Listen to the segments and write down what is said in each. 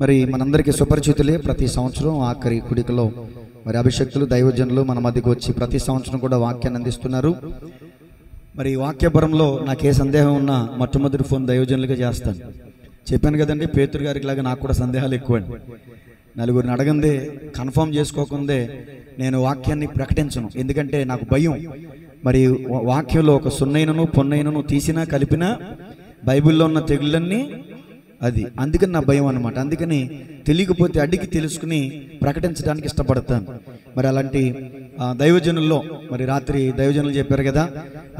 మరి మనందరికీ సుపరిచితులే, ప్రతి సంవత్సరం ఆఖరి కుడికలో మరి అభిషక్తులు దైవజనులు మన మధ్యకు వచ్చి ప్రతి సంవత్సరం కూడా వాక్యాన్ని అందిస్తున్నారు. మరి వాక్యపరంలో నాకు ఏ సందేహం ఉన్నా మొట్టమొదటి ఫోన్ దైవజనులుగా చేస్తాను. చెప్పాను కదండి, పేతురు గారికి లాగా నాకు కూడా సందేహాలు ఎక్కువండి. నలుగురిని అడగందే కన్ఫర్మ్ చేసుకోకుందే నేను వాక్యాన్ని ప్రకటించను, ఎందుకంటే నాకు భయం. మరి వాక్యంలో ఒక సున్నైనను పొన్నైనను తీసినా కలిపినా బైబిల్లో ఉన్న తెగుళ్ళన్నీ అది, అందుకని నా భయం అన్నమాట. అందుకని తెలియకపోతే అడిగి తెలుసుకుని ప్రకటించడానికి ఇష్టపడతాను. మరి అలాంటి దైవజనుల్లో మరి రాత్రి దైవజనులు చెప్పారు కదా,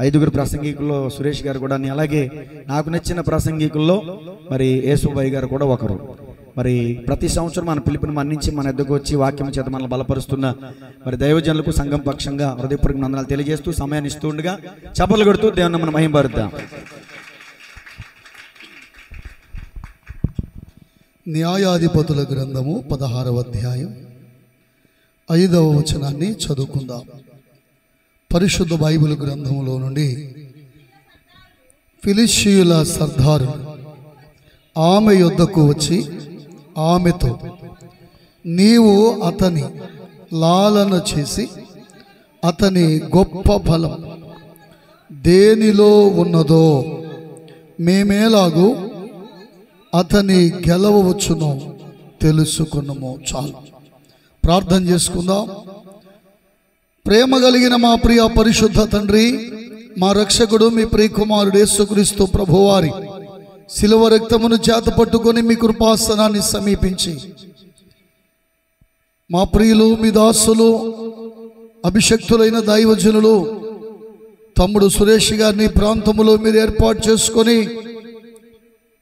5గురు ప్రసంగికుల్లో సురేష్ గారు కూడా, అలాగే నాకు నచ్చిన ప్రసంగికుల్లో మరి యేసుబాయి గారు కూడా ఒకరు. మరి ప్రతి సంవత్సరం మన పిలుపుని మన్నించి మన ఎద్దకు వచ్చి వాక్యం చేత మనల్ని బలపరుస్తున్న మరి దైవజనులకు సంఘం పక్షంగా హృదయపూర్వక వందనాలు తెలియజేస్తూ సమయాన్ని ఇస్తూ ఉండగా చప్పలు కొడుతూ దేవుని మనం మహిమపరుద్దాం. న్యాయాధిపతుల గ్రంథము 16వ అధ్యాయం 5వ వచనాన్ని చదువుకుందాం. పరిశుద్ధ బైబిల్ గ్రంథములో నుండి. ఫిలిష్షీయుల సర్దారు ఆమె యొద్దకు వచ్చి ఆమెతో, నీవు అతని లాలన చేసి అతని గొప్ప బలం దేనిలో ఉన్నదో మేమేలాగూ అతని గెలవవచ్చునో తెలుసుకున్నాము. చాలు, ప్రార్థన చేసుకుందాం. ప్రేమ కలిగిన మా ప్రియ పరిశుద్ధ తండ్రి, మా రక్షకుడు మీ ప్రియకుమారుడు యేసుక్రీస్తు ప్రభువారి శిలువ రక్తమును చేత పట్టుకొని మీ కృపాసనాన్ని సమీపించి మా ప్రియులు మీ దాసులు అభిషక్తులైన దైవజనులు తమ్ముడు సురేష్ గారిని ప్రాంతములో మీరు ఏర్పాటు చేసుకొని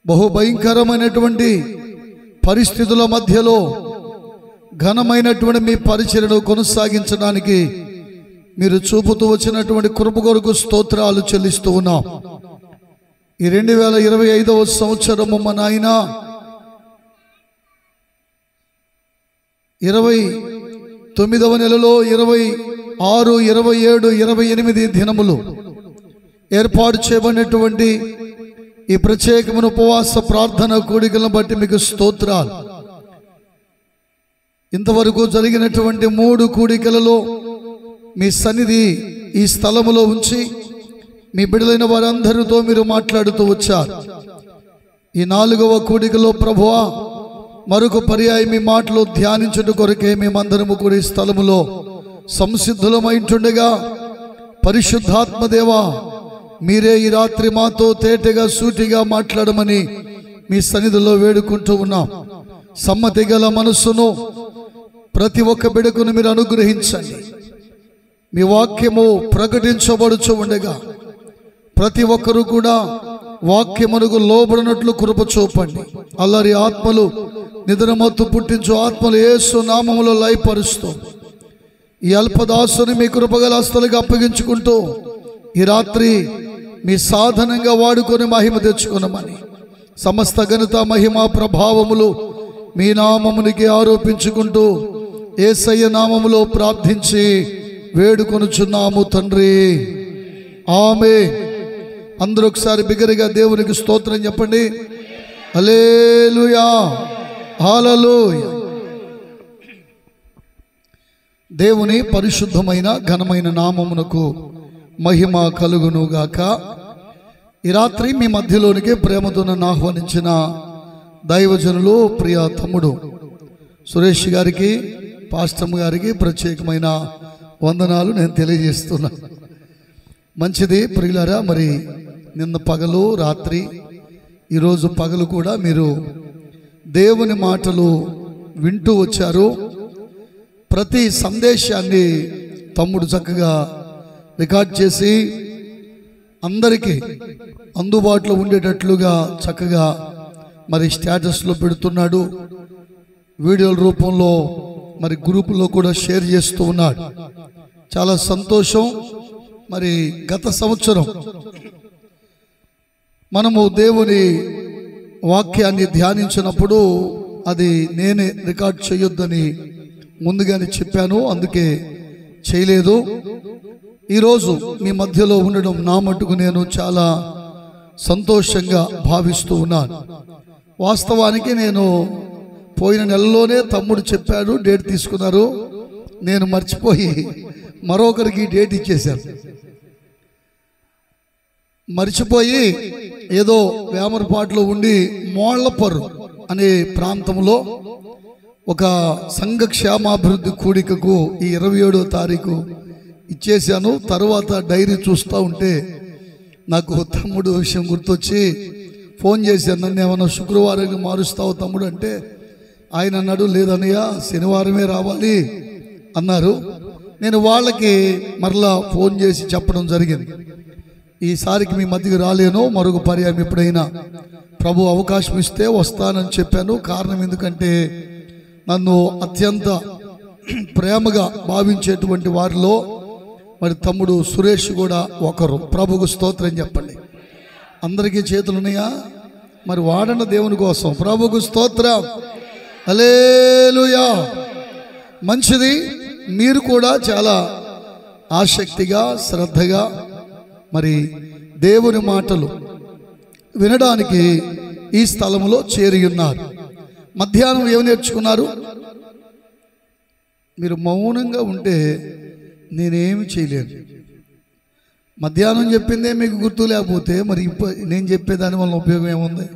బహుభయంకరమైనటువంటి పరిస్థితుల మధ్యలో ఘనమైనటువంటి మీ పరిచర్యను కొనసాగించడానికి మీరు చూపుతూ వచ్చినటువంటి కృప కొరకు స్తోత్రాలు చెల్లిస్తూ ఉన్నాం. ఈ 2025వ సంవత్సరము మా నాయన 29వ నెలలో 26, 27, 28 దినములు ఏర్పాటు చేయబడినటువంటి ఈ ప్రత్యేకమైన ఉపవాస ప్రార్థన కూడికలను బట్టి మీకు స్తోత్రాలు. ఇంతవరకు జరిగినటువంటి 3 కూడికలలో మీ సన్నిధి ఈ స్థలములో ఉంచి మీ బిడ్డలైన వారందరితో మీరు మాట్లాడుతూ వచ్చారు. ఈ 4వ కూడికలో ప్రభువా మరొక పర్యాయం మీ మాటలు ధ్యానించుట కొరకే మేమందరము కూడా ఈ స్థలములో సంసిద్ధులమైంటుండగా, పరిశుద్ధాత్మదేవా మీరే ఈ రాత్రి మాతో తేటగా సూటిగా మాట్లాడమని మీ సన్నిధిలో వేడుకుంటూ ఉన్నాం. సమ్మతి గల మనస్సును ప్రతి ఒక్క బిడకును మీరు అనుగ్రహించండి. మీ వాక్యము ప్రకటించబడుచు ఉండగా ప్రతి ఒక్కరూ కూడా వాక్యమునకు లోబడినట్లు కృప చూపండి. అల్లరి ఆత్మలు, నిద్రమత్తు పుట్టించు ఆత్మలు యేసు నామములో లయపరుస్తూ ఈ అల్పదాసుని మీ కృపగల హస్తాలకు అప్పగించుకుంటూ ఈ రాత్రి మీ సాధనంగా వాడుకొని మహిమ తెచ్చుకున్నామని, సమస్త ఘనత మహిమ ప్రభావములు మీ నామమునికి ఆరోపించుకుంటూ యేసయ్య నామములో ప్రార్థించి వేడుకొనుచున్నాము తండ్రి, ఆమేన్. అందరూ ఒకసారి బిగ్గరగా దేవునికి స్తోత్రం చెప్పండి. హల్లెలూయా, హల్లెలూయా. దేవుని పరిశుద్ధమైన ఘనమైన నామమునకు మహిమ కలుగునుగాక. ఈ రాత్రి మీ మధ్యలోనికి ప్రేమతో నన్ను ఆహ్వానించిన దైవజనులు ప్రియ తమ్ముడు సురేష్ గారికి, పాస్టమ్ గారికి ప్రత్యేకమైన వందనాలు నేను తెలియజేస్తున్నా. మంచిది ప్రియులారా, మరి నిన్న పగలు రాత్రి ఈరోజు పగలు కూడా మీరు దేవుని మాటలు వింటూ వచ్చారు. ప్రతి సందేశాన్ని తమ్ముడు చక్కగా రికార్డ్ చేసి అందరికీ అందుబాటులో ఉండేటట్లుగా చక్కగా మరి స్టేటస్లో పెడుతున్నాడు. వీడియోల రూపంలో మరి గ్రూపులో కూడా షేర్ చేస్తూ ఉన్నాడు. చాలా సంతోషం. మరి గత సంవత్సరం మనము దేవుని వాక్యాన్ని ధ్యానించినప్పుడు అది నేనే రికార్డ్ చేయొద్దని ముందుగానే చెప్పాను, అందుకే చేయలేదు. ఈరోజు మీ మధ్యలో ఉండడం నా మటుకు నేను చాలా సంతోషంగా భావిస్తూ ఉన్నాను. వాస్తవానికి నేను పోయిన నెలలోనే తమ్ముడు చెప్పాడు, డేట్ తీసుకున్నారు. నేను మర్చిపోయి మరొకరికి డేట్ ఇచ్చేశాను. మర్చిపోయి ఏదో వేమరపాటులో ఉండి మోళ్లపర్రు అనే ప్రాంతంలో ఒక సంఘ క్షేమాభివృద్ధి కూడికకు ఈ 27వ తారీఖు ఇచ్చేశాను. తర్వాత డైరీ చూస్తూ ఉంటే నాకు తమ్ముడు విషయం గుర్తొచ్చి ఫోన్ చేశాను. నన్ను ఏమన్నా శుక్రవారానికి మారుస్తావు తమ్ముడు అంటే ఆయన అన్నాడు, లేదన్నయ్య శనివారమే రావాలి అన్నారు. నేను వాళ్ళకి మరలా ఫోన్ చేసి చెప్పడం జరిగింది, ఈసారికి మీ మధ్యకి రాలేను, మరొక పర్యాయం ఎప్పుడైనా ప్రభు అవకాశం ఇస్తే వస్తానని చెప్పాను. కారణం ఎందుకంటే నన్ను అత్యంత ప్రేమగా భావించేటువంటి వారిలో మరి తమ్ముడు సురేష్ కూడా ఒకరు. ప్రభుకు స్తోత్రం చెప్పండి. అందరికీ చేతులు ఉన్నాయా? మరి వాడన్న దేవుని కోసం ప్రభుకు స్తోత్రం. హల్లెలూయా. మంచిది. మీరు కూడా చాలా ఆసక్తిగా శ్రద్ధగా మరి దేవుని మాటలు వినడానికి ఈ స్థలంలో చేరి ఉన్నారు. మధ్యాహ్నం ఏమి నేర్చుకున్నారు? మీరు మౌనంగా ఉంటే నేనేమి చేయలేను. మధ్యాహ్నం చెప్పిందే మీకు గుర్తు లేకపోతే మరి నేను చెప్పేదాని వల్ల ఉపయోగం ఏముంది?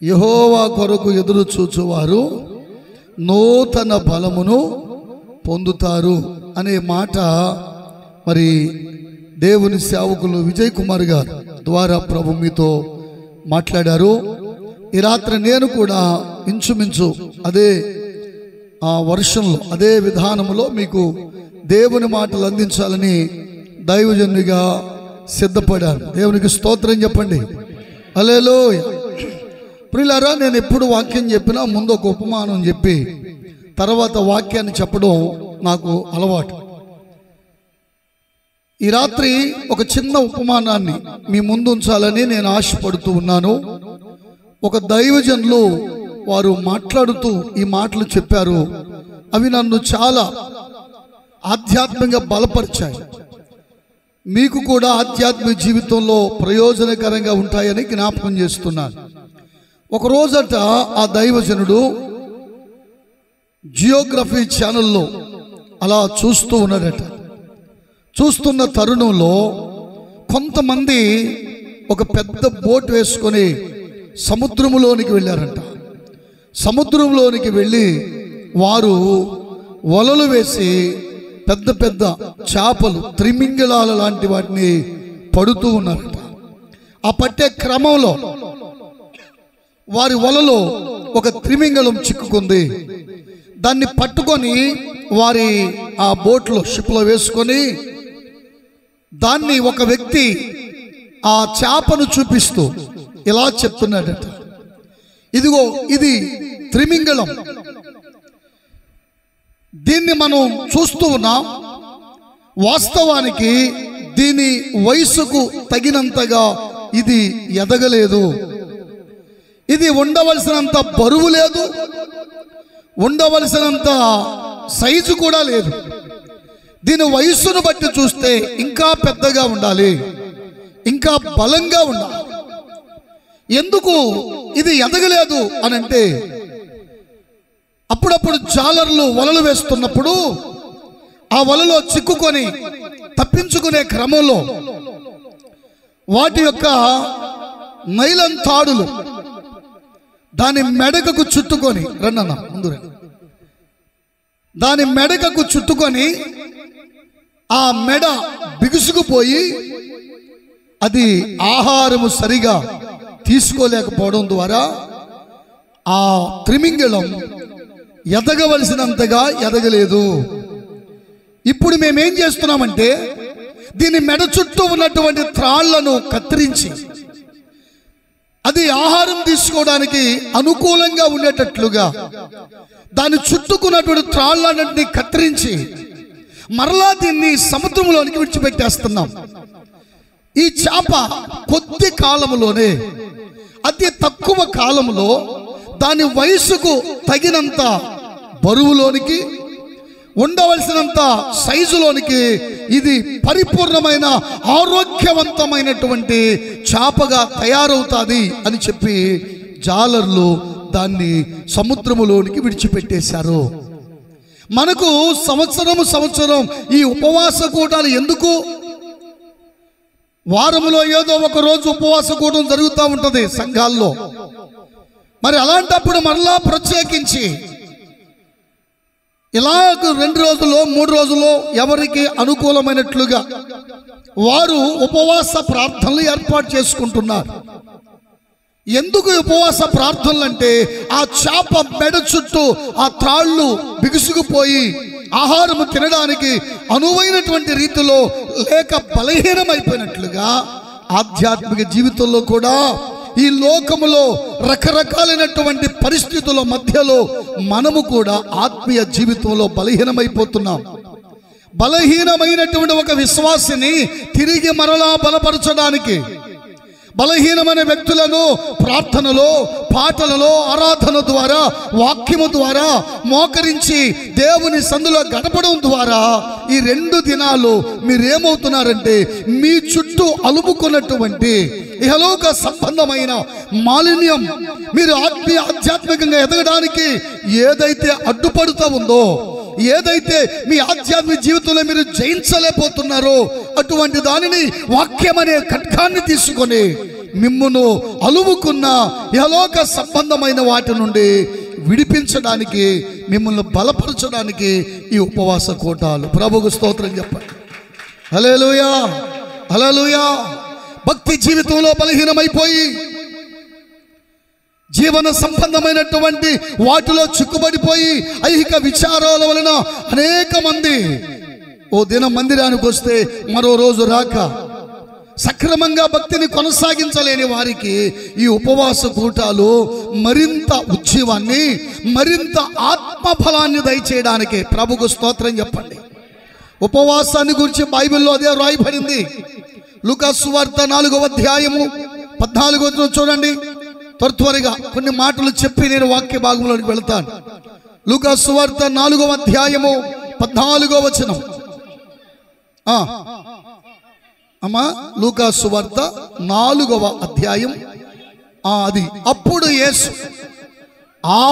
యెహోవా కొరకు ఎదురు చూచువారు నూతన బలమును పొందుతారు అనే మాట మరి దేవుని సేవకులు విజయ్ కుమార్ గారు ద్వారా ప్రభు మీతో మాట్లాడారు. ఈ రాత్రి నేను కూడా ఇంచుమించు అదే ఆ వర్షంలో అదే విధానంలో మీకు దేవుని మాటలు అందించాలని దైవజనునిగా సిద్ధపడాను. దేవునికి స్తోత్రం చెప్పండి. హల్లెలూయా. ప్రియులారా, నేను ఎప్పుడు వాక్యం చెప్పినా ముందు ఒక ఉపమానం చెప్పి తర్వాత వాక్యాన్ని చెప్పడం నాకు అలవాటు. ఈ రాత్రి ఒక చిన్న ఉపమానాన్ని మీ ముందు ఉంచాలని నేను ఆశపడుతూ ఉన్నాను. ఒక దైవజనులు వారు మాట్లాడుతూ ఈ మాటలు చెప్పారు. అవి నన్ను చాలా ఆధ్యాత్మికంగా బలపరిచాయి. మీకు కూడా ఆధ్యాత్మిక జీవితంలో ప్రయోజనకరంగా ఉంటాయని జ్ఞాపకం చేస్తున్నాను. ఒక రోజట ఆ దైవజనుడు జియోగ్రఫీ ఛానల్లో అలా చూస్తూ ఉన్నాడట. చూస్తున్న తరుణంలో కొంతమంది ఒక పెద్ద బోట్ వేసుకొని సముద్రంలోనికి వెళ్ళారంట. సముద్రంలోనికి వెళ్ళి వారు వలలు వేసి పెద్ద పెద్ద చేపలు, త్రిమింగళాల లాంటి వాటిని పడుతూ ఉన్నారట. ఆ పట్టే క్రమంలో వారి వలలో ఒక త్రిమింగళం చిక్కుకుంది. దాన్ని పట్టుకొని వారి ఆ బోట్లో షిప్లో వేసుకొని దాన్ని ఒక వ్యక్తి ఆ చేపను చూపిస్తూ ఇలా చెప్తున్నాడట, ఇదిగో ఇది త్రిమింగళం, దీన్ని మనం చూస్తూ ఉన్నాం. వాస్తవానికి దీని వయసుకు తగినంతగా ఇది ఎదగలేదు, ఇది ఉండవలసినంత బరువు లేదు, ఉండవలసినంత సైజు కూడా లేదు. దీని వయస్సును బట్టి చూస్తే ఇంకా పెద్దగా ఉండాలి, ఇంకా బలంగా ఉండాలి. ఎందుకు ఇది ఎదగలేదు అని అంటే, అప్పుడప్పుడు జాలర్లు వలలు వేస్తున్నప్పుడు ఆ వలలో చిక్కుకొని తప్పించుకునే క్రమంలో వాటి యొక్క నైలాన్ తాడులు దాని మెడకకు చుట్టుకొని రన్నన్న ముందు దాని మెడకకు చుట్టుకొని ఆ మెడ బిగుసుకుపోయి అది ఆహారము సరిగా తీసుకోలేకపోవడం ద్వారా ఆ త్రిమింగళం ఎదగవలసినంతగా ఎదగలేదు. ఇప్పుడు మేమేం చేస్తున్నామంటే దీని మెడ చుట్టూ ఉన్నటువంటి త్రాళ్లను కత్తిరించి అది ఆహారం తీసుకోవడానికి అనుకూలంగా ఉండేటట్లుగా దాన్ని చుట్టుకున్నటువంటి త్రాళ్లన్నింటినీ కత్తిరించి మరలా దీన్ని సముద్రంలోనికి విడిచిపెట్టేస్తున్నాం. ఈ చేప కొద్ది కాలంలోనే, అతి తక్కువ కాలంలో దాని వయసుకు తగినంత బరువులోనికి, ఉండవలసినంత సైజులోనికి ఇది పరిపూర్ణమైన ఆరోగ్యవంతమైనటువంటి చేపగా తయారవుతుంది అని చెప్పి జాలర్లు దాన్ని సముద్రములోనికి విడిచిపెట్టేశారు. మనకు సంవత్సరం ఈ ఉపవాస కూటాలు ఎందుకు? వారములో ఏదో ఒక రోజు ఉపవాస కూటం జరుగుతూ ఉంటుంది సంఘాల్లో. మరి అలాంటప్పుడు మరలా ప్రత్యేకించి ఇలా 2 రోజుల్లో 3 రోజుల్లో ఎవరికి అనుకూలమైనట్లుగా వారు ఉపవాస ప్రార్థనలు ఏర్పాటు చేసుకుంటున్నారు. ఎందుకు ఉపవాస ప్రార్థనలు అంటే ఆ చేప మెడ చుట్టూ ఆ త్రాళ్ళు బిగుసుకుపోయి ఆహారము తినడానికి అనువైనటువంటి రీతిలో లేక బలహీనమైపోయినట్లుగా ఆధ్యాత్మిక జీవితంలో కూడా ఈ లోకములో రకరకాలైనటువంటి పరిస్థితుల మధ్యలో మనము కూడా ఆత్మీయ జీవితంలో బలహీనమైపోతున్నాం. బలహీనమైనటువంటి ఒక విశ్వాసిని తిరిగి మరలా బలపరచడానికి, బలహీనమైన వ్యక్తులను ప్రార్థనలో, పాటలలో, ఆరాధన ద్వారా, వాక్యము ద్వారా మోకరించి దేవుని సందులో గడపడం ద్వారా ఈ 2 దినాలు మీరేమవుతున్నారంటే మీ చుట్టూ అలుముకున్నటువంటి ఇహలోక సంబంధమైన మాలిన్యం, మీరు ఆధ్యాత్మికంగా ఎదగడానికి ఏదైతే అడ్డుపడుతూ ఉందో, ఏదైతే మీ ఆధ్యాత్మిక జీవితంలో మీరు జయించలేకపోతున్నారో అటువంటి దానిని వాక్యం అనే ఖడ్గాన్ని తీసుకొని మిమ్మును అలుముకున్న యలోక సంబంధమైన వాటి నుండి విడిపించడానికి, మిమ్మల్ని బలపరచడానికి ఈ ఉపవాస కూటాలు. ప్రభువుకు స్తోత్రం చెప్పండి. హల్లెలూయా, హల్లెలూయా. భక్తి జీవితంలో బలహీనమైపోయి జీవన సంబంధమైనటువంటి వాటిలో చిక్కుబడిపోయి ఐహిక విచారాల వలన అనేక మంది ఓ దినం మందిరానికి వస్తే మరో రోజు రాక సక్రమంగా భక్తిని కొనసాగించలేని వారికి ఈ ఉపవాస కూటాలు మరింత ఉజ్జీవాన్ని, మరింత ఆత్మఫలాన్ని దయచేయడానికి. ప్రభువుకు స్తోత్రం చెప్పండి. ఉపవాసాన్ని గురించి బైబిల్లో అదే రాయబడింది. లూకా సువార్త 4వ అధ్యాయము 14వ వచనం చూడండి. త్వరగా కొన్ని మాటలు చెప్పి నేను వాక్య భాగంలోకి వెళ్తాను. లూకా సువార్త 4వ అధ్యాయము 14వ వచనం. అమ్మా, లూకా సువార్త 4వ అధ్యాయం అది. అప్పుడు యేసు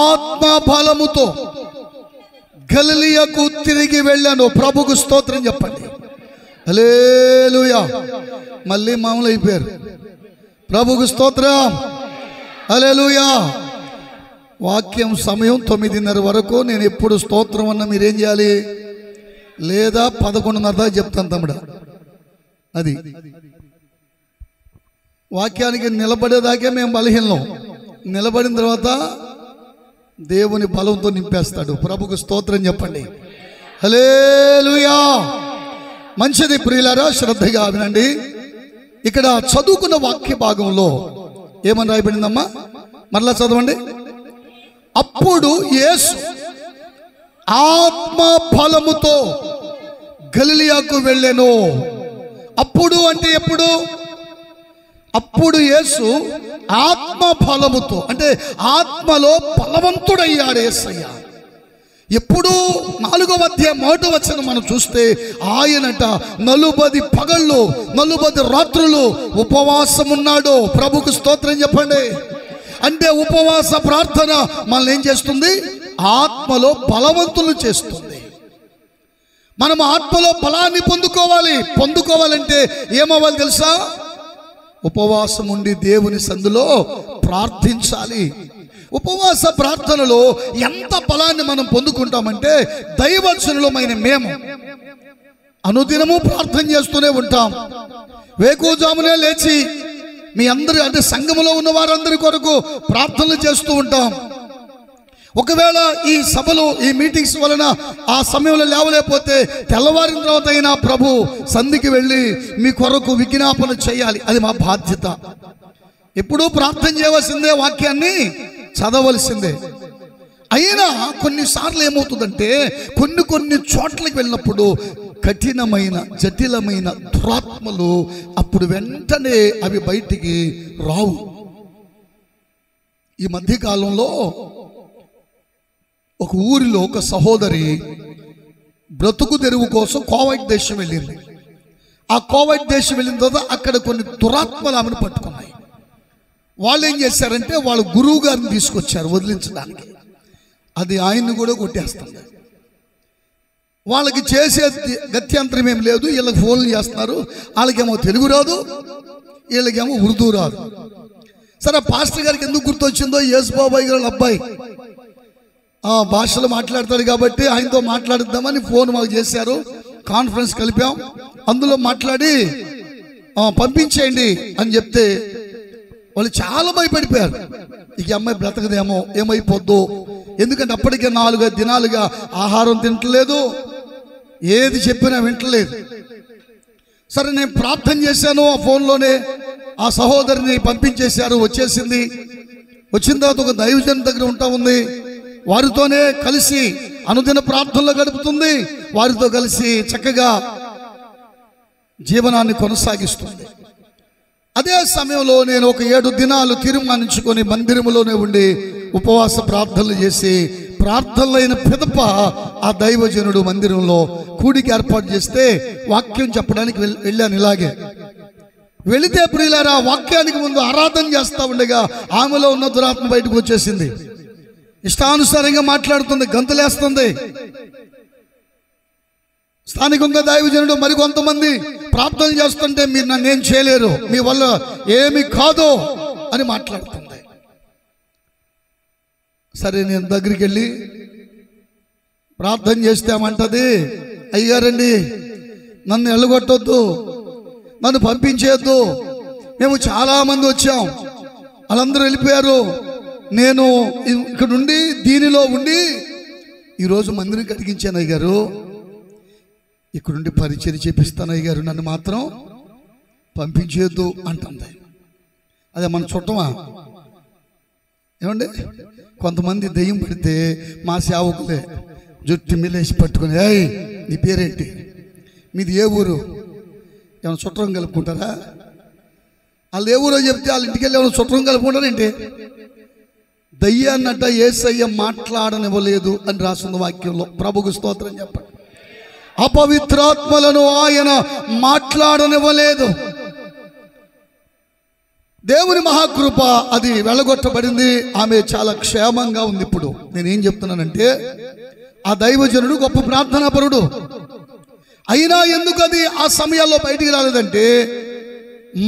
ఆత్మ బలముతో గలిలయకు తిరిగి వెళ్ళాను. ప్రభువుకు స్తోత్రం చెప్పండి. హల్లెలూయా. మళ్ళీ మామూలు అయిపోయారు. ప్రభువుకు స్తోత్రం. హల్లెలూయా. వాక్యం సమయం 9:30 వరకు నేను ఎప్పుడు స్తోత్రం అన్నా మీరేం చేయాలి? లేదా 11:30 చెప్తాను తమ్ముడు. అది వాక్యానికి నిలబడేదాకే మేము బలహీనం. నిలబడిన తర్వాత దేవుని బలంతో నింపేస్తాడు. ప్రభువుకు స్తోత్రం చెప్పండి. హల్లెలూయా. మంచిది ప్రియులారా, శ్రద్ధగా వినండి. ఇక్కడ చదువుకున్న వాక్య భాగంలో ఏమని రాయబడిందమ్మా? మరలా చదవండి. అప్పుడు యేసు ఆత్మ బలముతో గలిలయకు వెళ్ళెను. అప్పుడు అంటే ఎప్పుడు? అప్పుడు యేసు ఆత్మ బలముతో అంటే ఆత్మలో బలవంతుడయ్యాడు యేసయ్య. ఎప్పుడు? 4వ అధ్యాయం 1వ వచనం మనం చూస్తే ఆయనట 40 పగళ్ళు 40 రాత్రులు ఉపవాసం ఉన్నాడు. ప్రభువుకు స్తోత్రం చెప్పండి. అంటే ఉపవాస ప్రార్థన మనల్ని ఏం చేస్తుంది? ఆత్మలో బలవంతులు చేస్తుంది. మనం ఆత్మలో బలాన్ని పొందుకోవాలంటే ఏమవ్వాలి తెలుసా? ఉపవాసం ఉండి దేవుని సందులో ప్రార్థించాలి. ఉపవాస ప్రార్థనలో ఎంత బలాన్ని మనం పొందుకుంటామంటే దైవజనులమైన మేము అనుదినము ప్రార్థన చేస్తూనే ఉంటాం. వేకువజామునే లేచి మీ అందరి అంటే సంఘములో ఉన్న వారందరి కొరకు ప్రార్థనలు చేస్తూ ఉంటాం. ఒకవేళ ఈ సభలు, ఈ మీటింగ్స్ వలన ఆ సమయంలో లేవలేకపోతే తెల్లవారిన తర్వాత అయినా ప్రభు సంధికి వెళ్ళి మీ కొరకు విజ్ఞాపన చేయాలి. అది మా బాధ్యత. ఎప్పుడూ ప్రార్థన చేయవలసిందే, వాక్యాన్ని చదవలసిందే. అయినా కొన్నిసార్లు ఏమవుతుందంటే కొన్ని చోట్లకి వెళ్ళినప్పుడు కఠినమైన జటిలమైన దురాత్మలు అప్పుడు వెంటనే అవి బయటికి రావు. ఈ మధ్యకాలంలో ఒక ఊరిలో ఒక సహోదరి బ్రతుకు తెరువు కోసం కోవైట్ దేశం వెళ్ళింది. ఆ కోవైట్ దేశం వెళ్ళిన తర్వాత అక్కడ కొన్ని దురాత్మలు ఆమెను పట్టుకున్నాయి. వాళ్ళు ఏం చేశారంటే వాళ్ళ గురువు గారిని తీసుకొచ్చారు వదిలించడానికి. అది ఆయన్ని కూడా కొట్టేస్తుంది. వాళ్ళకి చేసే గత్యంతరం ఏం లేదు. వీళ్ళకి ఫోన్లు చేస్తున్నారు. వాళ్ళకేమో తెలుగు రాదు, వీళ్ళకేమో ఉర్దూ రాదు. సరే, పాస్టర్ గారికి ఎందుకు గుర్తొచ్చిందో, యేసుబాబాయ్ గారి అబ్బాయి ఆ భాషలో మాట్లాడతాడు కాబట్టి ఆయనతో మాట్లాడిద్దామని ఫోన్ మాకు చేశారు. కాన్ఫరెన్స్ కలిపాం. అందులో మాట్లాడి పంపించేయండి అని చెప్తే వాళ్ళు చాలా భయపడిపోయారు. ఇక అమ్మాయి బ్రతకదేమో, ఏమైపోద్దు. ఎందుకంటే అప్పటికే 4 దినాలుగా ఆహారం తింటలేదు, ఏది చెప్పినా వింటలేదు. సరే, నేను ప్రార్థన చేశాను. ఆ ఫోన్లోనే ఆ సహోదరిని పంపించేశారు. వచ్చేసింది. వచ్చిన తర్వాత ఒక దైవజన్ దగ్గర ఉంటా ఉంది. వారితోనే కలిసి అనుదిన ప్రార్థనలో గడుపుతుంది. వారితో కలిసి చక్కగా జీవనాన్ని కొనసాగిస్తుంది. అదే సమయంలో నేను ఒక 7 దినాలు తీర్మానించుకొని మందిరంలోనే ఉండి ఉపవాస ప్రార్థనలు చేసి, ప్రార్థనలైన పిదప ఆ దైవజనుడు మందిరంలో కూడికి ఏర్పాటు చేస్తే వాక్యం చెప్పడానికి వెళ్ళాను. ఇలాగే వెళితే ప్రియులారా, వాక్యానికి ముందు ఆరాధన చేస్తూ ఉండగా ఆమెలో ఉన్న దురాత్మ బయటకు వచ్చేసింది. ఇష్టానుసారంగా మాట్లాడుతుంది, గంతులేస్తుంది. స్థానికంగా దైవజనుడు మరికొంతమంది ప్రార్థన చేస్తుంటే మీరు నన్ను ఏం చేయలేరు, మీ వల్ల ఏమి కాదు అని మాట్లాడుతుంది. సరే, నేను దగ్గరికి వెళ్ళి ప్రార్థన చేస్తామంటది, అయ్యారండి నన్ను ఎల్లగొట్టొద్దు, నన్ను పంపించేయద్దు, మేము చాలామంది వచ్చాం, వాళ్ళందరూ వెళ్ళిపోయారు, నేను ఇక్కడ ఉండి దీనిలో ఉండి ఈరోజు మందిరం కడిగించాను అయ్యారు, ఇక్కడుండి పరిచయం చేపిస్తాను అయ్యారు, నన్ను మాత్రం పంపించేయద్దు అంటుంది. అదే మన చుట్టమా ఏమండి? కొంతమంది దెయ్యం పడితే మా సేవకులే జుట్టు మిలేసి పట్టుకుని, ఏయ్ నీ పేరేంటి, మీది ఏ ఊరు, ఏమైనా చుట్టం కలుపుకుంటారా? వాళ్ళు ఏ ఊరో చెప్తే వాళ్ళ ఇంటికి వెళ్ళి ఏమైనా చుట్టం కలుపుకుంటారేంటి? దయ్యాన్నట యేసయ్య మాట్లాడనివ్వలేదు అని రాసింది వాక్యంలో. ప్రభుకు స్తోత్రం చెప్పండి. అపవిత్రాత్మలను ఆయన మాట్లాడనివ్వలేదు. దేవుని మహాకృప అది వెళ్ళగొట్టబడింది. ఆమె చాలా క్షేమంగా ఉంది. ఇప్పుడు నేనేం చెప్తున్నానంటే, ఆ దైవజనుడు గొప్ప ప్రార్థనాపరుడు అయినా ఎందుకు అది ఆ సమయాల్లో బయటికి రాలేదంటే,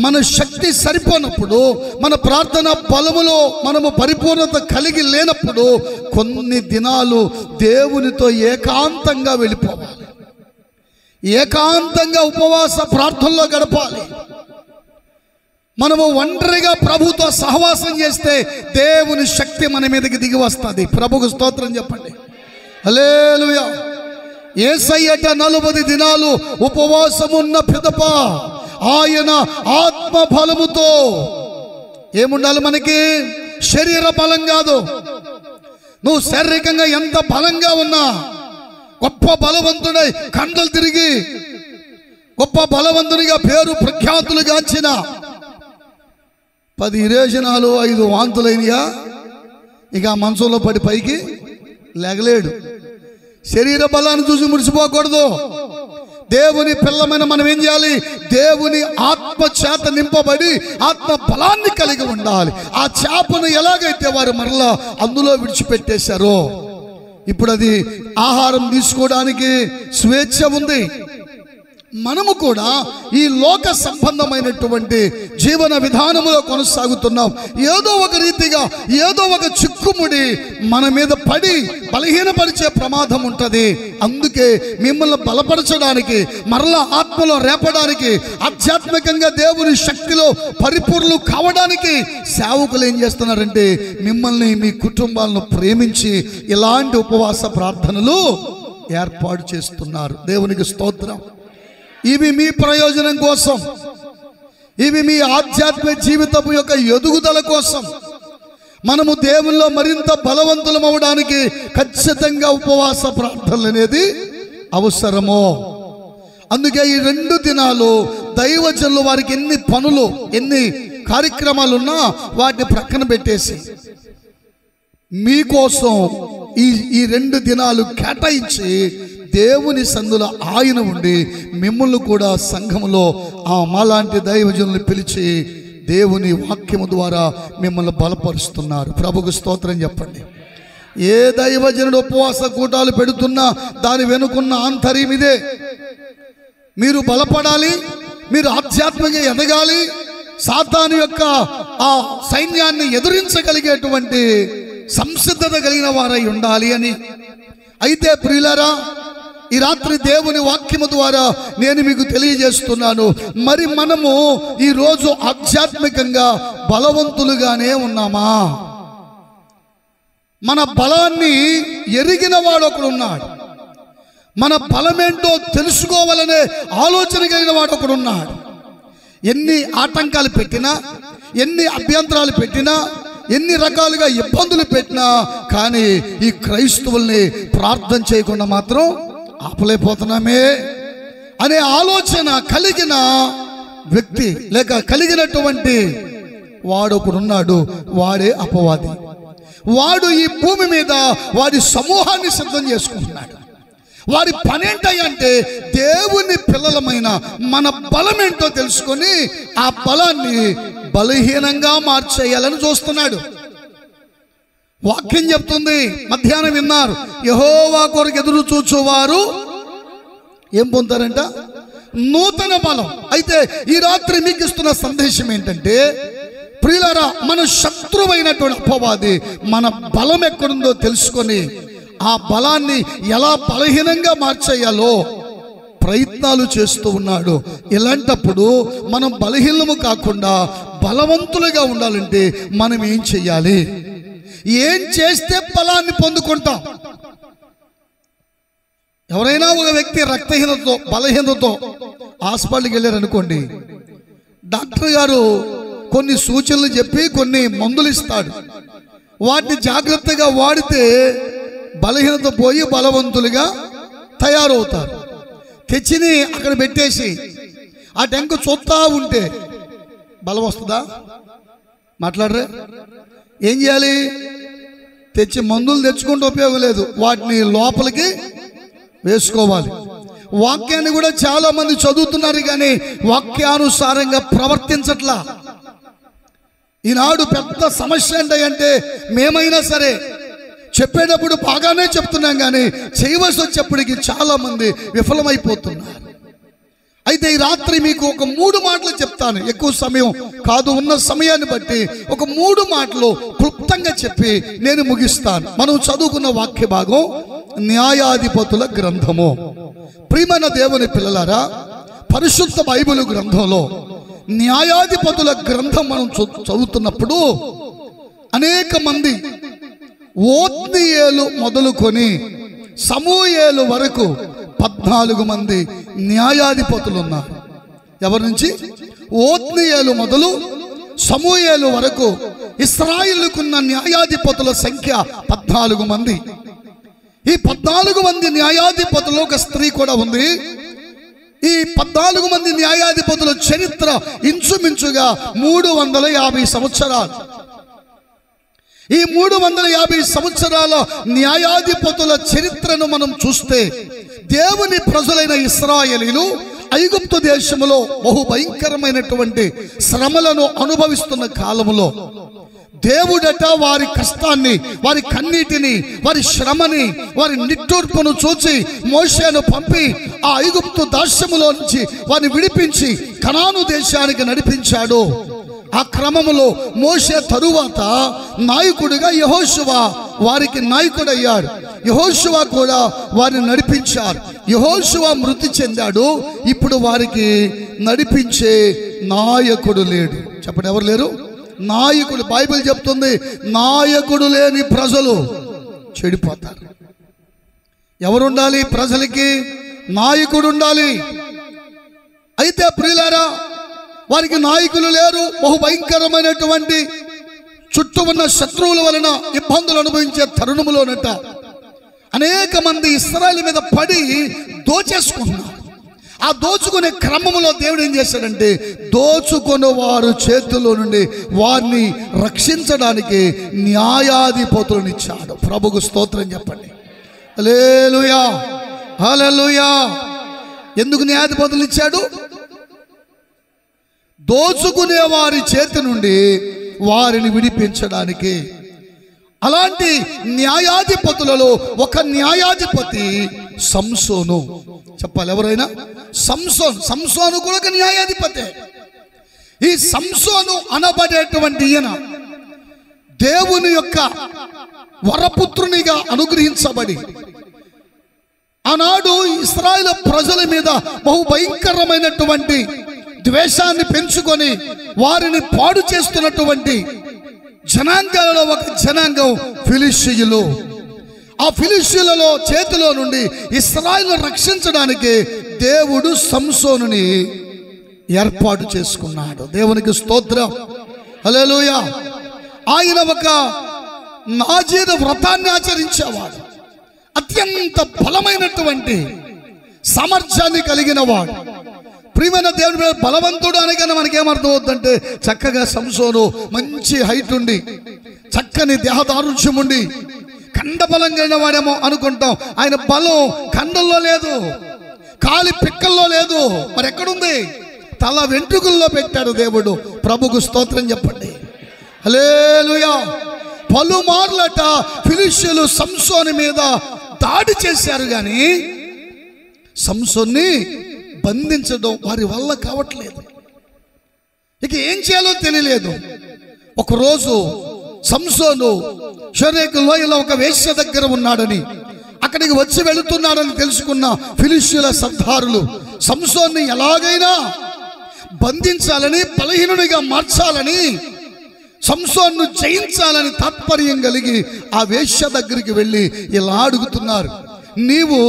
మన శక్తి సరిపోనప్పుడు, మన ప్రార్థన బలములో మనము పరిపూర్ణత కలిగి లేనప్పుడు కొన్ని దినాలు దేవునితో ఏకాంతంగా వెళ్ళిపోవాలి. ఏకాంతంగా ఉపవాస ప్రార్థనలో గడపాలి. మనము ఒంటరిగా ప్రభుతో సహవాసం చేస్తే దేవుని శక్తి మన మీదకి దిగి వస్తుంది. ప్రభుకు స్తోత్రం చెప్పండి. హల్లెలూయా. యేసయ్యట 40 దినాలు ఉపవాసమున్న పిదప ఆయన ఆత్మ బలముతో, ఏముండాలి మనకి? శరీర బలం కాదు. నువ్వు శారీరకంగా ఎంత బలంగా ఉన్నా, గొప్ప బలవంతుడై కండలు తిరిగి గొప్ప బలవంతునిగా పేరు ప్రఖ్యాతులు గాంచిన 10 విరేచనాలు 5 వాంతులైనయా, ఇక ఆ మంచంలో పడి పైకి లేగలేడు. శరీర బలాన్ని చూసి మురిసిపోకూడదు. దేవుని పిల్లమైన మనం ఏం చేయాలి? దేవుని ఆత్మ చేత నింపబడి ఆత్మ బలాన్ని కలిగి ఉండాలి. ఆ చేపను ఎలాగైతే వారు మరలా అందులో విడిచిపెట్టేశారో, ఇప్పుడు అది ఆహారం తీసుకోవడానికి స్వేచ్ఛ ఉంది. మనము కూడా ఈ లోక సంబంధమైనటువంటి జీవన విధానములో కొనసాగుతున్నాం. ఏదో ఒక రీతిగా ఏదో ఒక చిక్కుముడి మన మీద పడి బలహీనపరిచే ప్రమాదం ఉంటుంది. అందుకే మిమ్మల్ని బలపరచడానికి, మరలా ఆత్మలో రేపడానికి, ఆధ్యాత్మికంగా దేవుని శక్తిలో పరిపూర్ణులు కావడానికి సేవకులు ఏం చేస్తున్నారంటే, మిమ్మల్ని మీ కుటుంబాలను ప్రేమించి ఇలాంటి ఉపవాస ప్రార్థనలు ఏర్పాటు చేస్తున్నారు. దేవునికి స్తోత్రం. ఇవి మీ ప్రయోజనం కోసం, ఇవి మీ ఆధ్యాత్మిక జీవితపు యొక్క ఎదుగుదల కోసం. మనము దేవుల్లో మరింత బలవంతులం అవడానికి ఖచ్చితంగా ఉపవాస ప్రార్థనలు అనేది అవసరము. అందుకే ఈ 2 దినాలు దైవజనులు వారికి ఎన్ని పనులు, ఎన్ని కార్యక్రమాలు ఉన్నా వాటిని ప్రక్కన పెట్టేసి మీకోసం ఈ 2 దినాలు కేటాయించి దేవుని సందులో ఆయన ఉండి మిమ్మల్ని కూడా సంఘములో మాలాంటి దైవజనులు పిలిచి దేవుని వాక్యము ద్వారా మిమ్మల్ని బలపరుస్తున్నారు. ప్రభుకు స్తోత్రం చెప్పండి. ఏ దైవజనుడు ఉపవాస కూటాలు పెడుతున్నా దాని వెనుకున్న ఆంతర్యం ఇదే. మీరు బలపడాలి, మీరు ఆధ్యాత్మికంగా ఎదగాలి, సాతాను యొక్క ఆ సైన్యాన్ని ఎదురించగలిగేటువంటి సంసిద్ధత కలిగిన వారై ఉండాలి అని. అయితే ప్రియులారా, ఈ రాత్రి దేవుని వాక్యము ద్వారా నేను మీకు తెలియజేస్తున్నాను, మరి మనము ఈరోజు ఆధ్యాత్మికంగా బలవంతులుగానే ఉన్నామా? మన బలాన్ని ఎరిగిన వాడు ఒకడున్నాడు. మన బలమేంటో తెలుసుకోవాలనే ఆలోచన కలిగిన వాడు ఒకడున్నాడు. ఎన్ని ఆటంకాలు పెట్టినా, ఎన్ని అభ్యంతరాలు పెట్టినా, ఎన్ని రకాలుగా ఇబ్బందులు పెట్టినా కానీ ఈ క్రైస్తవుల్ని ప్రార్థన చేయకుండా మాత్రం ఆపలేకపోతున్నామే అనే ఆలోచన కలిగిన వ్యక్తి లేక కలిగినటువంటి వాడొకడున్నాడు. వాడే అపవాది. వాడు ఈ భూమి మీద వాడి సమూహాన్ని సిద్ధం చేసుకుంటున్నాడు. వారి పనేంటంటే దేవుని పిల్లలమైన మన బలం ఏంటో తెలుసుకొని ఆ బలాన్ని బలహీనంగా మార్చేయాలని చూస్తున్నాడు. వాక్యం చెప్తుంది, మధ్యాహ్నం విన్నారు, యెహోవా కొరకు ఎదురు చూచువారు ఏం పొందుతారంట? నూతన బలం. అయితే ఈ రాత్రి మీకు ఇస్తున్న సందేశం ఏంటంటే, ప్రియులారా, మన శత్రువైనటువంటి అపవాది మన బలం ఎక్కడుందో తెలుసుకొని ఆ బలాన్ని ఎలా బలహీనంగా మార్చేయాలో ప్రయత్నాలు చేస్తూ ఉన్నాడు. ఇలాంటప్పుడు మనం బలహీనము కాకుండా బలవంతులుగా ఉండాలంటే మనం ఏం చెయ్యాలి? ఏం చేస్తే బలాన్ని పొందుకుంటాం? ఎవరైనా ఒక వ్యక్తి రక్తహీనతతో బలహీనతతో హాస్పిటల్కి వెళ్ళారనుకోండి, డాక్టర్ గారు కొన్ని సూచనలు చెప్పి కొన్ని మందులు ఇస్తాడు. వాటిని జాగ్రత్తగా వాడితే బలహీనత పోయి బలవంతులుగా తయారవుతారు. తెచ్చిని అక్కడ పెట్టేసి ఆ టెంకు చూస్తా ఉంటే బలం వస్తుందా? మాట్లాడరే? ఏం చేయాలి? తెచ్చి మందులు తెచ్చుకుంటే ఉపయోగం లేదు, వాటిని లోపలికి వేసుకోవాలి. వాక్యాన్ని కూడా చాలా మంది చదువుతున్నారు కానీ వాక్యానుసారంగా ప్రవర్తించట్లా. ఈనాడు పెద్ద సమస్య ఏంటంటే, మేమైనా సరే చెప్పేటప్పుడు బాగానే చెప్తున్నాం కానీ చేయవలసి వచ్చేప్పటికి చాలా మంది విఫలమైపోతున్నారు. అయితే ఈ రాత్రి మీకు ఒక 3 మాటలు చెప్తాను. ఎక్కువ సమయం కాదు, ఉన్న సమయాన్ని బట్టి ఒక 3 మాటలు క్లుప్తంగా చెప్పి నేను ముగిస్తాను. మనం చదువుకున్న వాక్య భాగం న్యాయాధిపతుల గ్రంథము. ప్రియమైన దేవుని పిల్లలారా, పరిశుద్ధ బైబిల్ గ్రంథంలో న్యాయాధిపతుల గ్రంథం మనం చదువుతున్నప్పుడు అనేక మంది ఓత్నీయేలు మొదలుకొని సమూయేలు వరకు 14 మంది న్యాయాధిపతులు ఉన్నారు. ఎవరి నుంచి? ఓత్నీయేలు మొదలు సమూయేలు వరకు ఇశ్రాయేలుకున్న న్యాయాధిపతుల సంఖ్య 14 మంది. ఈ 14 మంది న్యాయాధిపతులు ఒక స్త్రీ కూడా ఉంది. ఈ 14 మంది న్యాయాధిపతుల చరిత్ర ఇంచుమించుగా 350 సంవత్సరాలు. ఈ 350 సంవత్సరాల న్యాయాధిపతుల చరిత్రను మనం చూస్తే, దేవుని ప్రజలైన ఇశ్రాయేలీలు ఐగుప్తు దేశములో బహు భయంకరమైనటువంటి శ్రమలను అనుభవిస్తున్న కాలములో దేవుడట వారి కష్టాన్ని, వారి కన్నీటిని, వారి శ్రమని, వారి నిట్టూర్పును చూచి మోషేను పంపి ఆ ఐగుప్తు దాస్యములో నుంచి వారిని విడిపించి కనాను దేశానికి నడిపించాడు. ఆ క్రమములో మోషే తరువాత నాయకుడిగా యెహోషువ వారికి నాయకుడయ్యాడు. యెహోషువ కూడా వారిని నడిపించారు. యెహోషువ మృతి చెందాడు. ఇప్పుడు వారికి నడిపించే నాయకుడు లేడు. చెప్పండి, ఎవరు లేరు? నాయకుడు. బైబిల్ చెప్తుంది, నాయకుడు లేని ప్రజలు చెడిపోతారు. ఎవరుండాలి? ప్రజలకి నాయకుడు ఉండాలి. అయితే ప్రియులారా, వారికి నాయకులు లేరు. బహు భయంకరమైనటువంటి చుట్టూ ఉన్న శత్రువుల వలన ఇబ్బందులు అనుభవించే తరుణములోనట అనేక మంది ఇశ్రాయేలు మీద పడి దోచేసుకున్నారు. ఆ దోచుకునే క్రమంలో దేవుడు ఏం చేశాడంటే, దోచుకున్న వారు చేతుల్లో నుండి వారిని రక్షించడానికి న్యాయాధిపతులను ఇచ్చాడు. ప్రభుకు స్తోత్రం చెప్పండి. హల్లెలూయా, హల్లెలూయా. ఎందుకు న్యాయాధిపతులు ఇచ్చాడు? దోచుకునే వారి చేతి నుండి వారిని విడిపించడానికి. అలాంటి న్యాయాధిపతులలో ఒక న్యాయాధిపతి సంసోను. చెప్పాలి ఎవరైనా? సంసోను కూడా ఒక న్యాయాధిపతే. ఈ సంసోను అనబడేటువంటి ఈయన దేవుని యొక్క వరపుత్రునిగా అనుగ్రహించబడి ఆనాడు ఇశ్రాయేలు ప్రజల మీద బహు భయంకరమైనటువంటి ద్వేషాన్ని పెంచుకొని వారిని పాడు చేస్తున్నటువంటి జనాంగాలలో ఒక జనాంగం ఫిలిష్తీయులు. ఆ ఫిలిష్తీయులలో చేతిలో నుండి ఇశ్రాయేలును రక్షించడానికి దేవుడు సంసోనుని ఏర్పాటు చేసుకున్నాడు. దేవునికి స్తోత్రం, హల్లెలూయా. ఆయన ఒక నాజీరు వ్రతాన్ని ఆచరించేవాడు. అత్యంత బలమైనటువంటి సామర్థ్యాన్ని కలిగిన వాడు. ప్రియమైన దేవుని బలవంతుడు అనగానే మనకేమర్థం అవుతుందంటే, చక్కగా సంసోను మంచి హైట్ ఉండి చక్కని దేహదారుణ్యం ఉండి కండబలం కలిగిన వాడేమో అనుకుంటాం. ఆయన బలం కండల్లో లేదు, కాలి పిక్కల్లో లేదు, మరి ఎక్కడుంది? తల వెంట్రుకల్లో పెట్టాడు దేవుడు. ప్రభుకు స్తోత్రం చెప్పండి, హల్లెలూయా. పలుమార్లట ఫిలిష్తీయులు సంసోను మీద దాడి చేశారు, కానీ సంసోన్ని బంధించడం వారి వల్ల కావట్లేదు. ఇక ఏం చేయాలో తెలియలేదు. ఒకరోజు సంసోను షరేకు లోయలో ఒక వేశ్య దగ్గర ఉన్నాడని, అక్కడికి వచ్చి వెళుతున్నాడని తెలుసుకున్న ఫిలిష్తీయుల సర్దారులు సంసోన్ని ఎలాగైనా బంధించాలని, బలహీనుడిగా మార్చాలని, సంసోన్ను జయించాలని తాత్పర్యం కలిగి ఆ వేశ్య దగ్గరికి వెళ్ళి ఇలా అడుగుతున్నారు, నీవు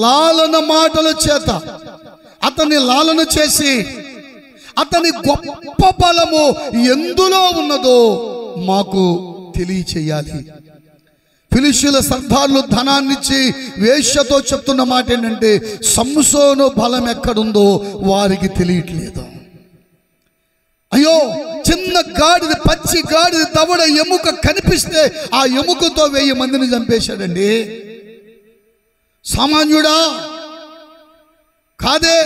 లాలన మాటల చేత అతన్ని లాలన చేసి అతని గొప్ప బలము ఎందులో ఉన్నదో మాకు తెలియచేయాలి. ఫిలిష్తీయుల సర్దార్లు ధనాన్నిచ్చి వేశ్యతో చెప్తున్న మాట ఏంటంటే, సంసోను బలం ఎక్కడుందో వారికి తెలియట్లేదు. అయ్యో, చిన్న గాడిద, పచ్చి గాడిద దవడ ఎముక కనిపిస్తే ఆ ఎముకతో 1000 మందిని చంపేశాడండి. సామాన్యుడా? కాదే.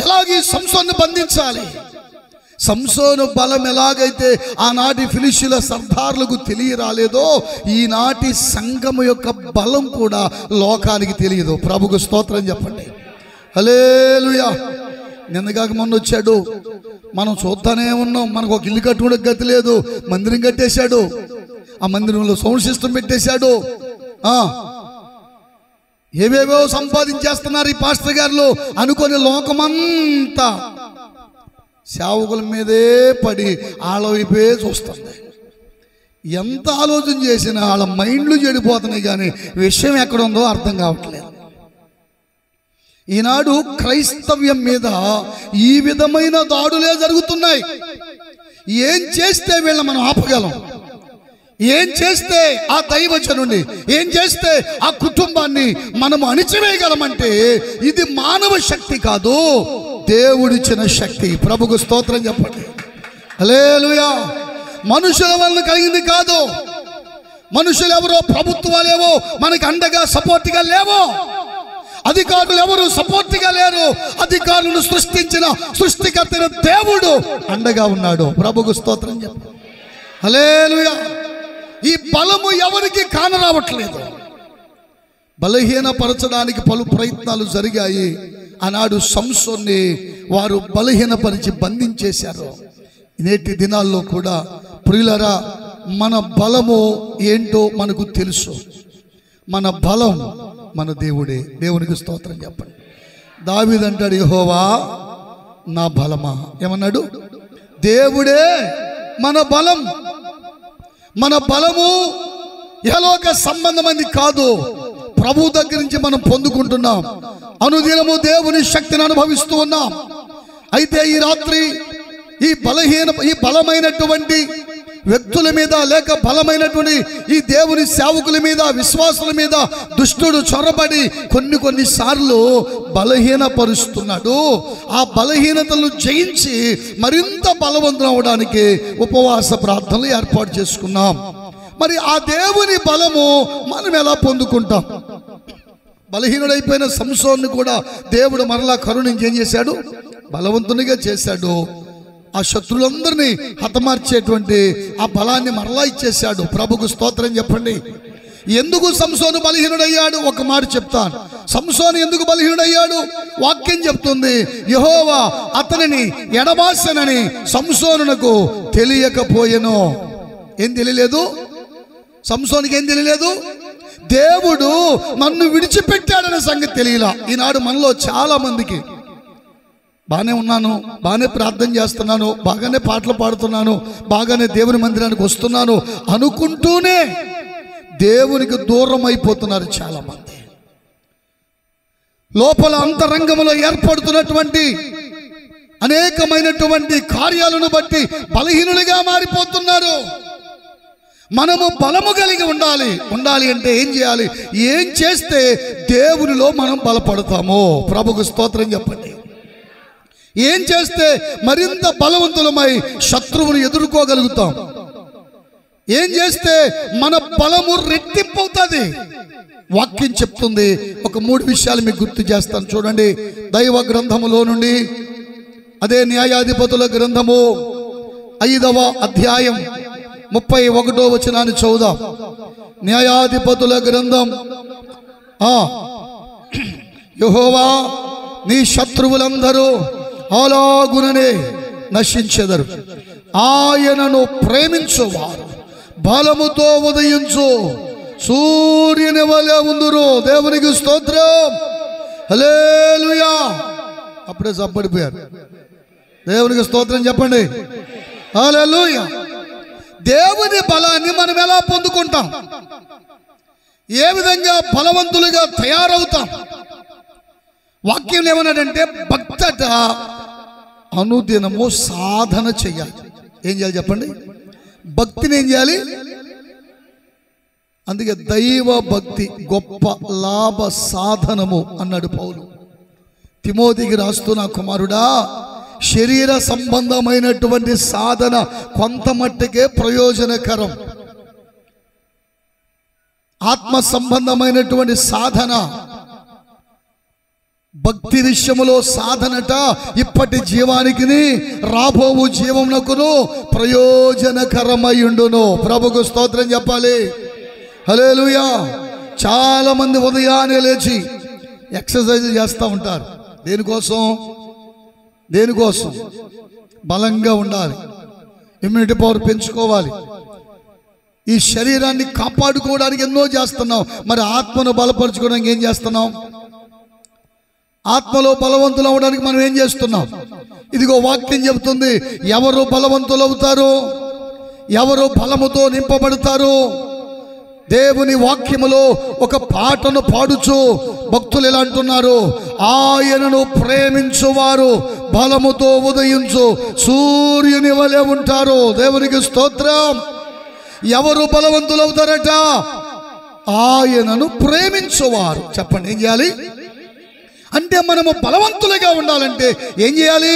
ఎలాగీ సంసోను బంధించాలి? సంసోను బలం ఎలాగైతే ఆనాటి ఫిలిష్తీయుల సర్దార్లకు తెలియరాలేదో, ఈనాటి సంఘము యొక్క బలం కూడా లోకానికి తెలియదు. ప్రభుకు స్తోత్రం చెప్పండి, హల్లెలూయా. నిన్నగాక మొన్న వచ్చాడు, మనం చూస్తానే ఉన్నాం. మనకు ఒక ఇల్లు కట్టుకునే గతి లేదు, మందిరం కట్టేశాడు. ఆ మందిరంలో సౌండ్ సిస్టమ్ పెట్టేశాడు. ఏవేవో సంపాదించేస్తున్నారు ఈ పాస్టర్ గారు అనుకొని లోకమంతా సేవకుల మీదే పడి వాళ్ళ వైపే చూస్తుంది. ఎంత ఆలోచన చేసినా వాళ్ళ మైండ్లు చెడిపోతున్నాయి, కానీ విషయం ఎక్కడుందో అర్థం కావట్లేదు. ఈనాడు క్రైస్తవ్యం మీద ఈ విధమైన దాడులే జరుగుతున్నాయి. ఏం చేస్తే వీళ్ళ మనం ఆపగలం? ఏం చేస్తే ఆ దైవజనుడిని, ఏం చేస్తే ఆ కుటుంబాన్ని మనము అణిచివేయగలమంటే ఇది మానవ శక్తి కాదు, దేవుడిచ్చిన శక్తి. ప్రభుకు స్తోత్రం చెప్పండి, హల్లెలూయా. మనుషుల వల్ల కలిగింది కాదు. మనుషులు ఎవరో, ప్రభుత్వాలేవో మనకి అండగా సపోర్ట్గా లేవో, అధికారులు ఎవరు సపోర్ట్గా లేరు. అధికారులను సృష్టించిన సృష్టికర్తైన దేవుడు అండగా ఉన్నాడు. ప్రభుకు స్తోత్రం చెప్పండి, హల్లెలూయా. ఈ బలము ఎవరికి కానరావట్లేదు. బలహీనపరచడానికి పలు ప్రయత్నాలు జరిగాయి. ఆనాడు సంసోన్ని వారు బలహీనపరిచి బంధించేశారు. నేటి దినాల్లో కూడా ప్రియులరా, మన బలము ఏంటో మనకు తెలుసు. మన బలం మన దేవుడే. దేవునికి స్తోత్రం చెప్పండి. దావీదు అంటాడు, యెహోవా నా బలమా. ఏమన్నాడు? దేవుడే మన బలం. మన బలము యలోక సంబంధమైనది కాదు, ప్రభు దగ్గర నుంచి మనం పొందుకుంటున్నాం. అనుదినము దేవుని శక్తిని అనుభవిస్తూ ఉన్నాం. అయితే ఈ రాత్రి ఈ బలమైనటువంటి వ్యక్తుల మీద, లేక బలమైనటువంటి ఈ దేవుని సేవకుల మీద, విశ్వాసుల మీద దుష్టుడు చొరబడి కొన్నిసార్లు బలహీనపరుస్తున్నాడు. ఆ బలహీనతలను జయించి మరింత బలవంతం అవడానికి ఉపవాస ప్రార్థనలు ఏర్పాటు చేసుకున్నాం. మరి ఆ దేవుని బలము మనం ఎలా పొందుకుంటాం? బలహీనుడైపోయిన సంసోన్ని కూడా దేవుడు మరలా కరుణించి ఏం చేశాడు? బలవంతునిగా చేశాడు. ఆ శత్రులందరినీ హతమార్చేటువంటి ఆ బలాన్ని మరలా ఇచ్చేశాడు. ప్రభుకు స్తోత్రం చెప్పండి. ఎందుకు సంసోను బలహీనుడయ్యాడు? ఒక మాట చెప్తాను. సంసోను ఎందుకు బలహీనుడయ్యాడు? వాక్యం చెప్తుంది, యెహోవా అతనిని ఎడబాసెనని సంసోనునకు తెలియకపోయెను. ఏం తెలియలేదు? సంసోనుకి ఏం తెలియలేదు? దేవుడు నన్ను విడిచిపెట్టాడనే సంగతి తెలియలా. ఈనాడు మనలో చాలా మందికి బాగానే ఉన్నాను, బాగానే ప్రార్థన చేస్తున్నాను, బాగానే పాటలు పాడుతున్నాను, బాగానే దేవుని మందిరానికి వస్తున్నాను అనుకుంటూనే దేవునికి దూరం అయిపోతున్నారు చాలా మంది. లోపల అంతరంగంలో ఏర్పడుతున్నటువంటి అనేకమైనటువంటి కార్యాలను బట్టి బలహీనులుగా మారిపోతున్నారు. మనము బలము కలిగి ఉండాలి అంటే ఏం చేయాలి? ఏం చేస్తే దేవునిలో మనం బలపడతామో? ప్రభుకు స్తోత్రం చెప్పండి. ఏం చేస్తే మరింత బలవంతులమై శత్రువును ఎదుర్కోగలుగుతాం? ఏం చేస్తే మన బలము రెట్టింపు అవుతుంది? వాక్యం చెప్తుంది. ఒక 3 విషయాలు మీకు గుర్తు చేస్తాను చూడండి. దైవ గ్రంథములో నుండి, అదే న్యాయాధిపతుల గ్రంథము 5వ అధ్యాయం 31వ వచనాన్ని చదువుదాం. న్యాయాధిపతుల గ్రంథం. యెహోవా నీ శత్రువులందరూ అలాగుననే నశించెదరు. ఆయనను ప్రేమించువారు బలముతో ఉదయించు సూర్యుని వలె ఉందురు. దేవునికి స్తోత్రం. హల్లెలూయా. అప్పుడే చప్పడిపోయారు. దేవునికి స్తోత్రం చెప్పండి. హల్లెలూయా. దేవుని బలాన్ని మనం ఎలా పొందుకుంటాం? ఏ విధంగా బలవంతులుగా తయారవుతాం? వాక్యం ఏమన్నాడంటే భక్తట అనుదినము సాధన చెయ్యాలి. ఏం చేయాలి చెప్పండి? భక్తిని ఏం చేయాలి? అందుకే దైవ భక్తి గొప్ప లాభ సాధనము అన్నాడు పౌలు. తిమోతికి రాస్తూ, నా కుమారుడా, శరీర సంబంధమైనటువంటి సాధన కొంత మట్టుకే ప్రయోజనకరం. ఆత్మ సంబంధమైనటువంటి సాధన, భక్తి విషయములో సాధనట ఇప్పటి జీవానికి రాబోవు జీవమునకును ప్రయోజనకరమైయుండును. ప్రభుకు స్తోత్రం చెప్పాలి. హల్లెలూయా. చాలా మంది ఉదయాన్నే లేచి ఎక్సర్సైజ్ చేస్తూ ఉంటారు. దేనికోసం? బలంగా ఉండాలి, ఇమ్యూనిటీ పవర్ పెంచుకోవాలి. ఈ శరీరాన్ని కాపాడుకోవడానికి ఎన్నో చేస్తున్నాం. మరి ఆత్మను బలపరచుకోవడానికి ఏం చేస్తున్నాం? ఆత్మలో బలవంతులు అవడానికి మనం ఏం చేస్తున్నాం? ఇదిగో వాక్యం చెబుతుంది, ఎవరు బలవంతులు అవుతారు, ఎవరు బలముతో నింపబడతారు? దేవుని వాక్యములో ఒక పాటను పాడుచు భక్తులు ఎలా అంటున్నారు? ఆయనను ప్రేమించువారు బలముతో ఉదయించు సూర్యుని వలె ఉంటారు. దేవునికి స్తోత్రం. ఎవరు బలవంతులు అవుతారట? ఆయనను ప్రేమించువారు. చెప్పండి, ఏం చేయాలి? అంటే మనము బలవంతులుగా ఉండాలంటే ఏం చేయాలి?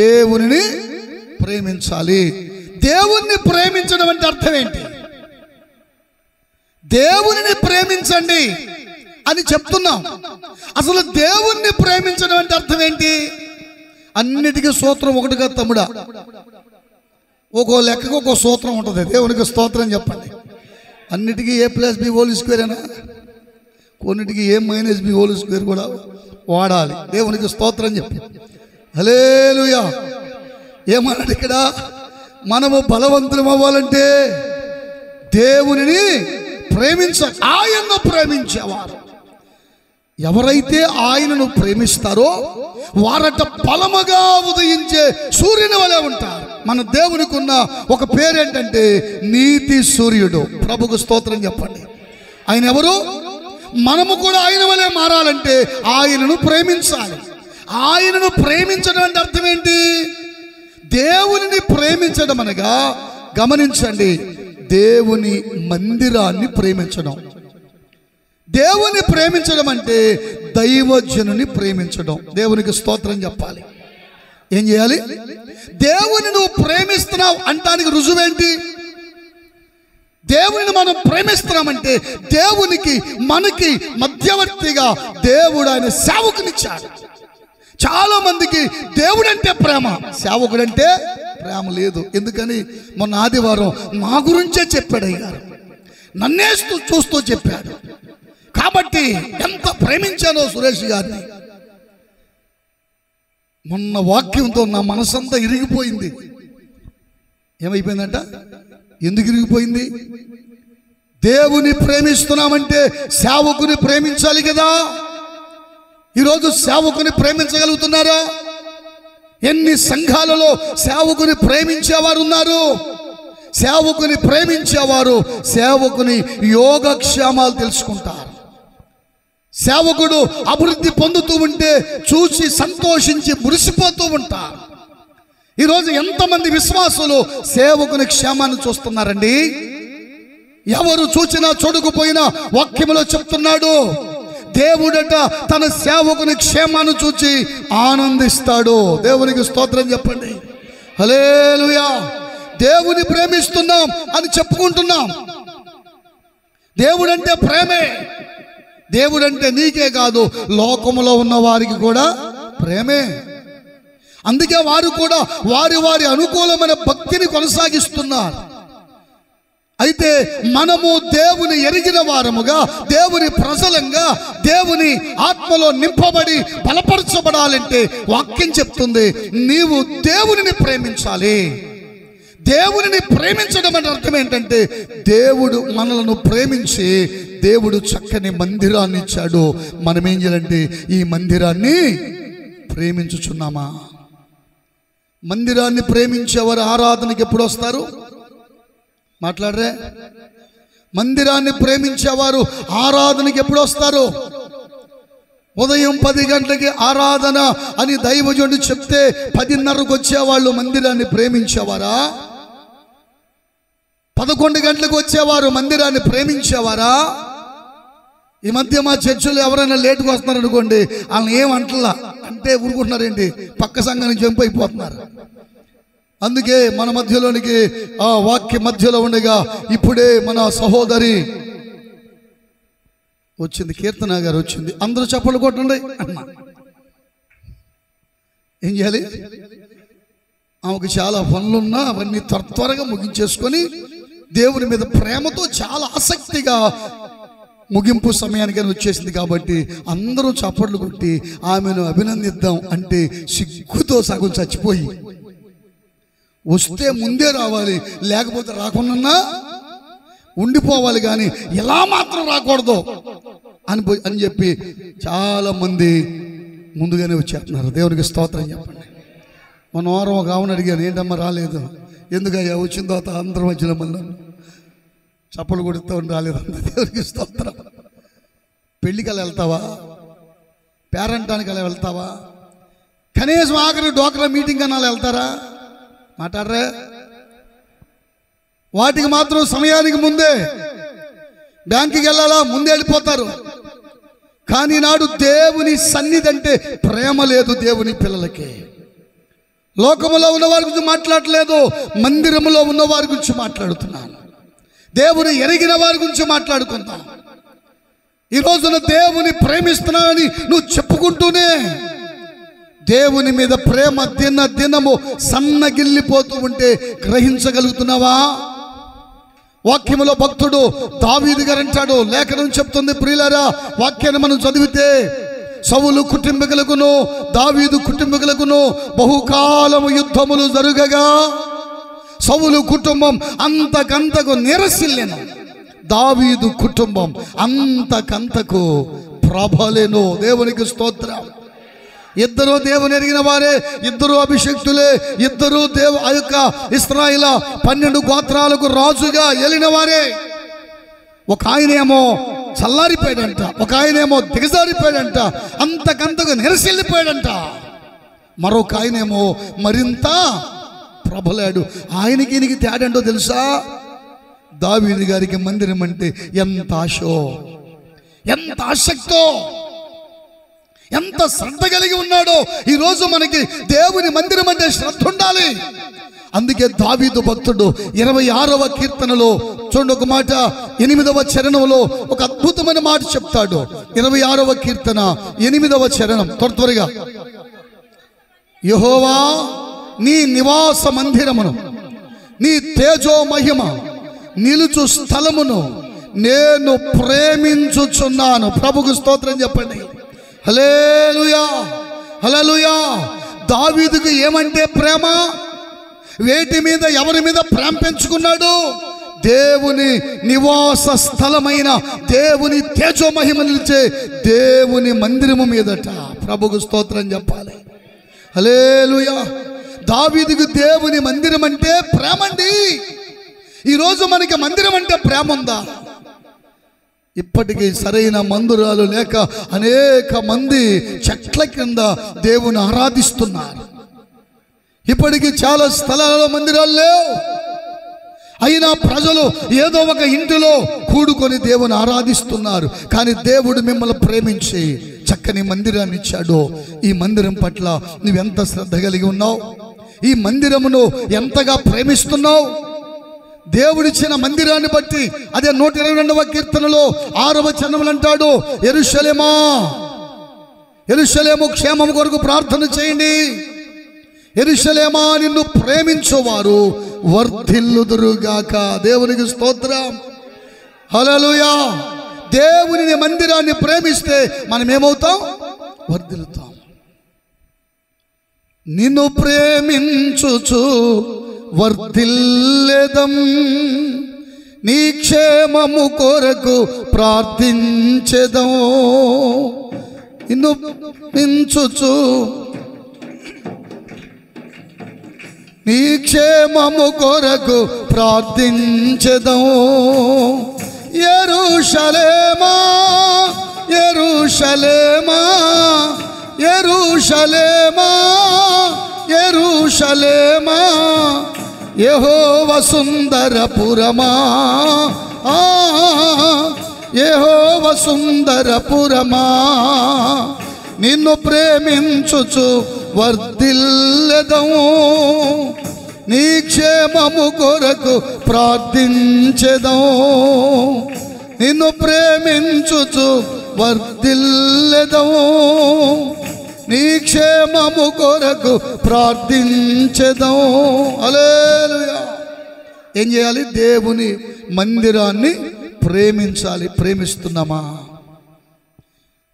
దేవునిని ప్రేమించాలి. దేవుణ్ణి ప్రేమించడం అంటే అర్థం ఏంటి? దేవునిని ప్రేమించండి అని చెప్తున్నాం. అసలు దేవుణ్ణి ప్రేమించడం అంటే అర్థం ఏంటి? అన్నిటికీ సూత్రం ఒకటిగా తమ్ముడా. ఒక్కో లెక్కకు ఒక్కో సూత్రం ఉంటుంది. దేవునికి స్తోత్రం చెప్పండి. అన్నిటికీ A+B² అనా? కొన్నిటికి A-B² కూడా వాడాలి. దేవునికి స్తోత్రం చెప్పి. హల్లెలూయా. ఏమన్నాడు ఇక్కడ? మనము బలవంతులం అవ్వాలంటే దేవునిని ప్రేమించాలి. ఆయనను ప్రేమించేవారు ఎవరైతే ఆయనను ప్రేమిస్తారో వారట బలముగా ఉదయించే సూర్యుని వలె ఉంటారు. మన దేవునికి ఉన్న ఒక పేరేంటంటే నీతి సూర్యుడు. ప్రభుకు స్తోత్రం చెప్పండి. ఆయన ఎవరు? మనము కూడా ఆయన వలె మారాలంటే ఆయనను ప్రేమించాలి. ఆయనను ప్రేమించడం అంటే అర్థం ఏంటి? దేవునిని ప్రేమించడం అనగా, గమనించండి, దేవుని మందిరాన్ని ప్రేమించడం. దేవుని ప్రేమించడం అంటే దైవజనుని ప్రేమించడం. దేవునికి స్తోత్రం చెప్పాలి. ఏం చేయాలి? దేవుని నువ్వు ప్రేమిస్తున్నావు అంటానికి రుజువేంటి? దేవుని మనం ప్రేమిస్తున్నామంటే దేవునికి మనకి మధ్యవర్తిగా దేవుడు ఆయన సేవకునిచ్చాడు. చాలా మందికి దేవుడంటే ప్రేమ, సేవకుడంటే ప్రేమ లేదు. ఎందుకని మొన్న ఆదివారం నా గురించే చెప్పాడు అయ్యారు, నన్నే చూస్తూ చెప్పాడు. కాబట్టి ఎంత ప్రేమించానో సురేష్ గారిని. మొన్న వాక్యంతో నా మనసంతా ఇరిగిపోయింది. ఏమైపోయిందంట? ఎందుకు ఇరిగిపోయింది? దేవుని ప్రేమిస్తున్నామంటే సేవకుని ప్రేమించాలి కదా. ఈరోజు సేవకుని ప్రేమించగలుగుతున్నారా? ఎన్ని సంఘాలలో సేవకుని ప్రేమించేవారు ఉన్నారు? సేవకుని ప్రేమించేవారు సేవకుని యోగక్షేమాలు తెలుసుకుంటారు. సేవకుడు అభివృద్ధి పొందుతూ ఉంటే చూసి సంతోషించి మురిసిపోతూ ఉంటారు. ఈరోజు ఎంతమంది విశ్వాసులు సేవకుని క్షేమాన్ని చూస్తున్నారండి? ఎవరు చూచినా చూడకపోయినా వాక్యములో చెప్తున్నాడు, దేవుడట తన సేవకుని క్షేమాన్ని చూచి ఆనందిస్తాడు. దేవునికి స్తోత్రం చెప్పండి. హల్లెలూయా. దేవుని ప్రేమిస్తున్నాం అని చెప్పుకుంటున్నాం. దేవుడంటే ప్రేమే. దేవుడంటే నీకే కాదు, లోకములో ఉన్న వారికి కూడా ప్రేమే. అందుకే వారు కూడా వారి వారి అనుకూలమైన భక్తిని కొనసాగిస్తున్నారు. అయితే మనము దేవుని ఎరిగిన వారముగా, దేవుని ప్రజలంగా, దేవుని ఆత్మలో నింపబడి బలపరచబడాలంటే వాక్యం చెప్తుంది, నీవు దేవునిని ప్రేమించాలి. దేవునిని ప్రేమించడం అంటే అర్థం ఏంటంటే, దేవుడు మనలను ప్రేమించి దేవుడు చక్కని మందిరాన్ని ఇచ్చాడు. మనం ఏం చేయాలంటే ఈ మందిరాన్ని ప్రేమించుచున్నామా? మందిరాన్ని ప్రేమించేవారు ఆరాధనకి ఎప్పుడు వస్తారు? మాట్లాడరే. మందిరాన్ని ప్రేమించేవారు ఆరాధనకి ఎప్పుడు వస్తారు? ఉదయం 10 గంటలకి ఆరాధన అని దైవజనుడు చెప్తే 10:30కు వచ్చేవాళ్ళు మందిరాన్ని ప్రేమించేవారా? 11 గంటలకు వచ్చేవారు మందిరాన్ని ప్రేమించేవారా? ఈ మధ్య మా చర్చిలో ఎవరైనా లేటుగా వస్తున్నారు అనుకోండి, వాళ్ళని ఏమంటలా అంటే ఊరుకుంటున్నారేంటి, పక్క సంఘానికి జంప్ అయిపోతున్నారు. అందుకే మన మధ్యలోనికి ఆ వాక్య మధ్యలో ఉండగా ఇప్పుడే మన సహోదరి వచ్చింది, కీర్తన గారు వచ్చింది. అందరూ చప్పట్లు కొట్టండి అన్న. ఏం చేయాలి? ఆమెకు చాలా పనులున్నా అవన్నీ త్వరగా ముగించేసుకొని దేవుని మీద ప్రేమతో చాలా ఆసక్తిగా ముగింపు సమయానికి వచ్చేసింది. కాబట్టి అందరూ చప్పట్లు కొట్టి ఆమెను అభినందిద్దాం అంటే సిగ్గుతో సగం చచ్చిపోయి, వస్తే ముందే రావాలి, లేకపోతే రాకుండా ఉండిపోవాలి, కానీ ఎలా మాత్రం రాకూడదు అని చెప్పి చాలా మంది ముందుగానే వచ్చేస్తున్నారు. దేవునికి స్తోత్రం చెప్పండి. మన వారం ఒక ఆవును అడిగాను, ఏంటమ్మా రాలేదు? ఎందుకయ్యా? వచ్చిన తర్వాత అందరం వచ్చిన మళ్ళీ చప్పలు కొడుతూ రాలేదు. దేవునికి స్తోత్రం. పెళ్ళికి అలా వెళ్తావా? పేరంటానికి అలా వెళ్తావా? కనీసం ఆఖరి డోక్రా మీటింగ్ అన్నా వెళ్తారా? మాట్లాడరే. వాటికి మాత్రం సమయానికి ముందే బ్యాంకుకి వెళ్ళాలా, ముందే వెళ్ళిపోతారు. కానీ నాడు దేవుని సన్నిధి అంటే ప్రేమ లేదు దేవుని పిల్లలకి. లోకములో ఉన్న వారి గురించి మాట్లాడలేదు, మందిరములో ఉన్న వారి గురించి మాట్లాడుతున్నాను. దేవుని ఎరిగిన వారి గురించి మాట్లాడుకుందాం. ఈ రోజున దేవుని ప్రేమిస్తున్నానని నువ్వు చెప్పుకుంటూనే దేవుని మీద ప్రేమ దినము సన్నగిల్లిపోతూ ఉంటే గ్రహించగలుగుతున్నావా? వాక్యములో భక్తుడు దావీదు గారు అంటాడు, లేఖనం చెప్తుంది ప్రియులారా, వాక్యాన్ని మనం చదివితే, సౌలు కుటుంబీకులకును దావీదు కుటుంబీకులకును బహుకాలము యుద్ధములు జరుగగా సౌలు కుటుంబం అంతకంతకు నిరసిల్లెను, దావీదు కుటుంబం అంతకంతకు ప్రబలెను. దేవునికి స్తోత్రం. ఇద్దరు దేవుని ఎరిగిన వారే, ఇద్దరు అభిషక్తులే, ఇద్దరు ఆ యొక్క ఇశ్రాయేలు 12 గోత్రాలకు రాజుగా ఏలిన వారే. ఒక ఆయనేమో చల్లారిపోయాడంట, ఒక ఆయనేమో దిగజారిపోయాడంట, అంతకంతకు నిరసిల్లిపోయాడంట. మరొక ఆయనేమో మరింత ప్రబలాడు. ఆయనకి ఈయనకి తేడంటో తెలుసా? దావీదు గారికి మందిరం అంటే ఎంత ఆశో, ఎంత ఆసక్తో, ఎంత శ్రద్ధ కలిగి ఉన్నాడో. ఈరోజు మనకి దేవుని మందిరం అంటే శ్రద్ధ ఉండాలి. అందుకే దావీదు భక్తుడు 26వ కీర్తనలో చూడండి, ఒక మాట 8వ చరణంలో ఒక అద్భుతమైన మాట చెప్తాడు. 26వ కీర్తన 8వ చరణం, త్వరగా యెహోవా నీ నివాస మందిరమును, నీ తేజో మహిమ నిలుచు స్థలమును నేను ప్రేమించుచున్నాను. ప్రభుకు స్తోత్రం చెప్పండి. హల్లెలూయా, హల్లెలూయా. దావీదుకు ఏమంటే ప్రేమ? వేటి మీద, ఎవరి మీద ప్రేమ పెంచుకున్నాడు? దేవుని నివాస స్థలమైన, దేవుని తేజో మహిమ నిలిచే దేవుని మందిరము మీదట. ప్రభుకు స్తోత్రం చెప్పాలి. హల్లెలూయా. దావీదుకు దేవుని మందిరం అంటే ప్రేమ అండి. ఈరోజు మనకి మందిరం అంటే ప్రేమ ఉందా? ఇప్పటికీ సరైన మందిరాలు లేక అనేక మంది చెట్ల కింద దేవుని ఆరాధిస్తున్నారు. ఇప్పటికీ చాలా స్థలాలలో మందిరాలు లేవు. అయినా ప్రజలు ఏదో ఒక ఇంటిలో కూడుకొని దేవుని ఆరాధిస్తున్నారు. కానీ దేవుడు మిమ్మల్ని ప్రేమించి చక్కని మందిరాన్ని ఇచ్చాడు. ఈ మందిరం పట్ల నువ్వెంత శ్రద్ధ కలిగి ఉన్నావు? ఈ మందిరమును ఎంతగా ప్రేమిస్తున్నావు? దేవుడిచ్చిన మందిరాన్ని బట్టి, అదే 122వ కీర్తనలో 6వ వచనములు అంటాడు, యెరూషలేమా, యెరూషలేము క్షేమము కొరకు ప్రార్థన చేయండి. యెరూషలేమా, నిన్ను ప్రేమించువారు వర్ధిల్లుదురుగాక. దేవునికి స్తోత్రం. హల్లెలూయా. దేవుని మందిరాన్ని ప్రేమిస్తే మనం ఏమవుతాం? వర్ధిల్లుతాం. నిన్ను ప్రేమించుచు వర్ధిల్లెదం, నీ క్షేమము కొరకు ప్రార్థించెదం. నిన్ను ప్రేమించుచు నీ క్షేమము కొరకు ప్రార్థించెదం. యెరూషలేమా, యెరూషలేమా, యెరూషలేమా, యెరూషలేమా, యెహోవా సుందరపురమా, యెహోవా సుందరపురమా, నిన్ను ప్రేమించుచు వర్ధిల్లెదము, నీ క్షేమము కొరకు ప్రార్థించెదము. నిన్ను ప్రేమించుచు వర్ధిల్లెదము, నీ క్షేమము కొరకు ప్రార్థించెదము. హల్లెలూయా. ఏం చేయాలి? దేవుని మందిరాన్ని ప్రేమించాలి. ప్రేమిస్తున్నామా?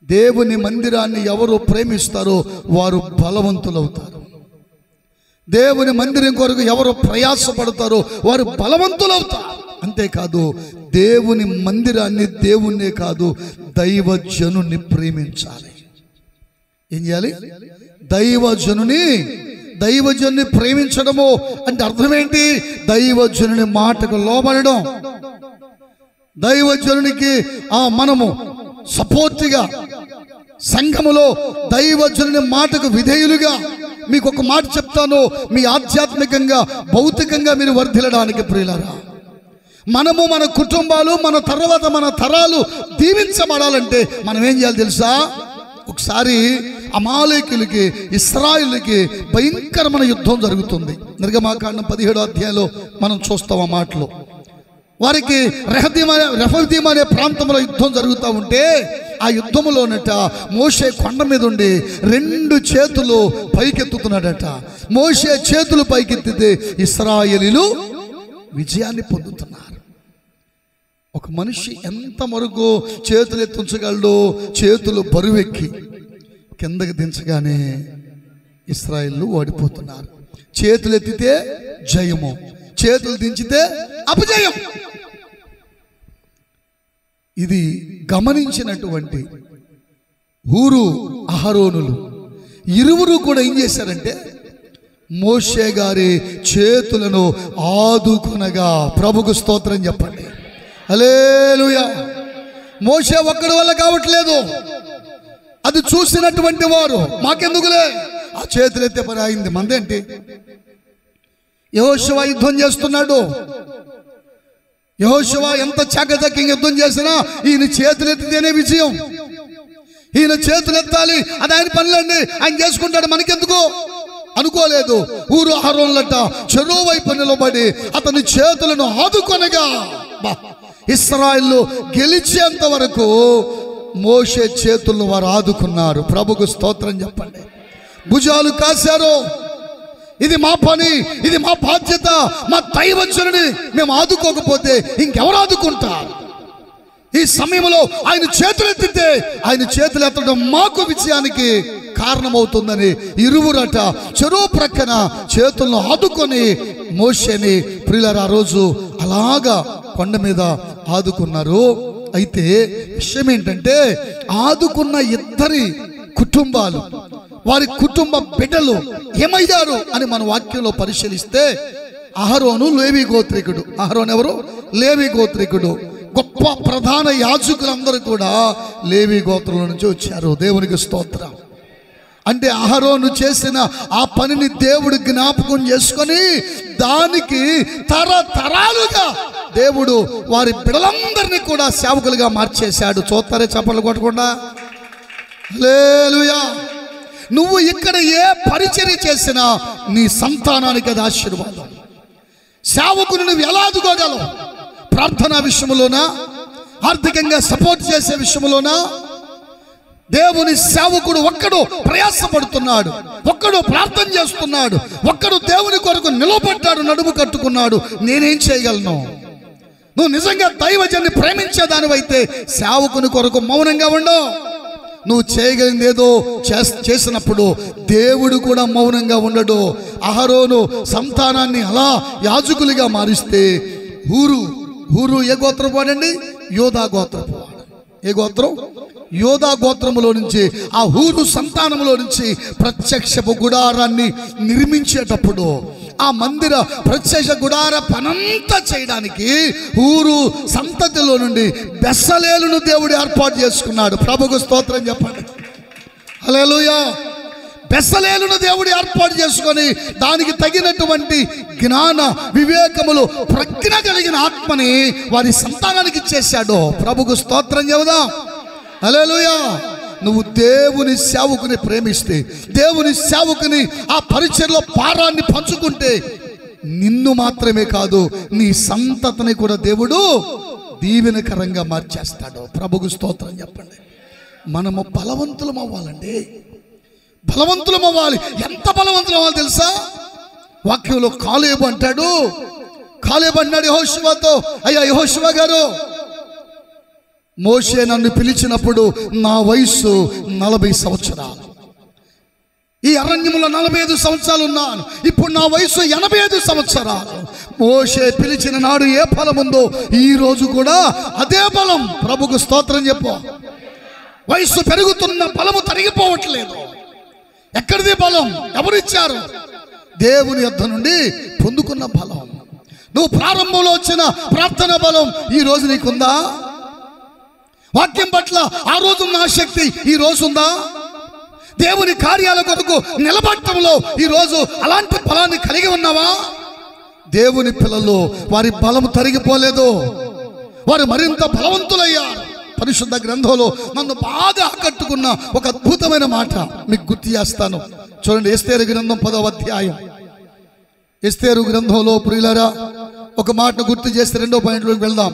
దేవుని మందిరాన్ని ఎవరు ప్రేమిస్తారో వారు బలవంతులవుతారు. దేవుని మందిరం కొరకు ఎవరు ప్రయాసపడతారో వారు బలవంతులవుతారు. అంతేకాదు, దేవుని మందిరాన్ని, దేవుణ్ణే కాదు దైవజనుని ప్రేమించాలి. ఏం చేయాలి? దైవజనుని ప్రేమించడము అంటే అర్థం ఏంటి? దైవజనుని మాటకు లోబడడం. దైవజనునికి మనము సపోర్ట్గా, సంఘములో దైవజనుని మాటకు విధేయులుగా. మీకు ఒక మాట చెప్తాను, మీ ఆధ్యాత్మికంగా, భౌతికంగా మీరు వర్ధిల్లడానికి ప్రియులారా, మనము, మన కుటుంబాలు, మన తర్వాత మన తరాలు దీవించబడాలంటే మనం ఏం చేయాలి తెలుసా? ఒకసారి అమాలేకులకి, ఇశ్రాయేలుకి భయంకరమైన యుద్ధం జరుగుతుంది. నిర్గమాకాండం 17వ అధ్యాయంలో మనం చూస్తాం ఆ మాటలు. వారికి రెఫల్దీం అనే ప్రాంతంలో యుద్ధం జరుగుతూ ఉంటే, ఆ యుద్ధములోనట మోషే కొండ మీద ఉండి 2 చేతులు పైకెత్తుతున్నాడట. మోషే చేతులు పైకెత్తితే ఇశ్రాయేలీలు విజయాన్ని పొందుతున్నారు. ఒక మనిషి ఎంత మరుగు చేతులు ఎత్తుంచగలడో, చేతులు బరువెక్కి కిందకి దించగానే ఇశ్రాయేలు ఓడిపోతున్నారు. చేతులు ఎత్తితే జయము, చేతులు దించితే అపజయం. ఇది గమనించినటువంటి హూరు, అహరోనులు ఇరువురు కూడా ఏం చేశారంటే మోషే గారి చేతులను ఆదుకొనగా. ప్రభుకు స్తోత్రం చెప్పండి. హల్లెలూయా. మోషే ఒక్కడి వల్ల కావట్లేదు, అది చూసినటువంటి వారు మాకెందుకులే, ఆ చేతులు ఎత్తే పని అయింది మందేంటి. యెహోషువ యుద్ధం చేస్తున్నాడు. యెహోషువ ఎంత చాకచక్యంగా యుద్ధం చేసినా ఈయన చేతులు ఎత్తితేనే విజయం. ఈయన చేతులు ఎత్తాలి, అది ఆయన పనులండి, ఆయన చేసుకుంటాడు, మనకెందుకు అనుకోలేదు. ఊరు అహరోనులట చెరువు వైపు నిలబడి అతని చేతులను ఆదుకొనగా ఇశ్రాయేలు గెలిచేంత వరకు మోషే చేతులను వారు ఆదుకున్నారు. ప్రభుకు స్తోత్రం చెప్పండి. భుజాలు కాశారు. ఇది మా పని, ఇది మా బాధ్యత, మా దైవజనుని మేము ఆదుకోకపోతే ఇంకెవరు ఆదుకుంటారు? ఈ సమయంలో ఆయన చేతులు ఎత్తితే ఆయన చేతులు ఎత్తడం మాకు విజయానికి కారణమవుతుందని ఇరువురట చెరువు ప్రక్కన చేతులను ఆదుకొని మోషేని ప్రియులారా ఆ రోజు అలాగా కొండ మీద ఆదుకున్నారు. అయితే విషయం ఏంటంటే ఆదుకున్న ఇద్దరి కుటుంబాలు, వారి కుటుంబ బిడ్డలు ఏమయ్యారు అని మన వాక్యంలో పరిశీలిస్తే, అహరోను లేవి గోత్రికుడు. అహరోను ఎవరు? లేవి గోత్రికుడు. గొప్ప ప్రధాన యాజకులందరూ కూడా లేవి గోత్రం నుంచి వచ్చారు. దేవునికి స్తోత్రం. అంటే అహరోను చేసిన ఆ పనిని దేవుడు జ్ఞాపకం చేసుకొని దానికి తరతరాలుగా దేవుడు వారి బిడ్డలందరినీ కూడా సేవకులుగా మార్చేశాడు. చూస్తారే చప్పట్లు కొట్టకుండా? హల్లెలూయా. నువ్వు ఇక్కడ ఏ పరిచర్య చేసినా నీ సంతానానికి అది ఆశీర్వాదం. సేవకుని నువ్వు ఎలా ఆదుకోగలవు? ప్రార్థనా విషయంలోనా, ఆర్థికంగా సపోర్ట్ చేసే విషయంలోనా? దేవుని సేవకుడు ఒక్కడు ప్రయాసపడుతున్నాడు, ఒక్కడు ప్రార్థన చేస్తున్నాడు, ఒక్కడు దేవుని కొరకు నిలబడ్డాడు, నడుము కట్టుకున్నాడు. నేనేం చేయగలను? నువ్వు నిజంగా దైవజన్ని ప్రేమించేదానివైతే సేవకుని కొరకు మౌనంగా ఉండవు. నువ్వు చేయగలిగింది ఏదో చేసినప్పుడు దేవుడు కూడా మౌనంగా ఉండడు. అహరోను సంతానాన్ని అలా యాజకులుగా మారిస్తే ఊరు ఏ గోత్రం వాడండి? యోధా గోత్రపు వాడు. ఏ గోత్రం? యోధా గోత్రములో నుంచి, ఆ ఊరు సంతానములో నుంచి ప్రత్యక్షపు గుడారాన్ని నిర్మించేటప్పుడు ఆ మందిర ప్రత్యక్ష గుడార పనంతా చేయడానికి ఊరు సంతతిలో నుండి బెసలేలును దేవుడు ఏర్పాటు చేసుకున్నాడు. ప్రభుకు స్తోత్రం చెప్పండి. హల్లెలూయా. బెసలేలును దేవుడు ఏర్పాటు చేసుకొని దానికి తగినటువంటి జ్ఞాన వివేకములు ప్రజ్ఞ కలిగిన ఆత్మని వారి సంతానానికి ఇచ్చేశాడు. ప్రభుకు స్తోత్రం చెబుదాం. హల్లెలూయా. నువ్వు దేవుని సేవకుని ప్రేమిస్తే, దేవుని సేవకుని ఆ పరిచర్లో భారాన్ని పంచుకుంటే నిన్ను మాత్రమే కాదు నీ సంతతిని కూడా దేవుడు దీవెనకరంగా మార్చేస్తాడు. ప్రభుకు స్తోత్రం చెప్పండి. మనము బలవంతులం అవ్వాలండి, బలవంతులం అవ్వాలి. ఎంత బలవంతులం అవ్వాలి తెలుసా? వాక్యంలో కాలేబు అంటాడు, కాలేబు అన్నాడు యెహోషువతో, అయ్యా యెహోషువ గారు, మోషే నన్ను పిలిచినప్పుడు నా వయస్సు 40 సంవత్సరాలు. ఈ అరణ్యంలో 45 సంవత్సరాలు ఉన్నాను. ఇప్పుడు నా వయసు 85 సంవత్సరాలు. మోషే పిలిచిన నాడు ఏ ఫలం ఉందో ఈ రోజు కూడా అదే బలం. ప్రభుకు స్తోత్రం చెప్పు. వయస్సు పెరుగుతున్న బలము తరిగిపోవట్లేదు. ఎక్కడిది బలం? ఎవరిచ్చారు? దేవుని యొద్ద నుండి పొందుకున్న బలం. నువ్వు ప్రారంభంలో వచ్చిన ప్రార్థన బలం ఈ రోజు నీకుందా? వాక్యం పట్ల ఆ రోజు ఉన్న ఆసక్తి ఈ రోజు ఉందా? దేవుని కార్యాల కొరకు నిలబడటంలో ఈ రోజు అలాంటి బలాన్ని కలిగి ఉన్నావా? దేవుని పిల్లలు వారి బలం తరిగిపోలేదు, వారు మరింత బలవంతులయ్యారు. పరిశుద్ధ గ్రంథంలో నన్ను బాగా ఆకట్టుకున్న ఒక అద్భుతమైన మాట మీకు గుర్తు చేస్తాను. చూడండి, ఎస్తేరు గ్రంథం 10వ అధ్యాయం. ఎస్తేరు గ్రంథంలో ప్రియులారా ఒక మాటను గుర్తు చేస్తే 2వ పాయింట్లోకి వెళ్దాం.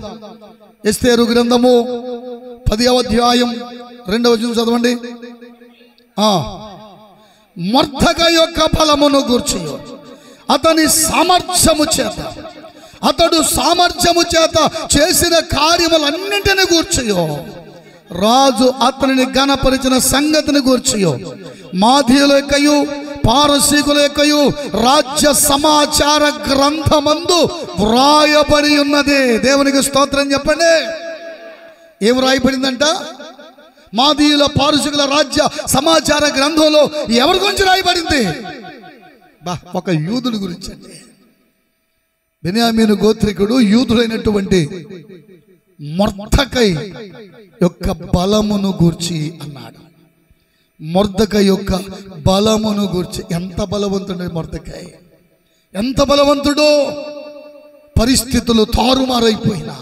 ఎస్తేరు గ్రంథము 10వ అధ్యాయం 2వ వచనం చదవండి. మొర్దెకై యొక్క బలమును గూర్చి అతని సామర్థ్యము చేత, అతడు సామర్థ్యము చేత చేసిన కార్యములన్నింటిని గూర్చియో, రాజు అతనిని ఘనపరిచిన సంగతిని గూర్చియో, మాదీయుల యొక్కయు పారసీకుల యొక్కయు రాజ్య సమాచార గ్రంథమందు వ్రాయబడి ఉన్నది. దేవునికి స్తోత్రం చెప్పండి. ఏం రాయబడిందంట? మాదీయుల పారసీకుల రాజ్య సమాచార గ్రంథంలో ఎవరి గురించి రాయబడింది? ఒక యూదుడి గురించి అండి. బెన్యామీను గోత్రికుడు యూదుడైనటువంటి మొర్దెకై యొక్క బలమును గూర్చి అన్నాడు. మొర్దెకై యొక్క బలమును గూర్చి. ఎంత బలవంతుడు మొర్దెకై! ఎంత బలవంతుడో! పరిస్థితులు తారుమారైపోయినా,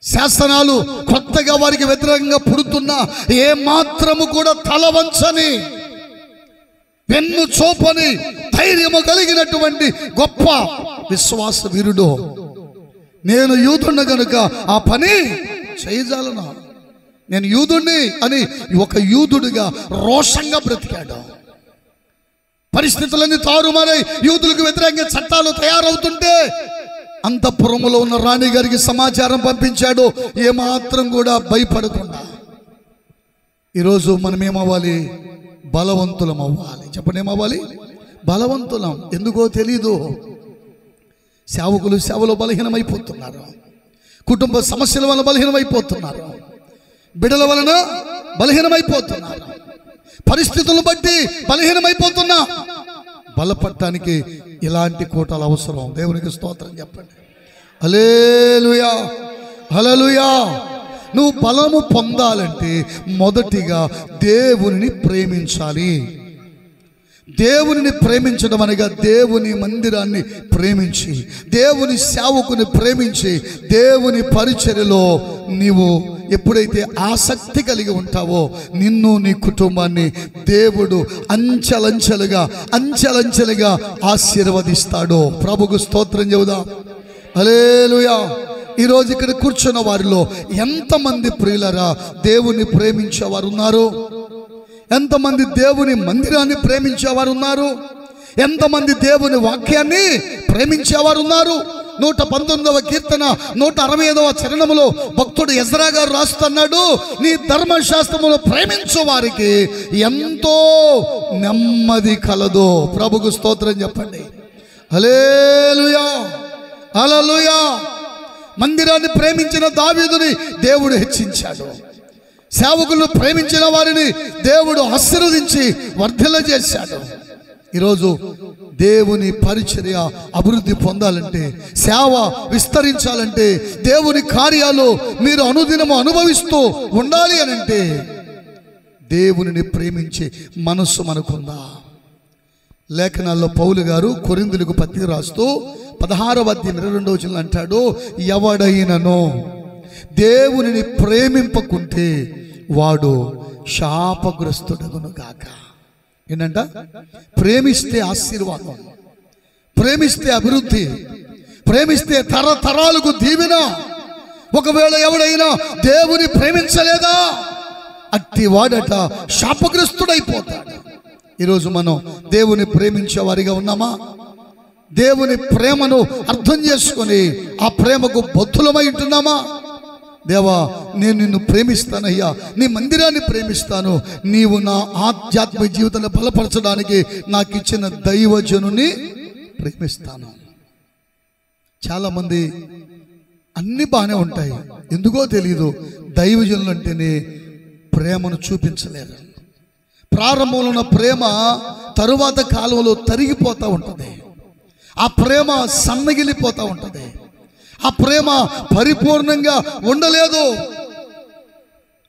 శాసనాలు కొత్తగా వారికి వ్యతిరేకంగా పుడుతున్నా ఏ మాత్రము కూడా తల వంచని, వెన్ను చూపని ధైర్యము కలిగినటువంటి గొప్ప విశ్వాస వీరుడు. నేను యూదుడిని కనుక ఆ పని చేయజాలను, నేను యూదుడిని అని ఒక యూదుడిగా రోషంగా బ్రతికాడు. పరిస్థితులన్నీ తారుమారై యూదులకు వ్యతిరేకంగా చట్టాలు తయారవుతుంటే అంతఃపురములో ఉన్న రాణి గారికి సమాచారం పంపించాడు, ఏమాత్రం కూడా భయపడకుండా. ఈరోజు మనం ఏమవ్వాలి? బలవంతులం అవ్వాలి. చెప్పండి, ఏమవ్వాలి? బలవంతులం. ఎందుకో తెలీదు. సేవకులు సేవలో బలహీనమైపోతున్నారు, కుటుంబ సమస్యల వల్ల బలహీనమైపోతున్నారు, బిడల వలన బలహీనమైపోతున్నారు, పరిస్థితులను బట్టి బలహీనమైపోతున్నా. బలపడటానికి ఇలాంటి కోటలు అవసరం. దేవునికి స్తోత్రం చెప్పండి. హల్లెలూయా, హల్లెలూయా. నువ్వు బలము పొందాలంటే మొదటిగా దేవునిని ప్రేమించాలి. దేవునిని ప్రేమించడం అనగా దేవుని మందిరాన్ని ప్రేమించి, దేవుని సేవకుని ప్రేమించి, దేవుని పరిచర్యలో నీవు ఎప్పుడైతే ఆసక్తి కలిగి ఉంటావో నిన్ను నీ కుటుంబాన్ని దేవుడు అంచెలంచెలుగా ఆశీర్వదిస్తాడు. ప్రభుకు స్తోత్రం చెబుదాం. హల్లెలూయా. ఈరోజు ఇక్కడ కూర్చున్న వారిలో ఎంతమంది ప్రియులరా దేవుని ప్రేమించేవారు ఉన్నారు? ఎంతమంది దేవుని మందిరాన్ని ప్రేమించేవారు ఉన్నారు? ఎంతమంది దేవుని వాక్యాన్ని ప్రేమించేవారు ఉన్నారు? 119వ కీర్తన 165వ చరణములో భక్తుడు ఎజ్రా గారు రాస్తున్నాడు, నీ ధర్మశాస్త్రమును ప్రేమించు వారికి ఎంతో నెమ్మది కలదు. ప్రభుకు స్తోత్రం చెప్పండి. హల్లెలూయా, హల్లెలూయా. మందిరాన్ని ప్రేమించిన దావీదుని దేవుడు హెచ్చించాడు. సేవకులను ప్రేమించిన వారిని దేవుడు ఆశీర్వదించి వర్ధిల్లజేశాడు. ఈరోజు దేవుని పరిచర్య అభివృద్ధి పొందాలంటే, సేవ విస్తరించాలంటే, దేవుని కార్యాలు మీరు అనుదినము అనుభవిస్తూ ఉండాలి అనంటే దేవునిని ప్రేమించే మనస్సు మనకుందా? లేఖనాల్లో పౌలు గారు కొరింథీయులకు పత్రిక రాస్తూ 16వ అధ్యాయం 22వ వచనంలో అంటాడు, ఎవడైనను దేవునిని ప్రేమింపకుంటే వాడు శాపగ్రస్తుడగును గాక. ఏంటంట? ప్రేమిస్తే ఆశీర్వాదం, ప్రేమిస్తే అభివృద్ధి, ప్రేమిస్తే తరతరాలకు దీవెన. ఒకవేళ ఎవడైనా దేవుని ప్రేమించలేదా అట్టి వాడట శాపగ్రస్తుడైపోతాడు. ఈరోజు మనం దేవుని ప్రేమించే వారిగా ఉన్నామా? దేవుని ప్రేమను అర్థం చేసుకొని ఆ ప్రేమకు బద్ధులమై ఉంటున్నామా? దేవా, నేను నిన్ను ప్రేమిస్తానయ్యా, నీ మందిరాన్ని ప్రేమిస్తాను, నీవు నా ఆధ్యాత్మిక జీవితాన్ని బలపరచడానికి నాకు ఇచ్చిన దైవజనుని ప్రేమిస్తాను. చాలామంది అన్ని బాగానే ఉంటాయి, ఎందుకో తెలియదు దైవజనులు అంటేనే ప్రేమను చూపించలేరు. ప్రారంభంలో ఉన్న ప్రేమ తరువాత కాలంలో తరిగిపోతూ ఉంటుంది. ఆ ప్రేమ సన్నగిలిపోతూ ఉంటుంది. ఆ ప్రేమ పరిపూర్ణంగా ఉండలేదు.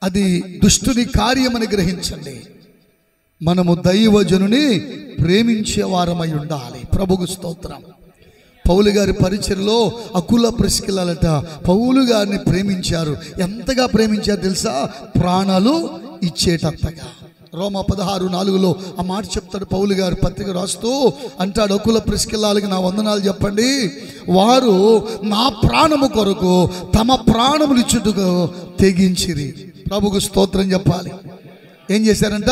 అది దుష్టుని కార్యమని గ్రహించండి. మనము దైవజనుని ప్రేమించే వారమై ఉండాలి. ప్రభుకు స్తోత్రం. పౌలు గారి పరిచర్యలో అకుల ప్రిస్కిల్లలట పౌలు గారిని ప్రేమించారు. ఎంతగా ప్రేమించారు తెలుసా? ప్రాణాలు ఇచ్చేటంతగా. రోమా 16:4 ఆ మాట చెప్తాడు. పౌలు గారు పత్రిక రాస్తూ అంటాడు, అకుల ప్రిస్కిల్లాలకి నా వందనాలు చెప్పండి, వారు నా ప్రాణము కొరకు తమ ప్రాణములు ఇచ్చుటకు తెగించిరి. ప్రభుకు స్తోత్రం చెప్పాలి. ఏం చేశారంట?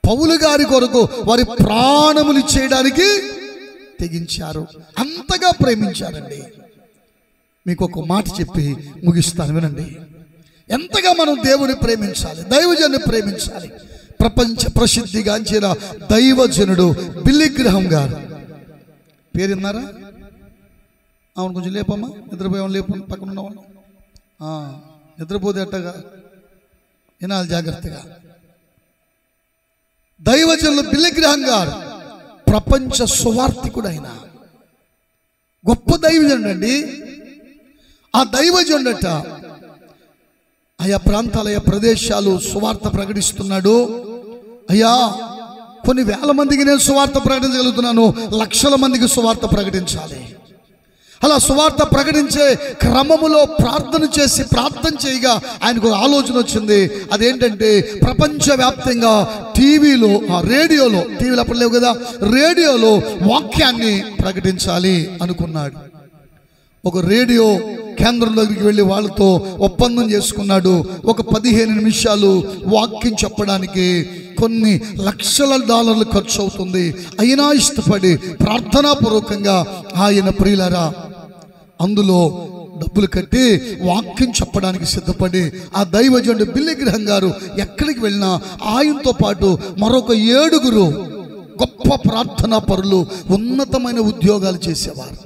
పౌలు గారి కొరకు వారి ప్రాణములు ఇచ్చేయడానికి తెగించారు. అంతగా ప్రేమించారండి. మీకు ఒక మాట చెప్పి ముగిస్తాను, వినండి. ఎంతగా మనం దేవుని ప్రేమించాలి, దైవజనుని ప్రేమించాలి. ప్రపంచ ప్రసిద్ధిగాంచిన దైవజనుడు బిల్లీ గ్రహం గారు పేరు విన్నారా? అవును, కొంచెం లేపమ్మా, నిద్రపోయామని లేపు, పక్కన ఉన్నవాళ్ళు నిద్రపోతే అట్టగా వినాలి జాగ్రత్తగా. దైవజనులు బిల్లీ గ్రహం గారు ప్రపంచ సువార్థికుడు, ఆయన గొప్ప దైవజనుడు అండి. ఆ దైవజనుడట ఆయా ప్రాంతాల ప్రదేశాలు సువార్త ప్రకటిస్తున్నాడు. అయ్యా, కొన్ని వేల మందికి నేను సువార్త ప్రకటించగలుగుతున్నాను, లక్షల మందికి సువార్త ప్రకటించాలి. అలా సువార్త ప్రకటించే క్రమములో ప్రార్థన చేయగా ఆయనకు ఆలోచన వచ్చింది. అదేంటంటే ప్రపంచవ్యాప్తంగా టీవీలో అప్పుడు లేవు కదా, రేడియోలో వాక్యాన్ని ప్రకటించాలి అనుకున్నాడు. ఒక రేడియో కేంద్రం దగ్గరికి వెళ్ళి వాళ్ళతో ఒప్పందం చేసుకున్నాడు. ఒక 15 నిమిషాలు వాక్యం చెప్పడానికి కొన్ని లక్షల డాలర్లు ఖర్చు అవుతుంది. అయినా ఇష్టపడి ప్రార్థనాపూర్వకంగా ఆయన ప్రియులారా అందులో డబ్బులు కట్టి వాక్యం చెప్పడానికి సిద్ధపడి ఆ దైవజనుడు బిల్లీ గ్రహం గారు ఎక్కడికి వెళ్ళినా ఆయనతో పాటు మరొక 7 గొప్ప ప్రార్థనా పరులు ఉన్నతమైన ఉద్యోగాలు చేసేవారు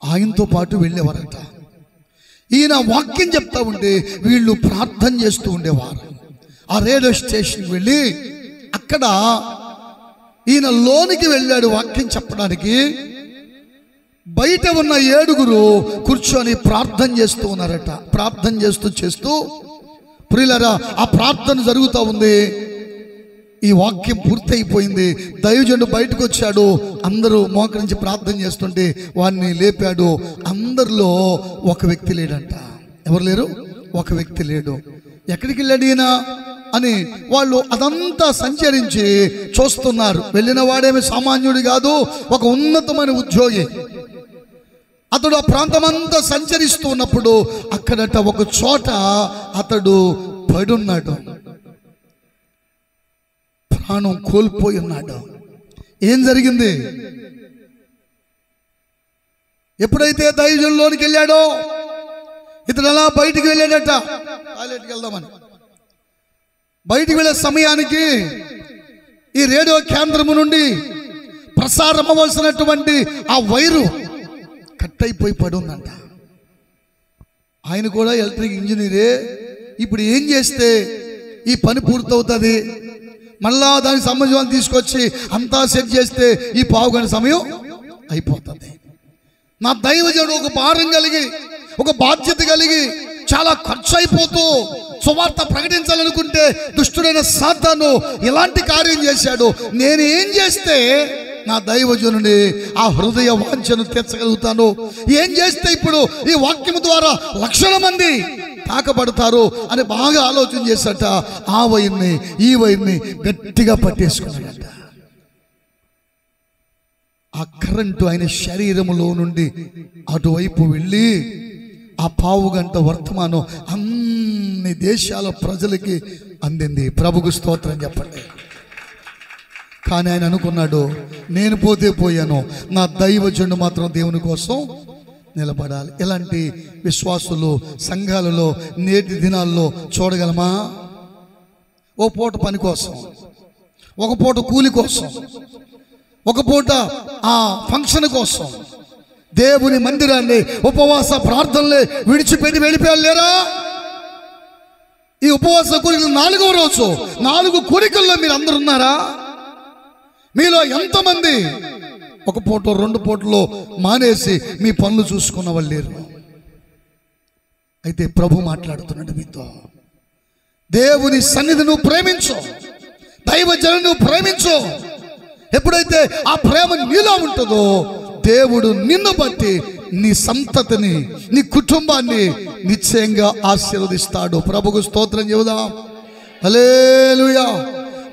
ఆయనతో పాటు వెళ్ళేవారట. ఈయన వాక్యం చెప్తా ఉంటే వీళ్ళు ప్రార్థన చేస్తూ ఉండేవారు. ఆ రేడియో స్టేషన్కి వెళ్ళి అక్కడ ఈయన లోనికి వెళ్ళాడు వాక్యం చెప్పడానికి. బయట ఉన్న 7 కూర్చొని ప్రార్థన చేస్తూ ఉన్నారట. ప్రార్థన చేస్తూ ప్రియులారా ఆ ప్రార్థన జరుగుతూ ఉంది. ఈ వాక్యం పూర్తయిపోయింది. దైవజనుడు బయటకు వచ్చాడు. అందరూ మోకరించి ప్రార్థన చేస్తుంటే వాడిని లేపాడు. అందరిలో ఒక వ్యక్తి లేడంట. ఎవరు లేరు? ఒక వ్యక్తి లేడు. ఎక్కడికి వెళ్ళాడు ఈయన అని వాళ్ళు అదంతా సంచరించి చూస్తున్నారు. వెళ్ళిన వాడేమి సామాన్యుడు కాదు, ఒక ఉన్నతమైన ఉద్యోగి. అతడు ఆ ప్రాంతం అంతా సంచరిస్తూ ఉన్నప్పుడు అక్కడట ఒక చోట అతడు పడున్నాడు. ప్రాణం కోల్పోయి ఉన్నాడు. ఏం జరిగింది? ఎప్పుడైతే దైవజనులోనికి వెళ్ళాడో ఇతడు అలా బయటికి వెళ్ళాడట. టాయిలెట్కి వెళ్దామని బయటికి వెళ్ళే సమయానికి ఈ రేడియో కేంద్రము నుండి ప్రసారం అవ్వాల్సినటువంటి ఆ వైరు కట్ అయిపోయి పడుందంట. ఆయన కూడా ఎలక్ట్రిక్ ఇంజనీరే. ఇప్పుడు ఏం చేస్తే ఈ పని పూర్తవుతుంది? మళ్ళా దానికి సంబంధించి తీసుకొచ్చి అంతా సెట్ చేస్తే ఈ 1/2 గంట సమయం అయిపోతుంది. నా దైవజనుడు ఒక భారం కలిగి, ఒక బాధ్యత కలిగి చాలా ఖర్చు అయిపోతూ సువార్త ప్రకటించాలనుకుంటే దుష్టుడైన సాతాను ఎలాంటి కార్యం చేశాడు? నేను ఏం చేస్తే నా దైవజనుని ఆ హృదయ వాంఛను తీర్చగలుగుతాను? ఏం చేస్తే ఇప్పుడు ఈ వాక్యం ద్వారా లక్షల మంది తాకబడతారు అని బాగా ఆలోచన చేశాట. ఆ వైర్ని ఈ వైర్ని గట్టిగా పట్టేసుకున్నాడట. ఆ కరెంటు ఆయన శరీరములో నుండి అటువైపు వెళ్ళి ఆ 1/2 గంట వర్తమానం అన్ని దేశాల ప్రజలకి అందింది. ప్రభుకు స్తోత్రం చెప్పండి. కానీ ఆయన అనుకున్నాడు, నేను పోతే పోయాను, నా దైవజనుడు మాత్రం దేవుని కోసం నిలబడాలి. ఎలాంటి విశ్వాసులు సంఘాలలో నేటి దినాల్లో చూడగలమా? ఓ పూట పని కోసం, ఒక పూట కూలి కోసం, ఒక పూట ఆ ఫంక్షన్ కోసం దేవుని మందిరాన్ని ఉపవాస ప్రార్థనలే విడిచిపెట్టి వెళ్ళిపోయారు లేరా? ఈ ఉపవాస కోరికలు 4వ రోజు 4 కోరికల్లో మీరు అందరు ఉన్నారా? మీలో ఎంతమంది ఒక పూట 2 పూటలో మానేసి మీ పనులు చూసుకున్న వాళ్ళు లేరు? అయితే ప్రభు మాట్లాడుతున్నాడు మీతో. దేవుని సన్నిధి నువ్వు ప్రేమించు, దైవజనుని నువ్వు ప్రేమించు. ఎప్పుడైతే ఆ ప్రేమ నీలో ఉంటుందో దేవుడు నిన్ను బట్టి నీ సంతతిని, నీ కుటుంబాన్ని నిశ్చయంగా ఆశీర్వదిస్తాడు. ప్రభుకు స్తోత్రం చెబుదాం. హల్లెలూయా.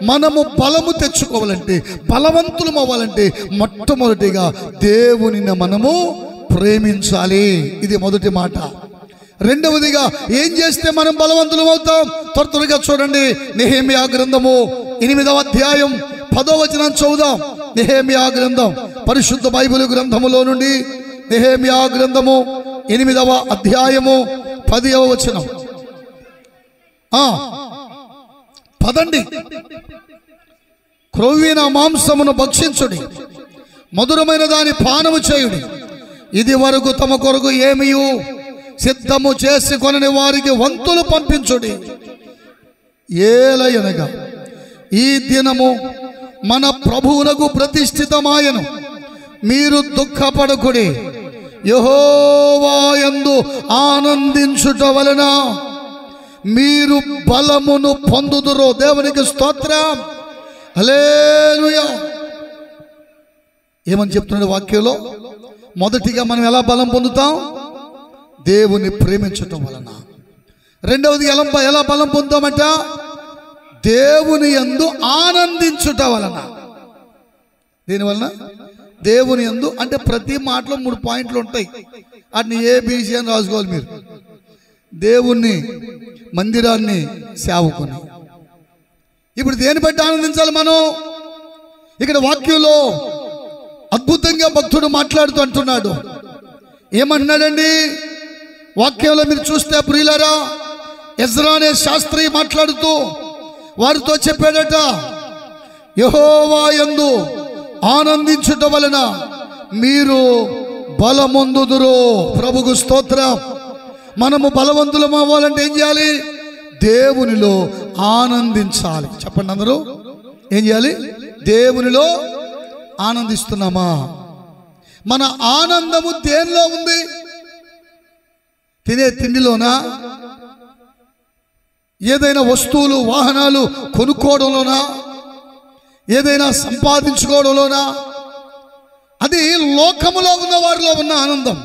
మనము బలము తెచ్చుకోవాలంటే, బలవంతులం అవ్వాలంటే మొట్టమొదటిగా దేవునిని మనము ప్రేమించాలి. ఇది మొదటి మాట. రెండవదిగా ఏం చేస్తే మనం బలవంతులం అవుతాం? త్వరగా చూడండి. నెహెమ్యా గ్రంథము 8వ అధ్యాయం 10వ వచనం చదువుదాం. నెహెమ్యా గ్రంథం, పరిశుద్ధ బైబిల్ గ్రంథములో నుండి నెహెమ్యా గ్రంథము 8వ అధ్యాయము 10వ వచనం. పదండి, క్రొవ్విన మాంసమును భక్షించుడి, మధురమైన దాని పానము చేయుడి. ఇది వరకు తమ కొరకు ఏమియు సిద్ధము చేసుకొనని వారికి వంతులు పంపించుడి. ఏలయనగా ఈ దినము మన ప్రభువునకు ప్రతిష్ఠితమాయను. మీరు దుఃఖపడకుడి, యెహోవా యందు ఆనందించుట వలన మీరు బలమును పొందుదురు. దేవునికి స్తోత్రం. హల్లెలూయా. ఏమని చెప్తున్నాడు వాక్యంలో? మొదటిగా మనం ఎలా బలం పొందుతాం? దేవుని ప్రేమించటం వలన. రెండవది ఎలా బలం పొందుతామంట? దేవుని యందు ఆనందించుట వలన. దేని వలన? దేవుని యందు. అంటే ప్రతి మాటలో 3 పాయింట్లు ఉంటాయి. వాటిని ABC అని రాసుకోవాలి మీరు. దేవుణ్ణి, మందిరాన్ని, సేవకుని. ఇప్పుడు దేని బట్టి ఆనందించాలి మనం? ఇక్కడ వాక్యంలో అద్భుతంగా భక్తుడు మాట్లాడుతూ అంటున్నాడు. ఏమంటున్నాడండి? వాక్యంలో మీరు చూస్తే ప్రియులారా, ఎజ్రా అనే శాస్త్రి మాట్లాడుతూ వారితో చెప్పాడట, యెహోవా యందు ఆనందించుట వలన మీరు బలమొందుదురు. ప్రభుకు స్తోత్రం. మనము బలవంతులం అవ్వాలంటే ఏం చేయాలి? దేవునిలో ఆనందించాలి. చెప్పండి అందరూ, ఏం చేయాలి? దేవునిలో ఆనందిస్తున్నామా? మన ఆనందము దేనిలో ఉంది? తినే తిండిలోనా? ఏదైనా వస్తువులు వాహనాలు కొనుక్కోవడంలోనా? ఏదైనా సంపాదించుకోవడంలోనా? అది లోకములో ఉన్న వారిలో ఉన్న ఆనందం.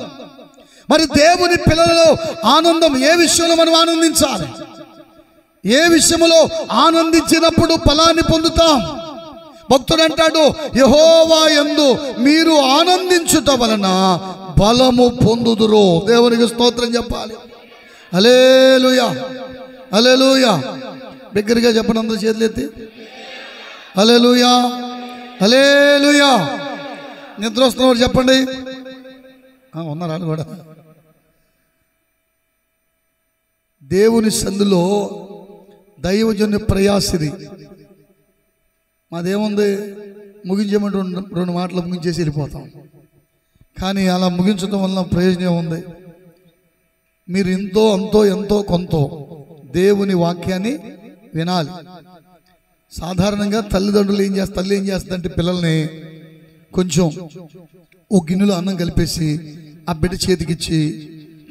మరి దేవుని పిల్లలలో ఆనందం ఏ విషయంలో మనం ఆనందించాలి? ఏ విషయంలో ఆనందించినప్పుడు ఫలాన్ని పొందుతాం? భక్తుడు అంటాడు, యెహోవా యందు మీరు ఆనందించుట వలన బలము పొందుదురు. దేవునికి స్తోత్రం చెప్పాలి. హల్లెలూయా, హల్లెలూయా. బిగ్గరగా చెప్పండి అందరూ, చేతులు ఎత్తి హల్లెలూయా, హల్లెలూయా. నిద్ర వస్తున్నవారు చెప్పండి. ఉన్నారా కూడా? దేవుని సందులో దైవజనుని ప్రయాసిరి. మాదేముంది? ముగించేమంటే రెండు మాటలు ముగించేసి వెళ్ళిపోతాం. కానీ అలా ముగించడం వల్ల ప్రయోజనం ఉంది. మీరు ఎంతో అంతో ఎంతో కొంత దేవుని వాక్యాన్ని వినాలి. సాధారణంగా తల్లి ఏం చేస్తుందంటే పిల్లల్ని కొంచెం ఓ గిన్నెలో అన్నం కలిపేసి ఆ బిడ్డ చేతికిచ్చి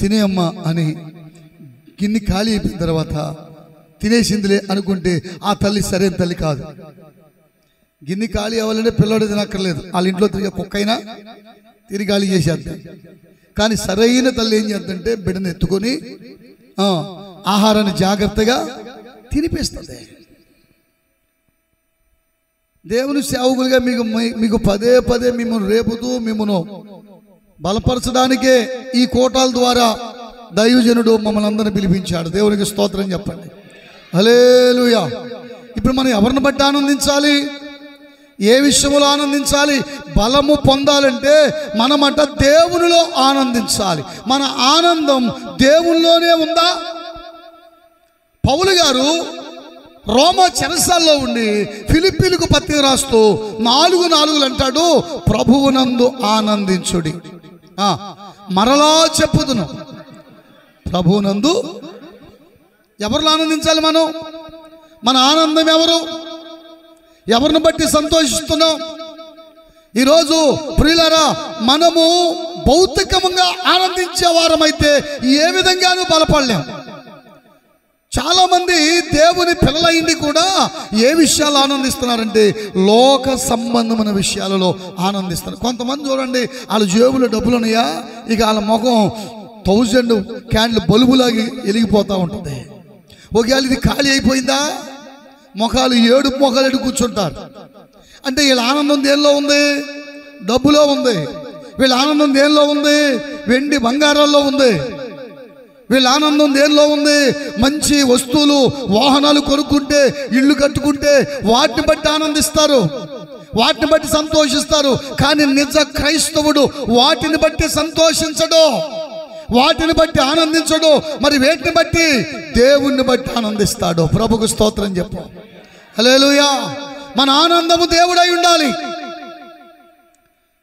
తినే అమ్మ అని, గిన్నె ఖాళీ అయిపోయిన తర్వాత తినేసిందిలే అనుకుంటే ఆ తల్లి సరైన తల్లి కాదు. గిన్నె ఖాళీ అవ్వాలంటే పిల్లడు తినక్కర్లేదు, వాళ్ళ ఇంట్లో తిరిగే కుక్కైనా తిరిగి ఖాళీ చేసేద్దాం. కానీ సరైన తల్లి ఏం చేద్దంటే బిడ్డను ఎత్తుకొని ఆహారాన్ని జాగ్రత్తగా తినిపిస్తుంది. దేవుని సేవకులుగా మీకు పదే పదే మిమ్మల్ని రేపుతూ మిమ్మల్ని బలపరచడానికే ఈ కోటాల ద్వారా దైవజనుడు మమ్మల్ని అందరిని పిలిపించాడు. దేవునికి స్తోత్రం చెప్పండి. హల్లెలూయా. ఇప్పుడు మనం ఎవరిని బట్టి ఆనందించాలి? ఏ విషయంలో ఆనందించాలి? బలము పొందాలంటే మనమట దేవునిలో ఆనందించాలి. మన ఆనందం దేవునిలోనే ఉందా? పౌలు గారు రోమా చెరసాల్లో ఉండి ఫిలిప్పీలకు పత్రిక రాస్తూ 4:4 అంటాడు, ప్రభువునందు ఆనందించుడి. మరలా చెప్పుదును, ప్రభువునందు. ఎవరిలో ఆనందించాలి మనం? మన ఆనందం ఎవరు? ఎవరిని బట్టి సంతోషిస్తున్నాం? ఈరోజు ప్రియులారా, మనము భౌతికంగా ఆనందించే వారమైతే ఏ విధంగానూ బలపడలేం. చాలా మంది దేవుని పిల్లలైంది కూడా ఏ విషయాలు ఆనందిస్తున్నారంటే లోక సంబంధమైన విషయాలలో ఆనందిస్తున్నారు. కొంతమంది చూడండి, వాళ్ళ జేబులో డబ్బులు ఉన్నాయా, ఇక వాళ్ళ ముఖం 1000 క్యాండిల్ బల్బులాగి వెలిగిపోతూ ఉంటుంది. ఒకవేళ ఇది ఖాళీ అయిపోయిందా, ముఖాలు 7 ముఖాలు ఎటు కూర్చుంటారు. అంటే వీళ్ళ ఆనందం దేనిలో ఉంది? డబ్బులో ఉంది. వీళ్ళ ఆనందం దేనిలో ఉంది? వెండి బంగారాల్లో ఉంది. వీళ్ళ ఆనందం దేనిలో ఉంది? మంచి వస్తువులు వాహనాలు కొనుక్కుంటే, ఇళ్ళు కట్టుకుంటే వాటిని బట్టి ఆనందిస్తారు, వాటిని బట్టి సంతోషిస్తారు. కానీ నిజ క్రైస్తవుడు వాటిని బట్టి సంతోషించడు, వాటిని బట్టి ఆనందించడు. మరి వేటిని బట్టి? దేవుణ్ణి బట్టి ఆనందిస్తాడు. ప్రభుకు స్తోత్రం చెప్పు. హల్లెలూయా. మన ఆనందము దేవుడై ఉండాలి.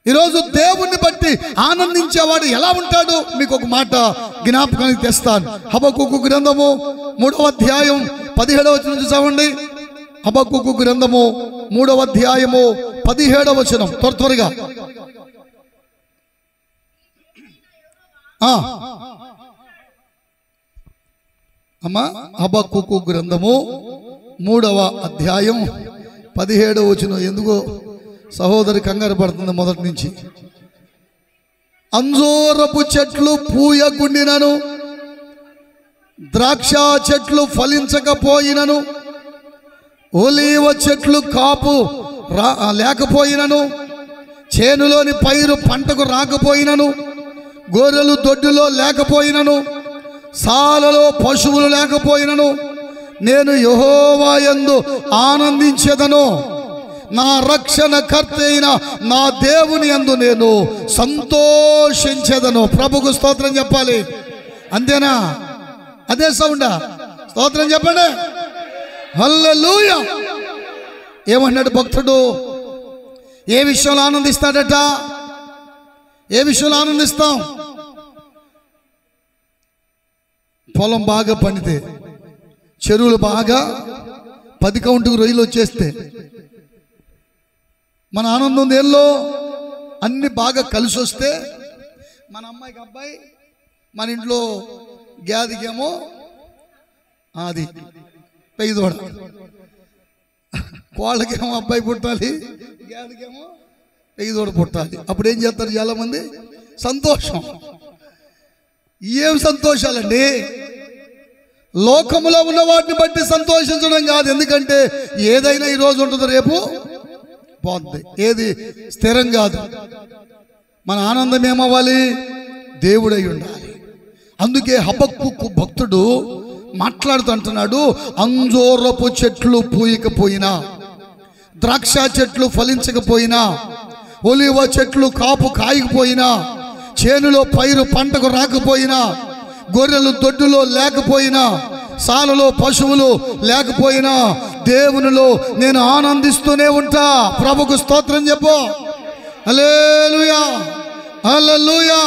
ఈరోజు దేవుణ్ణి బట్టి ఆనందించేవాడు ఎలా ఉంటాడు? మీకు ఒక మాట జ్ఞాపకానికి తెస్తాను. హబక్కూకు గ్రంథము 3వ అధ్యాయం 17వ వచనం చదవండి. హబక్కూకు గ్రంథము 3వ అధ్యాయము 17వ వచనం. త్వరగా అమ్మా. హబక్కూకు గ్రంథము 3వ అధ్యాయం 17వ వచనం. ఎందుకో సహోదరి కంగారు పడుతుంది మొదటి నుంచి. అంజూరపు చెట్లు పూయకుండినను, ద్రాక్ష చెట్లు ఫలించకపోయినను, ఒలీవ చెట్లు కాపు లేకపోయినను, చేనులోని పైరు పంటకు రాకపోయినను, గొర్రెలు దొడ్డిలో లేకపోయినను, సాలలో పశువులు లేకపోయినను, నేను యెహోవా యందు ఆనందించెదను, నా రక్షణ కర్త అయిన నా దేవుని యందు నేను సంతోషించెదను. ప్రభుకు స్తోత్రం చెప్పాలి. అంతేనా? అదే సౌండా? స్తోత్రం చెప్పండి. హల్లెలూయా. ఏమన్నాడు భక్తుడు? ఏ విషయంలో ఆనందిస్తాడట? ఏ విషయంలో ఆనందిస్తాం? పొలం బాగా పండితే, చెరువులు బాగా 10 కౌంటుకు రొయ్యలు వచ్చేస్తే మన ఆనందం దేనిలో? అన్ని బాగా కలిసి వస్తే, మన అమ్మాయికి అబ్బాయి, మన ఇంట్లో గ్యాదికేమో అది పెయ్యదోడ, కోళ్ళకేమో అబ్బాయి పుట్టాలి, గ్యాదికేమో పెయ్యదోడ పుట్టాలి. అప్పుడు ఏం చేస్తారు చాలామంది? సంతోషం. ఏం సంతోషాలండి? లోకములో ఉన్న వాటిని బట్టి సంతోషించడం కాదు. ఎందుకంటే ఏదైనా ఈరోజు ఉంటుంది, రేపు పోతుంది. ఏది స్థిరం కాదు. మన ఆనందం ఏమవ్వాలి? దేవుడై ఉండాలి. అందుకే హబక్కూకు భక్తుడు మాట్లాడుతూ అంటున్నాడు, అంజూరపు చెట్లు పూయకపోయినా, ద్రాక్ష చెట్లు ఫలించకపోయినా, ఒలివ చెట్లు కాపు కాయకపోయినా, చేనులో పైరు పంటకు రాకపోయినా, గొర్రెలు దొడ్డులో లేకపోయినా, సాలలో పశువులు లేకపోయినా, దేవునిలో నేను ఆనందిస్తూనే ఉంటా. ప్రభుకు స్తోత్రం చెప్పు. హల్లెలూయా, హల్లెలూయా.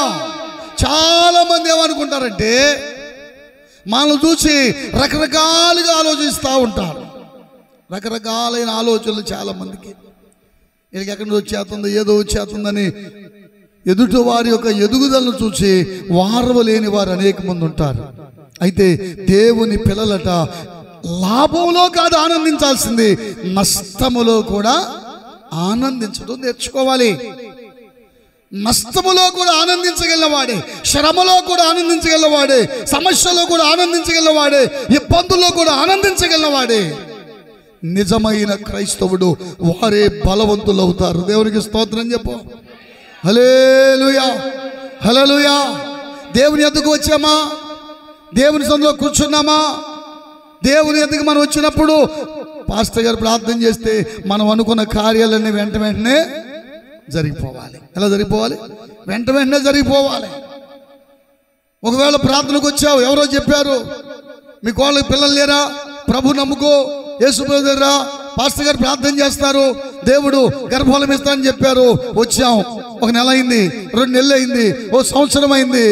చాలా మంది ఏమనుకుంటారంటే మనల్ని చూసి రకరకాలుగా ఆలోచిస్తూ ఉంటారు. రకరకాలైన ఆలోచనలు చాలా మందికి. వీళ్ళకి ఎక్కడి నుంచి వచ్చేస్తుందో, ఏదో వచ్చేస్తుందని ఎదుటి వారి యొక్క ఎదుగుదలను చూసి వారవలేని వారు అనేక మంది ఉంటారు. అయితే దేవుని పిల్లలట లాభంలో కాదు ఆనందించాల్సింది, నష్టములో కూడా ఆనందించడం నేర్చుకోవాలి. నష్టములో కూడా ఆనందించగలవాడే, శ్రమలో కూడా ఆనందించగలవాడే, సమస్యలో కూడా ఆనందించగలవాడే, ఇబ్బందుల్లో కూడా ఆనందించగలవాడే నిజమైన క్రైస్తవుడు. వారే బలవంతులు అవుతారు. దేవునికి స్తోత్రం చెప్పు. హల్లెలూయా, హల్లెలూయా. దేవుని ఎద్దుకు వచ్చామా? దేవుని సన్నిధిలో కూర్చున్నామా? దేవుని ఎద్దుకు మనం వచ్చినప్పుడు పాస్టర్ గారు ప్రార్థన చేస్తే మనం అనుకున్న కార్యాలన్నీ వెంటనే జరిగిపోవాలి. ఎలా జరిగిపోవాలి? వెంటనే జరిగిపోవాలి. ఒకవేళ ప్రార్థనకు వచ్చావు, ఎవరో చెప్పారు మీ కోళ్ళకి పిల్లలు లేరా, ప్రభు నమ్ముకో, యేసు రా, పాస్టర్ గారు ప్రార్థన చేస్తారు, దేవుడు గర్భఫలం ఇస్తానని చెప్పారు. వచ్చాం, 1 నెల అయింది, 2 నెలలు అయింది, 1 సంవత్సరం అయింది,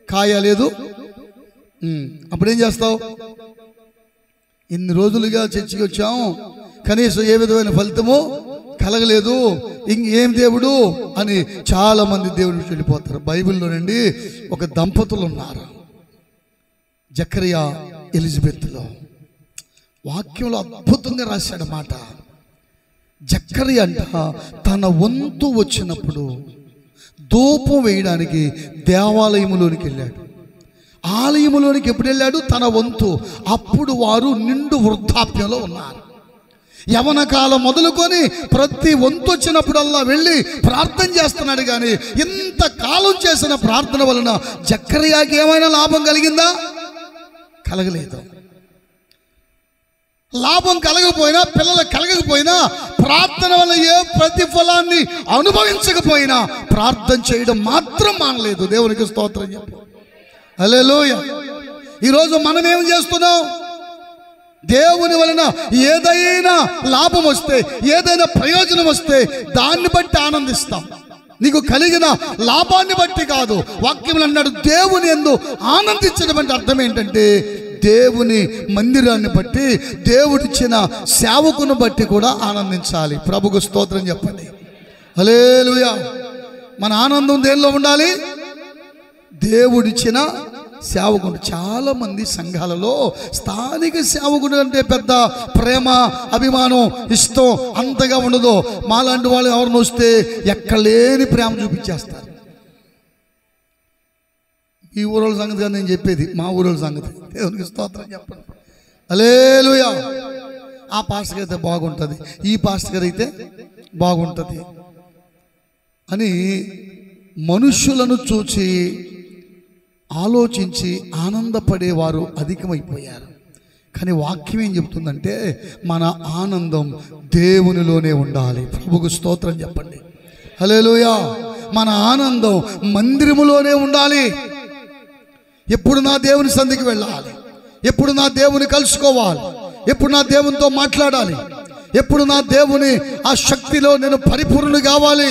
కాయలేదు. అప్పుడేం చేస్తావు? ఇన్ని రోజులుగా చర్చికి వచ్చాం, కనీసం ఏ విధమైన ఫలితము కలగలేదు, ఇంకేం దేవుడు అని చాలా మంది దేవుడిని వెళ్ళిపోతారు. బైబిల్లోనండి ఒక దంపతులు ఉన్నారు, జకరియా ఎలిజబెత్లో. వాక్యంలో అద్భుతంగా రాశాడు మాట. జకరియా అంట తన వంతు వచ్చినప్పుడు ధూపం వేయడానికి దేవాలయములోనికి వెళ్ళాడు. ఆలయములోనికి ఎప్పుడు వెళ్ళాడు? తన వంతు. అప్పుడు వారు నిండు వృద్ధాప్యంలో ఉన్నారు. యవన కాలం మొదలుకొని ప్రతి వంతు వచ్చినప్పుడల్లా వెళ్ళి ప్రార్థన చేస్తున్నాడు. కానీ ఇంతకాలం చేసిన ప్రార్థన వలన జకర్యాకి ఏమైనా లాభం కలిగిందా? కలగలేదు. లాభం కలగకపోయినా, పిల్లలు కలగకపోయినా, ప్రార్థన వల్ల ఏ ప్రతిఫలాన్ని అనుభవించకపోయినా ప్రార్థన చేయడం మాత్రం మానలేదు. దేవునికి స్తోత్రం చెప్పు. హల్లెలూయా. ఈరోజు మనం ఏం చేస్తున్నాం? దేవుని వలన ఏదైనా లాభం వస్తే, ఏదైనా ప్రయోజనం వస్తే దాన్ని బట్టి ఆనందిస్తాం. నీకు కలిగిన లాభాన్ని బట్టి కాదు. వాక్యములు అన్నాడు, దేవుని యందు ఆనందించడం అంటే అర్థం ఏంటంటే దేవుని మందిరాన్ని బట్టి, దేవుడిచ్చిన సేవకుని బట్టి కూడా ఆనందించాలి. ప్రభుకు స్తోత్రం చెప్పండి. హల్లెలూయా. మన ఆనందం దేనిలో ఉండాలి? దేవుడిచ్చిన సేవకుడు. చాలా మంది సంఘాలలో స్థానిక సేవకుడు అంటే పెద్ద ప్రేమ, అభిమానం, ఇష్టం అంతగా ఉండదు. మాలాంటి వాళ్ళు ఎవరిని వస్తే ఎక్కలేని ప్రేమ చూపించేస్తారు. ఈ ఊరోళ్ళ సంగతి కానీ నేను చెప్పేది, మా ఊరోళ్ళ సంగతి. దేవునికి స్తోత్రం చెప్పండి. హల్లెలూయా. ఆ పాస్టర్ అయితే బాగుంటుంది, ఈ పాస్టర్ అయితే బాగుంటుంది అని మనుష్యులను చూచి ఆలోచించి ఆనందపడేవారు అధికమైపోయారు. కానీ వాక్యం ఏం చెప్తుందంటే మన ఆనందం దేవునిలోనే ఉండాలి. ప్రభువుకు స్తోత్రం చెప్పండి. హల్లెలూయా. మన ఆనందం మందిరములోనే ఉండాలి. ఎప్పుడు నా దేవుని సన్నిధికి వెళ్ళాలి, ఎప్పుడు నా దేవుని కలుసుకోవాలి, ఎప్పుడు నా దేవునితో మాట్లాడాలి, ఎప్పుడు నా దేవుని ఆ శక్తిలో నేను పరిపూర్ణ కావాలి.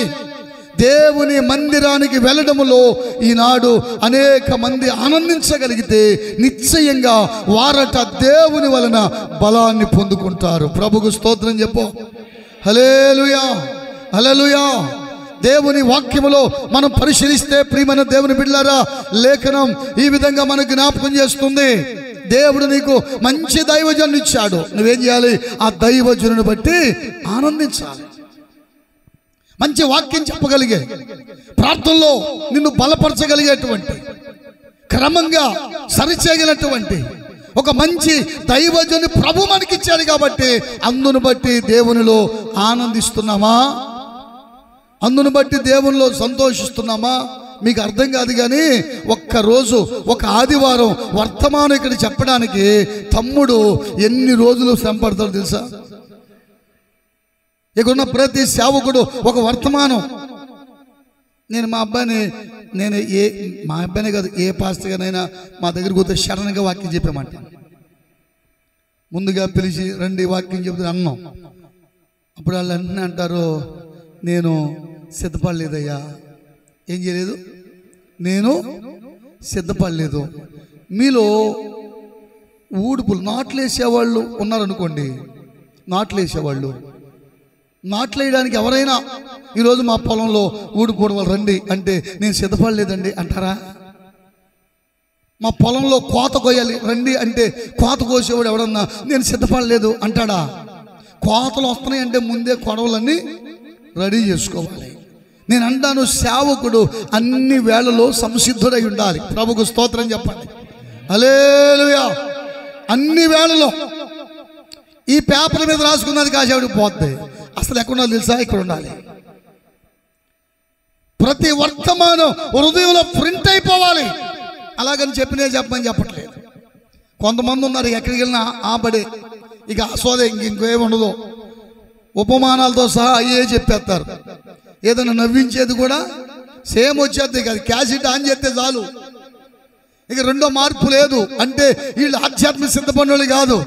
దేవుని మందిరానికి వెళ్ళడములో ఈనాడు అనేక మంది ఆనందించగలిగితే నిశ్చయంగా వారట దేవుని వలన బలాన్ని పొందుకుంటారు. ప్రభువుకు స్తోత్రం చెప్పు. హల్లెలూయా, హల్లెలూయా. దేవుని వాక్యములో మనం పరిశీలిస్తే ప్రియమైన దేవుని బిడ్డలారా, లేఖనం ఈ విధంగా మనకు జ్ఞాపకం చేస్తుంది. దేవుడు నీకు మంచి దైవజనుని ఇచ్చాడు. నువ్వేం చేయాలి? ఆ దైవజనుని బట్టి ఆనందించాలి. మంచి వాక్యం చెప్పగలిగే, ప్రార్థనలో నిన్ను బలపరచగలిగేటువంటి, క్రమంగా సరిచేయగలిగినటువంటి ఒక మంచి దైవజనుని ప్రభు మనకిచ్చాడు. కాబట్టి అందును బట్టి దేవునిలో ఆనందిస్తున్నామా? అందును బట్టి దేవునిలో సంతోషిస్తున్నామా? మీకు అర్థం కాదు. కానీ ఒక్కరోజు ఒక ఆదివారం వర్తమానం ఇక్కడ చెప్పడానికి తమ్ముడు ఎన్ని రోజులు శ్రమ పడతాడు తెలుసా? ఇక్కడున్న ప్రతి సేవకుడు ఒక వర్తమానం. నేను మా అబ్బాయినే కాదు, ఏ పాస్టర్గానైనా మా దగ్గరికి పోతే శరణంగా వాక్యం చెప్పామంట. ముందుగా పిలిచి రండి వాక్యం చెబుతాను అన్నాం. అప్పుడు వాళ్ళు అన్నీ అంటారు, నేను సిద్ధపడలేదయ్యా. ఏం చేయలేదు? నేను సిద్ధపడలేదు. మీలో ఊడుపులు నాట్లు వేసేవాళ్ళు ఉన్నారనుకోండి, నాట్లు వేసేవాళ్ళు, నాట్లు వేయడానికి ఎవరైనా ఈరోజు మా పొలంలో ఊడిపోవడం వాళ్ళు రండి అంటే నేను సిద్ధపడలేదండి అంటారా? మా పొలంలో కోత కోయాలి రండి అంటే కోత కోసేవాడు ఎవడన్నా నేను సిద్ధపడలేదు అంటాడా? కోతలు వస్తున్నాయి అంటే ముందే కొడవలన్నీ రెడీ చేసుకోవాలి. నేను అంటాను, సేవకుడు అన్ని వేళలో సంసిద్ధుడై ఉండాలి. ప్రభువుకు స్తోత్రం చెప్పండి. హల్లెలూయా. అన్ని వేళలో ఈ పేపర్ మీద రాసుకున్నది కాసేవాడికి పోద్ది. అసలు ఎక్కడున్నా తెలుసా? ఇక్కడ ఉండాలి. ప్రతి వర్తమానం హృదయంలో ప్రింట్ అయిపోవాలి. అలాగని చెప్పమని చెప్పట్లేదు. కొంతమంది ఉన్నారు ఎక్కడికి వెళ్ళినా ఆబడే, ఇక ఆస్వాదే, ఇంకేమి ఉండదు, ఉపమానాలతో సహా అయ్యే చెప్పేస్తారు. ఏదైనా నవ్వించేది కూడా సేమ్ వచ్చేది కాదు, క్యాసెట్ ఆన్ చేస్తే చాలు, ఇక రెండో మార్పు లేదు. అంటే వీళ్ళు ఆధ్యాత్మిక సిద్ధపడినోళ్ళు కాదు.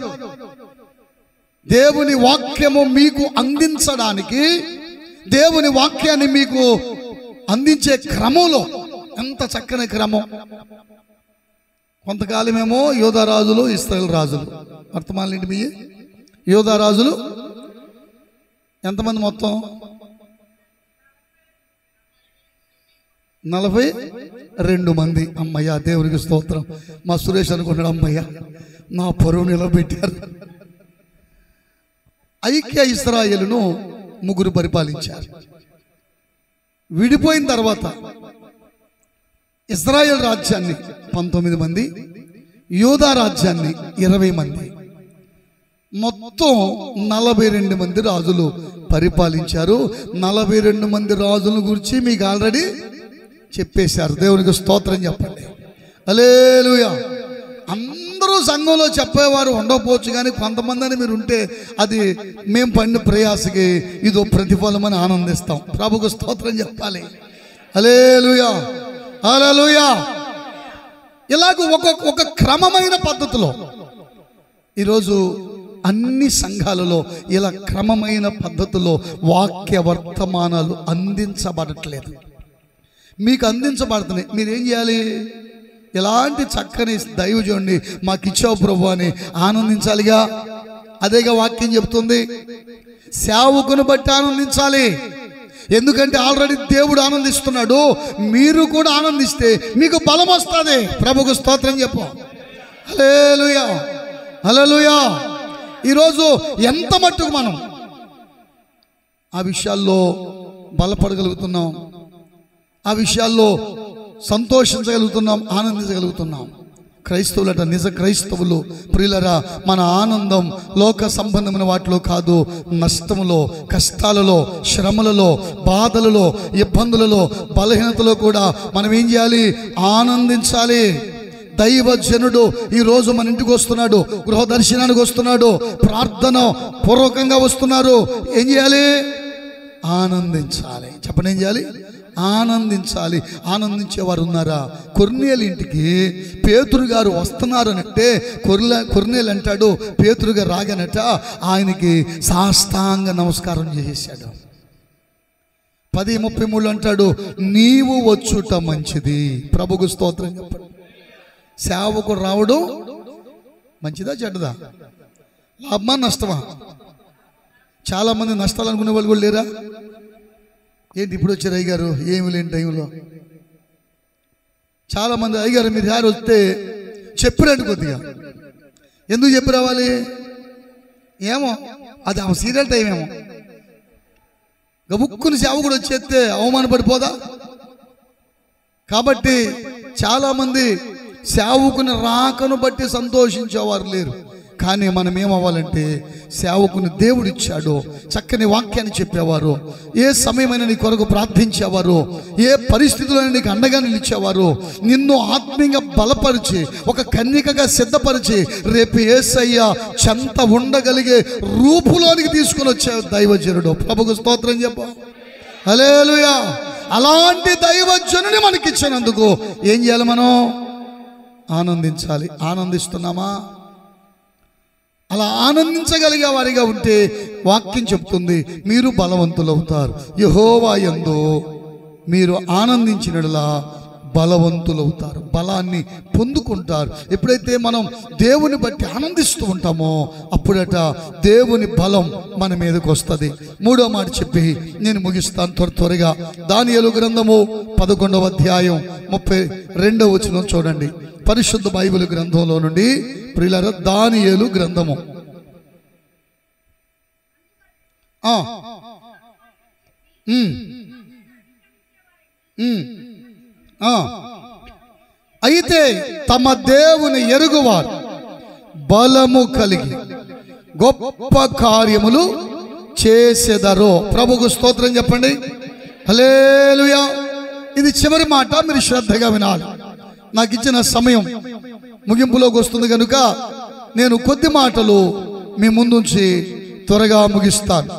దేవుని వాక్యము మీకు అందించడానికి, దేవుని వాక్యాన్ని మీకు అందించే క్రమంలో ఎంత చక్కని క్రమం. కొంతకాలమేమో యోధా రాజులు, ఇశ్రాయేలు రాజులు. వర్తమానం ఏంటి మీ? యోధా రాజులు ఎంతమంది? మొత్తం 42 మంది. అమ్మయ్య, దేవునికి స్తోత్రం. మా సురేష్ అనుకున్నాడు, అమ్మయ్య నా పరువు నిలబెట్టారు. ఐక్య ఇశ్రాయేలును 3 పరిపాలించారు. విడిపోయిన తర్వాత ఇశ్రాయేల్ రాజ్యాన్ని 19 మంది, యూదా రాజ్యాన్ని 20 మంది, మొత్తం 42 మంది రాజులు పరిపాలించారు. 42 మంది రాజుల గురించి మీకు ఆల్రెడీ చెప్పేశారు. దేవునికి స్తోత్రం చెప్పండి. హల్లెలూయా. అందరూ సంఘంలో చెప్పేవారు ఉండకపోవచ్చు, కానీ కొంతమంది అని మీరు ఉంటే అది మేము పడిన ప్రయాసకి ఇదో ప్రతిఫలం అని ఆనందిస్తాం. ప్రభువుకు స్తోత్రం చెప్పాలి. హల్లెలూయా, హల్లెలూయా. ఇలాగ ఒక క్రమమైన పద్ధతిలో ఈరోజు అన్ని సంఘాలలో ఇలా క్రమమైన పద్ధతిలో వాక్య వర్తమానాలు అందించబడట్లేదు. మీకు అందించబడుతున్నాయి. మీరేం చేయాలి? ఇలాంటి చక్కని దైవజనుడిని మాకు ఇచ్చావు ప్రభు అని ఆనందించాలిగా. అదేగా వాక్యం చెప్తుంది. సేవకుని బట్టి ఆనందించాలి. ఎందుకంటే ఆల్రెడీ దేవుడు ఆనందిస్తున్నాడు. మీరు కూడా ఆనందిస్తే మీకు బలం వస్తుంది. ప్రభువుకు స్తోత్రం చెప్పు. హల్లెలూయా, హల్లెలూయా. ఈరోజు ఎంత మట్టుకు మనం ఆ విషయాల్లో బలపడగలుగుతున్నాం, ఆ విషయాల్లో సంతోషించగలుగుతున్నాం, ఆనందించగలుగుతున్నాం. క్రైస్తవులట, నిజ క్రైస్తవులు ప్రియులరా, మన ఆనందం లోక సంబంధమైన వాటిలో కాదు, నష్టములో, కష్టాలలో, శ్రమలలో, బాధలలో, ఇబ్బందులలో, బలహీనతలో కూడా మనం ఏం చేయాలి? ఆనందించాలి. దైవజనుడు ఈరోజు మన ఇంటికి వస్తున్నాడు, గృహ దర్శనానికి వస్తున్నాడు, ప్రార్థన పూర్వకంగా వస్తున్నారు. ఏం చేయాలి? ఆనందించాలి. చెప్పండి, ఏం చేయాలి? ఆనందించాలి. ఆనందించేవారు ఉన్నారా? కొర్నేలు ఇంటికి పేతురు గారు వస్తున్నారనంటే కొర్నేలు అంటాడు, పేతురు గారు రాగానట ఆయనకి సాష్టాంగ నమస్కారం చేసేసాడు. 10:33 అంటాడు, నీవు వచ్చుట మంచిది. ప్రభుకు స్తోత్రం చెప్పండి. సేవకుడు రావడం మంచిదా చెడ్డదా? లాభమా నష్టమా? చాలా మంది నష్టాలు అనుకునే వాళ్ళు కూడా లేరా? ఏంటి ఇప్పుడు వచ్చారు అయ్యగారు, ఏమి లేని టైంలో? చాలా మంది అయ్యగారు మీరు యారు వస్తే చెప్పిరండి కొద్దిగా. ఎందుకు చెప్పి రావాలి? ఏమో అది ఆ సీరియల్ టైం ఏమో. గబుక్కుని సేవకుడు వచ్చేస్తే అవమానపడిపోదా? కాబట్టి చాలామంది సేవకుని రాకను బట్టి సంతోషించేవారు లేరు. కానీ మనం ఏమవ్వాలంటే సేవకుని దేవుడు ఇచ్చాడు, చక్కని వాక్యాన్ని చెప్పేవారు, ఏ సమయమైనా నీ కొరకు ప్రార్థించేవారు, ఏ పరిస్థితుల్లో నీకు అండగా నిలిచేవారు, నిన్ను ఆత్మీయంగా బలపరిచి ఒక కన్యకగా సిద్ధపరిచి రేపు యేసయ్య చెంత ఉండగలిగే రూపులోనికి తీసుకుని వచ్చే దైవజనుడు. ప్రభుకు స్తోత్రం చెప్ప. హల్లెలూయా. అలాంటి దైవజనుని మనకిచ్చినందుకు ఏం చేయాలి? మనం ఆనందించాలి. ఆనందిస్తున్నామా? అలా ఆనందించగలిగే వారిగా ఉంటే వాక్యం చెప్తుంది, మీరు బలవంతులవుతారు. యెహోవా యందు మీరు ఆనందించినట్లా బలవంతులవుతారు, బలాన్ని పొందుకుంటారు. ఎప్పుడైతే మనం దేవుని బట్టి ఆనందిస్తూ ఉంటామో అప్పుడట దేవుని బలం మన మీదకి వస్తుంది. 3వ మాట చెప్పి నేను ముగిస్తాను త్వరగా. దానియేలు గ్రంథము 11వ అధ్యాయం 32వ వచనం చూడండి. పరిశుద్ధ బైబిల్ గ్రంథంలో నుండి ప్రియులారా, దానియేలు గ్రంథము అయితే తమ దేవుని ఎరుగువారు బలము కలిగి గొప్ప కార్యములు చేసెదరో. ప్రభుకు స్తోత్రం చెప్పండి. హల్లెలూయా. ఇది చివరి మాట, మీరు శ్రద్ధగా వినాలి. నాకు ఇచ్చిన సమయం ముగింపులోకి వస్తుంది కనుక నేను కొద్ది మాటలు మీ ముందుంచి త్వరగా ముగిస్తాను.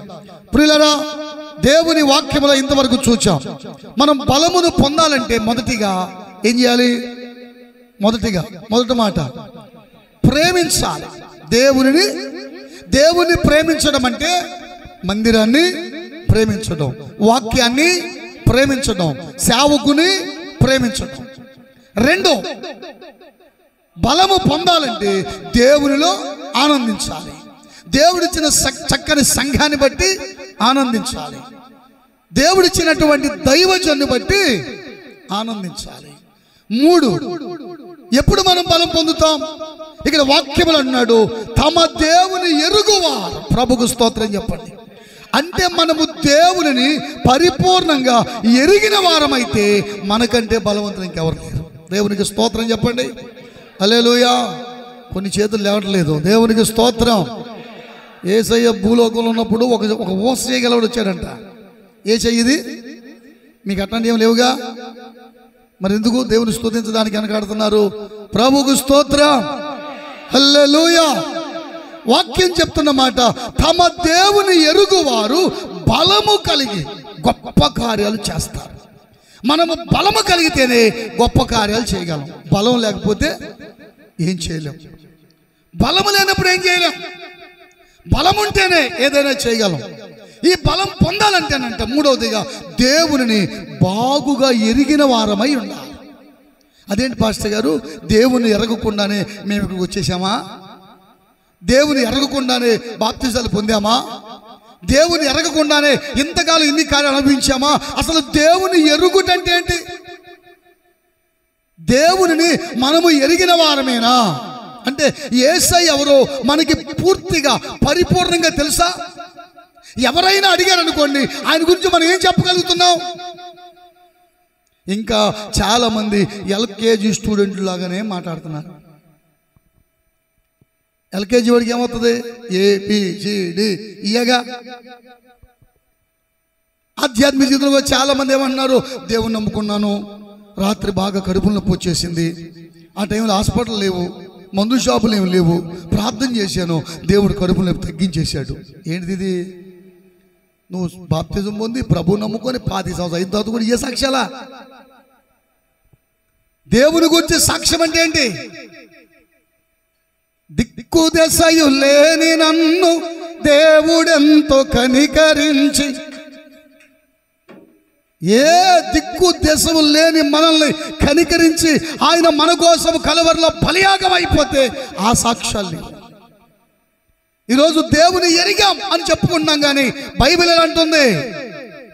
ప్రియులారా, దేవుని వాక్యములో ఇంతవరకు చూచాం. మనం బలమును పొందాలంటే మొదటిగా ఏం చేయాలి? మొదటి మాట ప్రేమించాలి. దేవుని ప్రేమించడం అంటే మందిరాన్ని ప్రేమించడం, వాక్యాన్ని ప్రేమించడం, సేవకుని ప్రేమించడం. 2, బలము పొందాలంటే దేవునిలో ఆనందించాలి. దేవుడిచ్చిన చక్కని సంఘాన్ని బట్టి ఆనందించాలి. దేవుడిచ్చినటువంటి దైవజన్ని బట్టి ఆనందించాలి. 3, ఎప్పుడు మనం బలం పొందుతాం? ఇక్కడ వాక్యములు అన్నాడు, తమ దేవుని ఎరుగువారు. ప్రభుకు స్తోత్రం చెప్పండి. అంటే మనము దేవుని పరిపూర్ణంగా ఎరిగిన వారమైతే మనకంటే బలవంతులు ఇంకెవరు లేరు. దేవునికి స్తోత్రం చెప్పండి. హల్లెలూయా. కొన్ని చేతులు లేవట్లేదు. దేవునికి స్తోత్రం. యేసయ్య భూలోకంలో ఉన్నప్పుడు ఒక ఊస చేయగలవాడు వచ్చాడంట. ఏ చెయ్యిది? మీకు అట్లాంటి ఏం లేవుగా, మరి ఎందుకు దేవుని స్తుతించడానికి వెనకాడుతున్నారు? ప్రభుకు స్తోత్రం. హల్లెలూయా. వాక్యం చెప్తున్న మాట, తమ దేవుని ఎరుగువారు బలము కలిగి గొప్ప కార్యాలు చేస్తారు. మనము బలము కలిగితేనే గొప్ప కార్యాలు చేయగలం. బలం లేకపోతే ఏం చేయలేం. బలము లేనప్పుడు ఏం చేయలేం. బలం ఉంటేనే ఏదైనా చేయగలం. ఈ బలం పొందాలంటేనంట 3వదిగా దేవుని బాగుగా ఎరిగిన వారమై ఉండాలి. అదేంటి పాస్టర్ గారు, దేవుని ఎరగకుండానే మేము ఇక్కడికి వచ్చేసామా? దేవుని ఎరగకుండానే బాప్తిజాలు పొందామా? దేవుని ఎరగకుండానే ఇంతకాలం ఇన్ని కార్యాలు అనుభవించామా? అసలు దేవుని ఎరుగుటంటే ఏంటి? దేవుని మనము ఎరిగిన వారమేనా అంటే యేసయ్య ఎవరో మనకి పూర్తిగా పరిపూర్ణంగా తెలుసా? ఎవరైనా అడిగారు అనుకోండి, ఆయన గురించి మనం ఏం చెప్పగలుగుతున్నాం? ఇంకా చాలా మంది ఎల్కేజీ స్టూడెంట్ లాగానే మాట్లాడుతున్నారు. ఎల్కేజీ వాడికి ఏమవుతుంది? ABCD ఇయగా. ఆధ్యాత్మిక జీవితంలో చాలా మంది ఏమంటున్నారు, దేవుని నమ్ముకున్నాను, రాత్రి బాగా కడుపులో నొప్పి వచ్చేసింది, ఆ టైంలో హాస్పిటల్ లేవు, మందు షాపులు ఏమి లేవు. ప్రార్థన చేశాను, దేవుడు కడుపులో తగ్గించేశాడు. ఏంటిది ఇది? నువ్వు బాప్తిజం పొంది ప్రభు నమ్ముకొని 5 సంవత్సరాలు అయిన తర్వాత కూడా ఏ సాక్ష్యాలా? దేవుని గురించి సాక్ష్యం అంటే ఏంటి? దిక్కు దశయు లేని నన్ను దేవుడెంతో కనికరించి, ఏ దిక్కు దశవు లేని మనల్ని కనికరించి ఆయన మన కోసం కలవరిలో బలియాగం అయిపోతే ఆ సాక్ష్యాలు. ఈరోజు దేవుని ఎరిగాం అని చెప్పుకుంటున్నాం, కానీ బైబిల్ ఎలా అంటుంది?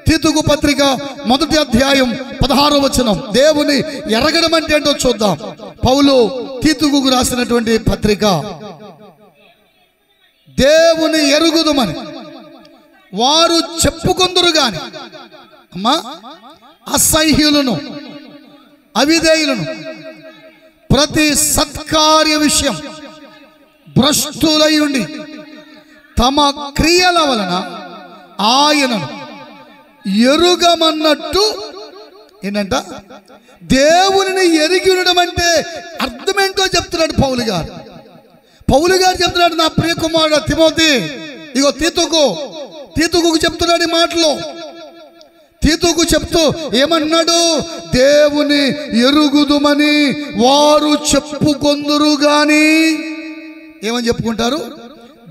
తీతుకు పత్రిక 1వ అధ్యాయం 16వ వచనం. దేవుని ఎరగడం అంటే ఏంటో చూద్దాం. పౌలు తీతుకు రాసినటువంటి పత్రిక. దేవుని ఎరుగుదుమని వారు చెప్పుకుందరు గాని అమ్మా అసహ్యులను అవిధేయులను ప్రతి సత్కార్య విషయం భ్రష్టులై ఉండి తమ క్రియల వలన ఆయనను ఎరుగమన్నట్టు. ఏంటంట? దేవుని ఎరిగి ఉండడం అంటే అర్థమేంటో చెప్తున్నాడు పౌలు గారు. పౌలు గారు చెప్తున్నాడు, నా ప్రియ కుమారుడు తిమోతి, ఇగో తీతుకు చెప్తున్నాడు ఈ మాటలు. తీతుకు చెప్తూ ఏమన్నాడు? దేవుని ఎరుగుదుమని వారు చెప్పుకొందురు గాని. ఏమని చెప్పుకుంటారు?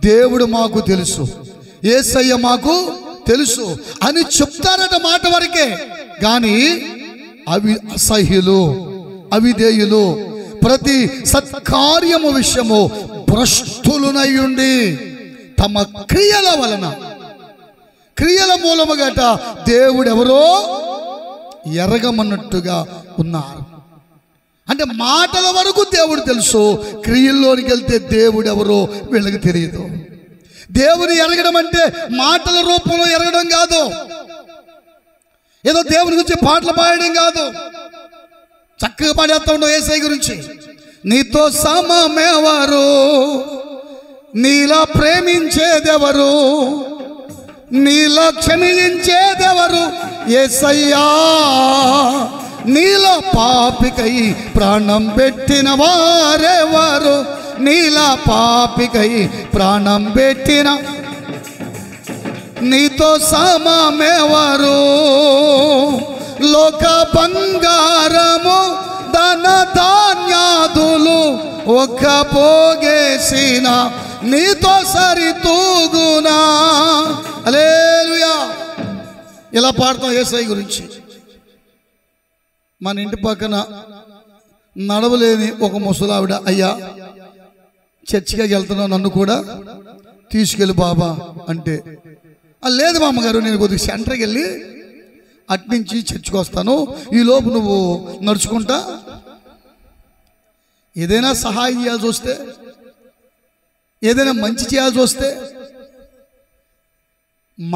దేవుడు మాకు తెలుసు, యేసయ్య మాకు తెలుసు అని చెప్తారట మాట వరకే. కానీ అసహ్యులు అవిధేయులు ప్రతి సత్కార్యము విషయము భ్రష్టులునయ్యుండి తమ క్రియల వలన, క్రియల మూలముగట దేవుడెవరో ఎరగమన్నట్టుగా ఉన్నారు. అంటే మాటల వరకు దేవుడు తెలుసు, క్రియల్లోనికి వెళ్తే దేవుడెవరో వీళ్ళకి తెలియదు. దేవుని ఎరగడం అంటే మాటల రూపంలో ఎరగడం కాదు, ఏదో దేవుని గురించి పాటలు పాడడం కాదు. చక్కగా పాడేస్తా ఉండవు యేసయ్య గురించి. నీతో సమమెవరు, నీలా ప్రేమించేదెవరు, నీలో క్షమించేదెవరు యేసయ్యా, నీలో పాపికై ప్రాణం పెట్టిన వారెవరు, నీలా పాపికై ప్రాణం పెట్టిన, నీతో సమమెవరు, లోక బంగారము ధన ధాన్యాదులు ఒక్క పోగేసిన నీతో సరితూగునా. హల్లెలూయా. ఇలా పాడతాం యేసయ్య గురించి. మన ఇంటి పక్కన నడవలేని ఒక ముసలావిడ, అయ్యా చర్చికి వెళ్తున్నావు, నన్ను కూడా తీసుకెళ్ళి బాబా అంటే, లేదు మా అమ్మగారు, నేను కొద్దిగా సెంటర్కి వెళ్ళి అట్నుంచి చర్చికి వస్తాను, ఈలోపు నువ్వు నడుచుకుంటా. ఏదైనా సహాయం చేయాల్సి వస్తే, ఏదైనా మంచి చేయాల్సి వస్తే,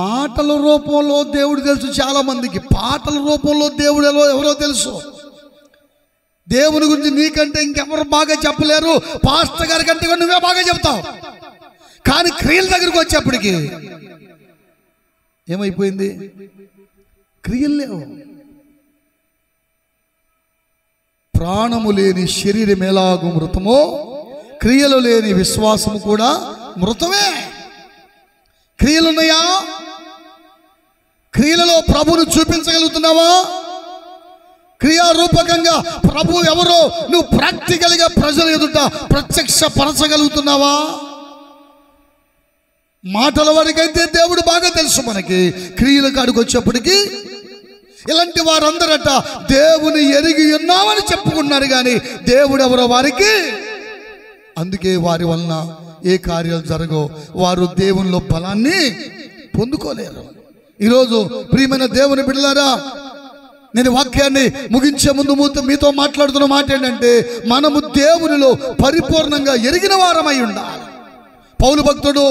మాటల రూపంలో దేవుడు తెలుసు చాలా మందికి, పాటల రూపంలో దేవుడు ఎవరో తెలుసు. దేవుని గురించి నీకంటే ఇంకెవరు బాగా చెప్పలేరు, పాస్టర్ గారి కంటే కూడా నువ్వే బాగా చెప్తావు. కానీ క్రియల దగ్గరికి వచ్చేప్పటికి ఏమైపోయింది? క్రియలు లేవు. ప్రాణము లేని శరీరం ఎలాగూ మృతమో, క్రియలు లేని విశ్వాసము కూడా మృతమే. క్రియలున్నాయా? క్రియలలో ప్రభువును చూపించగలుగుతున్నావా? క్రియారూపకంగా ప్రభు ఎవరో నువ్వు ప్రాక్టికల్గా ప్రజల ఎదుట ప్రత్యక్షపరచగలుగుతున్నావా? మాటల వరకైతే దేవుడు బాగా తెలుసు మనకి, క్రియల కాడికి వచ్చేప్పటికీ ఇలాంటి వారందరట దేవుని ఎరిగి ఉన్నామని చెప్పుకున్నారు, కానీ దేవుడు ఎవరో వారికి, అందుకే వారి వలన ఏ కార్యాలు జరగో, వారు దేవునిలో బలాన్ని పొందుకోలేరు. ఈరోజు ప్రియమైన దేవుని బిడ్డలారా, నేను వాక్యాన్ని ముగించే ముందు మీతో మాట్లాడుతున్న మాట ఏంటంటే, మనము దేవునిలో పరిపూర్ణంగా ఎరిగిన వారమై ఉండాలి. పౌలు భక్తుడు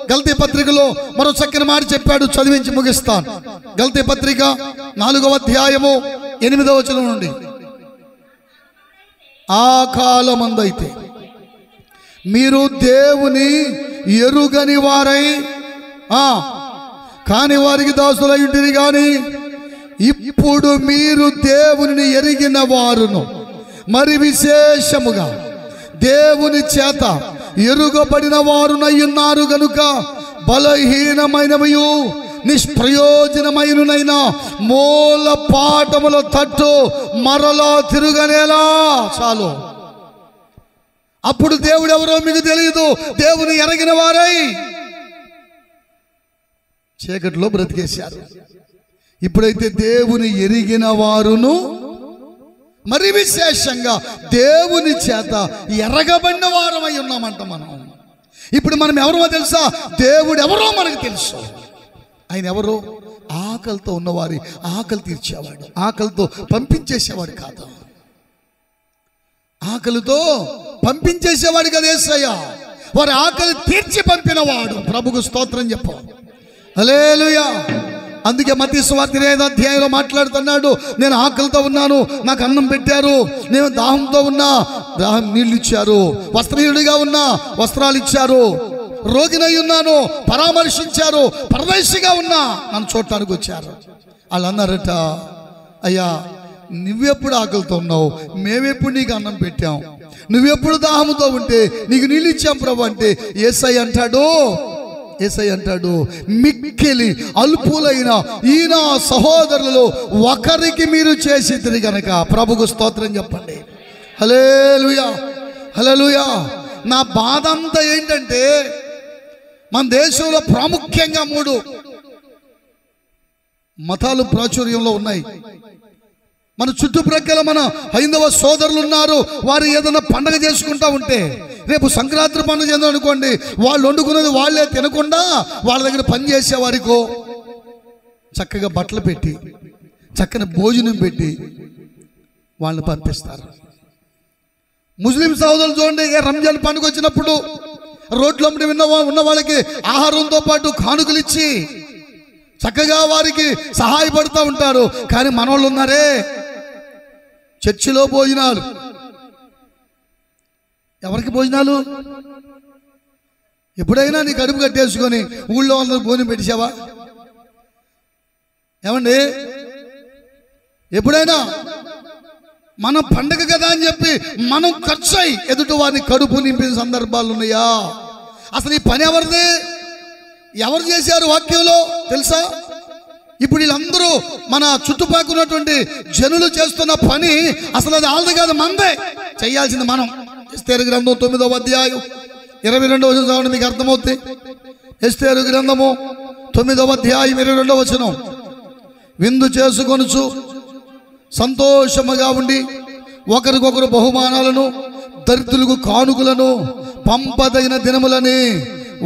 గల్తీ పత్రికలో మరో చక్కని మాట చెప్పాడు, చదివించి ముగిస్తాను. గల్తీ పత్రిక 4వ అధ్యాయము 8వ వచనం నుండి, ఆ కాలమందైతే మీరు దేవుని ఎరుగని వారై కాని వారికి దాసులై ఉంటిరి, కానీ ఇప్పుడు మీరు దేవుని ఎరిగిన వారును మరి విశేషముగా దేవుని చేత ఎరుగబడిన వారునయ్యున్నారు గనుక బలహీనమైనవియు నిష్ప్రయోజనమైననైనా మూల పాఠముల తట్టు మరలా తిరుగనేలా. చాలు. అప్పుడు దేవుడు ఎవరో మీకు తెలియదు. దేవుని ఎరగిన వారై చీకటిలో బ్రతికేశారు. ఇప్పుడైతే దేవుని ఎరిగిన వారును మరి విశేషంగా దేవుని చేత ఎరగబడిన వారమై ఉన్నామంట. ఇప్పుడు మనం ఎవరో తెలుసా? దేవుడు ఎవరో మనకు తెలుసు. ఆయన ఎవరు? ఆకలితో ఉన్నవారి ఆకలి తీర్చేవాడు, ఆకలితో పంపించేసేవాడు కాదు. ఆకలితో పంపించేసేవాడు కదా యేసయ్య. వారి ఆకలి తీర్చి పంపినవాడు. ప్రభుకు స్తోత్రం చెప్పు. హల్లెలూయా. అందుకే మత్తయి సువార్త 5వ అధ్యాయంలో మాట్లాడుతున్నాడు, నేను ఆకలితో ఉన్నాను, నాకు అన్నం పెట్టారు. నేను దాహంతో ఉన్నా, దాహం నీళ్ళు ఇచ్చారు. వస్త్రహీనుడిగా ఉన్నా, వస్త్రాలు ఇచ్చారు. రోగినై ఉన్నాను, పరామర్శించారు. పరదేశిగా ఉన్నా, నన్ను చూడటానికి వచ్చారు. వాళ్ళు అన్నారట, అయ్యా నువ్వెప్పుడు ఆకలితో ఉన్నావు, మేమెప్పుడు నీకు అన్నం పెట్టాం. నువ్వెప్పుడు దాహంతో ఉంటే నీకు నీళ్ళు ఇచ్చాం ప్రభు అంటే యేసయ్య అంటాడు, మిక్కిలి అల్పులైన ఈయన సహోదరులలో ఒకరికి మీరు చేసిద్దిరి గనక. ప్రభుకు స్తోత్రం చెప్పండి. హల్లెలూయా, హల్లెలూయా. నా బాధ అంతా ఏంటంటే మన దేశంలో ప్రాముఖ్యంగా 3 మతాలు ప్రాచుర్యంలో ఉన్నాయి. మన చుట్టుప్రక్కల మన హైందవ సోదరులు ఉన్నారు. వారు ఏదైనా పండగ చేసుకుంటా ఉంటే, రేపు సంక్రాంతి పండుగ చేద్దాం అనుకోండి, వాళ్ళు వండుకునేది వాళ్ళే తినకుండా వాళ్ళ దగ్గర పని చేసే వారికో చక్కగా బట్టలు పెట్టి చక్కని భోజనం పెట్టి వాళ్ళని పంపిస్తారు. ముస్లిం సోదరులు చూడండి, రంజాన్ పండుగ వచ్చినప్పుడు రోడ్లు అమ్మడి ఉన్న వాళ్ళకి ఆహారంతో పాటు కానుకలు ఇచ్చి చక్కగా వారికి సహాయపడుతూ ఉంటారు. కానీ మనోళ్ళు ఉన్నారే, చర్చిలో భోజనాలు. ఎవరికి భోజనాలు? ఎప్పుడైనా నీ కడుపు కట్టేసుకొని ఊళ్ళో అందరూ భోజనం పెట్టేసావా? ఏమండి, ఎప్పుడైనా మన పండగ కదా అని చెప్పి మనం ఖర్చు అయి ఎదుటి వారిని కడుపు నింపిన సందర్భాలు ఉన్నాయా? అసలు ఈ పని ఎవరిది? ఎవరు చేశారు వాక్యంలో తెలుసా? ఇప్పుడు వీళ్ళందరూ మన చుట్టుపక్కల ఉన్నటువంటి జనులు చేస్తున్న పని అసలు అది వాళ్ళది కాదు, మనదే. చేయాల్సింది మనం. ఎస్తేరు గ్రంథం 9వ అధ్యాయం 22వ వచనం మీకు అర్థమవుతుంది. ఎస్తేరు గ్రంథము 9వ అధ్యాయం 22వ వచనం. విందు చేసుకొనుచు సంతోషముగా ఉండి ఒకరికొకరు బహుమానాలను దరిద్రులకు కానుకలను పంపదగిన దినములని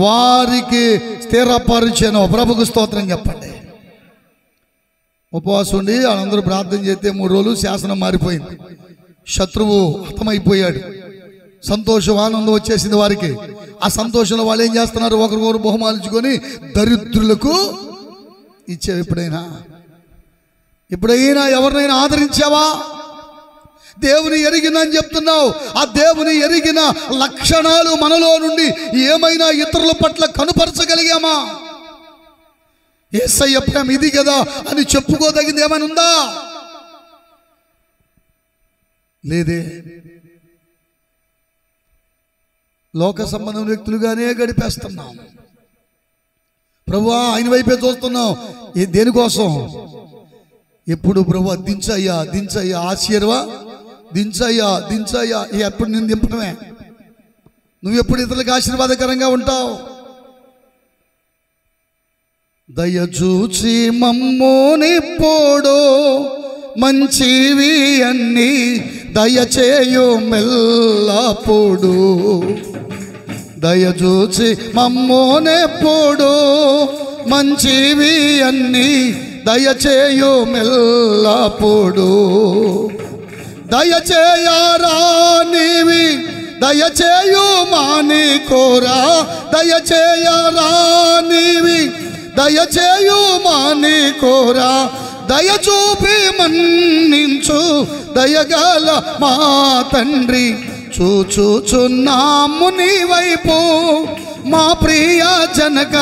వారికి స్థిరపరిచెను. ప్రభుకు స్తోత్రం చెప్పండి. ఉపవాసం ఉండి వాళ్ళందరూ ప్రార్థన చేస్తే 3 రోజులు శాసనం మారిపోయింది. శత్రువు హతమైపోయాడు. సంతోషం ఆనందం వచ్చేసింది వారికి. ఆ సంతోషంలో వాళ్ళు ఏం చేస్తున్నారు? ఒకరికొకరు బహుమానించుకొని దరిద్రులకు ఇచ్చేవి. ఎప్పుడైనా ఎవరినైనా ఆదరించావా? దేవుని ఎరిగిన అని చెప్తున్నావు. ఆ దేవుని ఎరిగిన లక్షణాలు మనలో నుండి ఏమైనా ఇతరుల పట్ల కనుపరచగలిగామా? యేసయ్య ప్రేమ ఇది కదా అని చెప్పుకోదగింది ఏమైనా ఉందా? లేదే. లోక సంబంధం వ్యక్తులుగానే గడిపేస్తున్నాం. ప్రభువా ఆయన వైపే చూస్తున్నాం. దేనికోసం? ఎప్పుడు ప్రభు దించయ్యా దించయ్యా, ఆశీర్వా దించయ్యా దించయ్యా. ఎప్పుడు నేను దింపడమే. నువ్వెప్పుడు ఇతరులకు ఆశీర్వాదకరంగా ఉంటావు? దయచూచి మమ్మోనిప్పుడు మంచివి అన్ని దయచేయు మెల్లప్పుడు. దయచూచి మమ్మోనెప్పుడు మంచివి అన్ని దయచేయు మెల్లప్పుడు. దయచేయారా నీవి దయచేయు మాని కోరా. దయచేయారా నీవి దయచేయు మాని కోరా. దయచూపి మన్నించు దయగల మా తండ్రి. చూచుచున్నాము నీ వైపు మా ప్రియ జనక.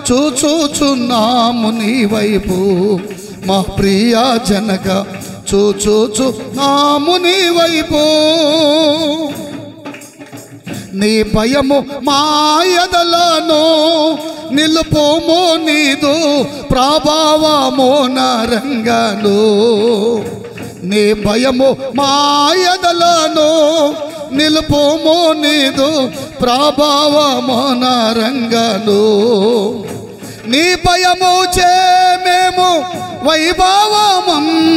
చూచుచున్నాము నీ వైపు మా ప్రియ జనక. చూచుచున్నాము నీ వైపు. నీ భయము మాయదలను నిలుపుము నీదు ప్రభావము నరంగను. నీ భయము మాయదలను నిలుపుము నీదు ప్రభావము నరంగను. నీ భయము చే మేము వైభవమందుచు,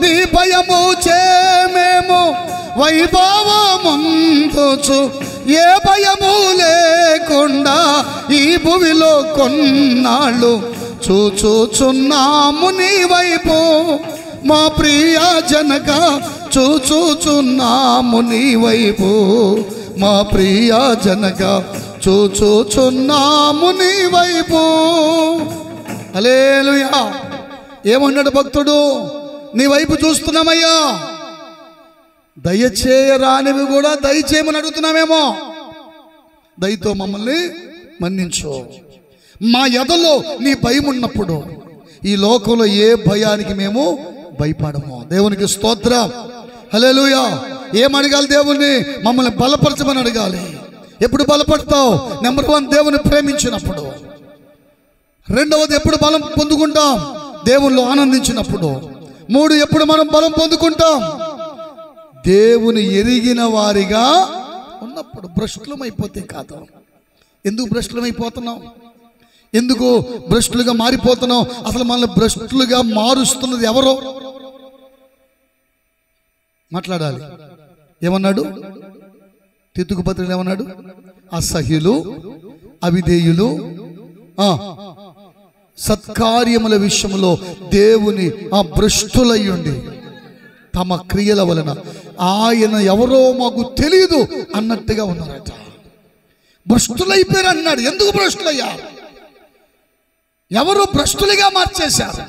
నీ భయము చే మేము వైభవమందుచు, ఏ భయము లేకుండా ఈ భూమిలో కొన్నాళ్ళు చూచుచున్నాము నీ వైపు. మా ప్రియ జనక చూచుచున్నాము నీ వైపు. మా ప్రియ జనక చూచుచున్నాము నీ వైపు. హల్లెలూయా. ఏమన్నాడు భక్తుడు? నీ వైపు చూస్తున్నామయ్యా, దయచేయరానివి కూడా దయచేయమని అడుగుతున్నామేమో. దయతో మమ్మల్ని మన్నించు. మా ఎదలో నీ భయం ఉన్నప్పుడు ఈ లోకంలో ఏ భయానికి మేము భయపడము. దేవునికి స్తోత్రం. హల్లెలూయా. ఏమడగాలి దేవుణ్ణి? మమ్మల్ని బలపరచమని అడగాలి. ఎప్పుడు బలపడతావు? నెంబర్ 1 దేవుని ప్రేమించినప్పుడు. రెండవది ఎప్పుడు బలం పొందుకుంటాం? దేవునిలో ఆనందించినప్పుడు. 3 ఎప్పుడు మనం బలం పొందుకుంటాం? దేవుని ఎరిగిన వారిగా ఉన్నప్పుడు. భ్రష్టులమైపోతే కాదు. ఎందుకు భ్రష్టులమైపోతున్నాం? ఎందుకు భ్రష్టులుగా మారిపోతున్నాం? అసలు మనల్ని భ్రష్టులుగా మారుస్తున్నది ఎవరో మాట్లాడాలి. ఏమన్నాడు తీతుకు పత్రికలో? ఏమన్నాడు? అసహ్యులు, అవిధేయులు, సత్కార్యముల విషయంలో దేవుని భ్రష్టులయ్యుండి తమ క్రియల వలన ఆయన ఎవరో మాకు తెలియదు అన్నట్టుగా ఉన్నారట. భ్రష్టులైపోయారు అన్నాడు. ఎందుకు భ్రష్టులయ్యారు? ఎవరు భ్రష్టులుగా మార్చేశారు?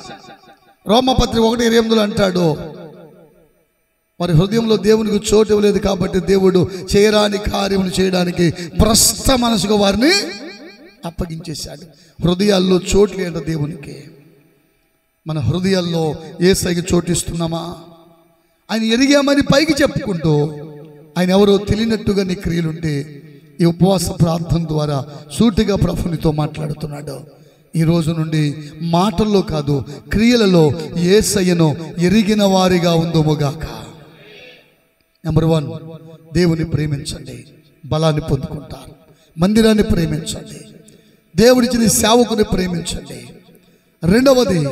రోమపత్రిక 1:28 అంటాడు, మరి హృదయంలో దేవునికి చోటు ఇవ్వలేదు కాబట్టి దేవుడు చేయరాని కార్యములు చేయడానికి భ్రష్ట మనసుగా వారిని అప్పగించేశాడు. హృదయాల్లో చోటు లేట దేవునికి. మన హృదయాల్లో యేసయ్యకి చోటిస్తున్నామా? ఆయన ఎరిగామని పైకి చెప్పుకుంటూ ఆయన ఎవరో తెలియనట్టుగా నీ క్రియలుంటే ఈ ఉపవాస ప్రార్థన ద్వారా సూటిగా ప్రభునితో మాట్లాడుతున్నాడు. ఈ రోజు నుండి మాటల్లో కాదు, క్రియలలో యేసయ్యను ఎరిగిన వారిగా ఉందుముగాక. నెంబర్ 1, దేవుని ప్రేమించండి, బలాన్ని పొందుకుంటారు. మందిరాన్ని ప్రేమించండి, దేవుడిచ్చిన సేవకుని ప్రేమించండి. రెండవది,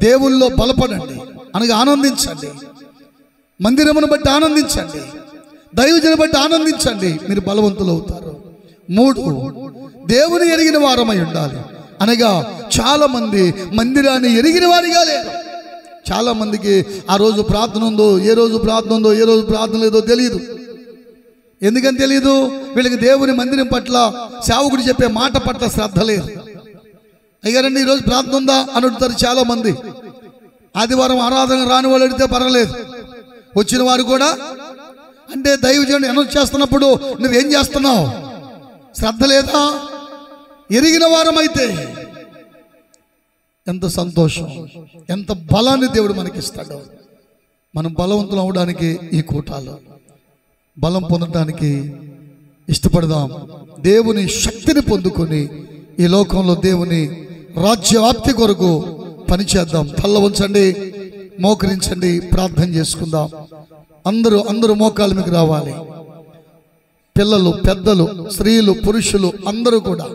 దేవుల్లో బలపడండి, అనగా ఆనందించండి. మందిరమును బట్టి ఆనందించండి, దైవజను బట్టి ఆనందించండి, మీరు బలవంతులు అవుతారు. 3, దేవుని ఎరిగిన వారమై ఉండాలి, అనగా చాలా మంది మందిరాన్ని ఎరిగిన వారిగా లేరు. చాలా మందికి ఆ రోజు ప్రార్థన ఉందో, ఏ రోజు ప్రార్థన ఉందో, ఏ రోజు ప్రార్థన లేదో తెలియదు. ఎందుకని తెలియదు? వీళ్ళకి దేవుని మందిరం పట్ల, సేవకుడు చెప్పే మాట పట్ల శ్రద్ధ లేదు. అయ్యారండి ఈరోజు ప్రార్థన ఉందా అని అడుగుతారు చాలా మంది. ఆదివారం ఆరాధన రాని వాళ్ళు అడిగితే పర్వాలేదు, వచ్చిన వారు కూడా అంటే దైవజనుడు అనౌన్స్ చేస్తున్నప్పుడు నువ్వేం చేస్తున్నావు? శ్రద్ధ లేదా? ఎరిగిన వారమైతే ఎంత సంతోషం, ఎంత బలాన్ని దేవుడు మనకిస్తాడో. మనం బలవంతులు అవడానికి ఈ కూటాలు, బలం పొందడానికి ఇష్టపడదాం. దేవుని శక్తిని పొందుకొని ఈ లోకంలో దేవుని రాజ్యవ్యాప్తి కొరకు పనిచేద్దాం. తల్ల ఉంచండి, మోకరించండి, ప్రార్థన చేసుకుందాం. అందరూ మోకాళ్ళ మీకు రావాలి. పిల్లలు, పెద్దలు, స్త్రీలు, పురుషులు అందరూ కూడా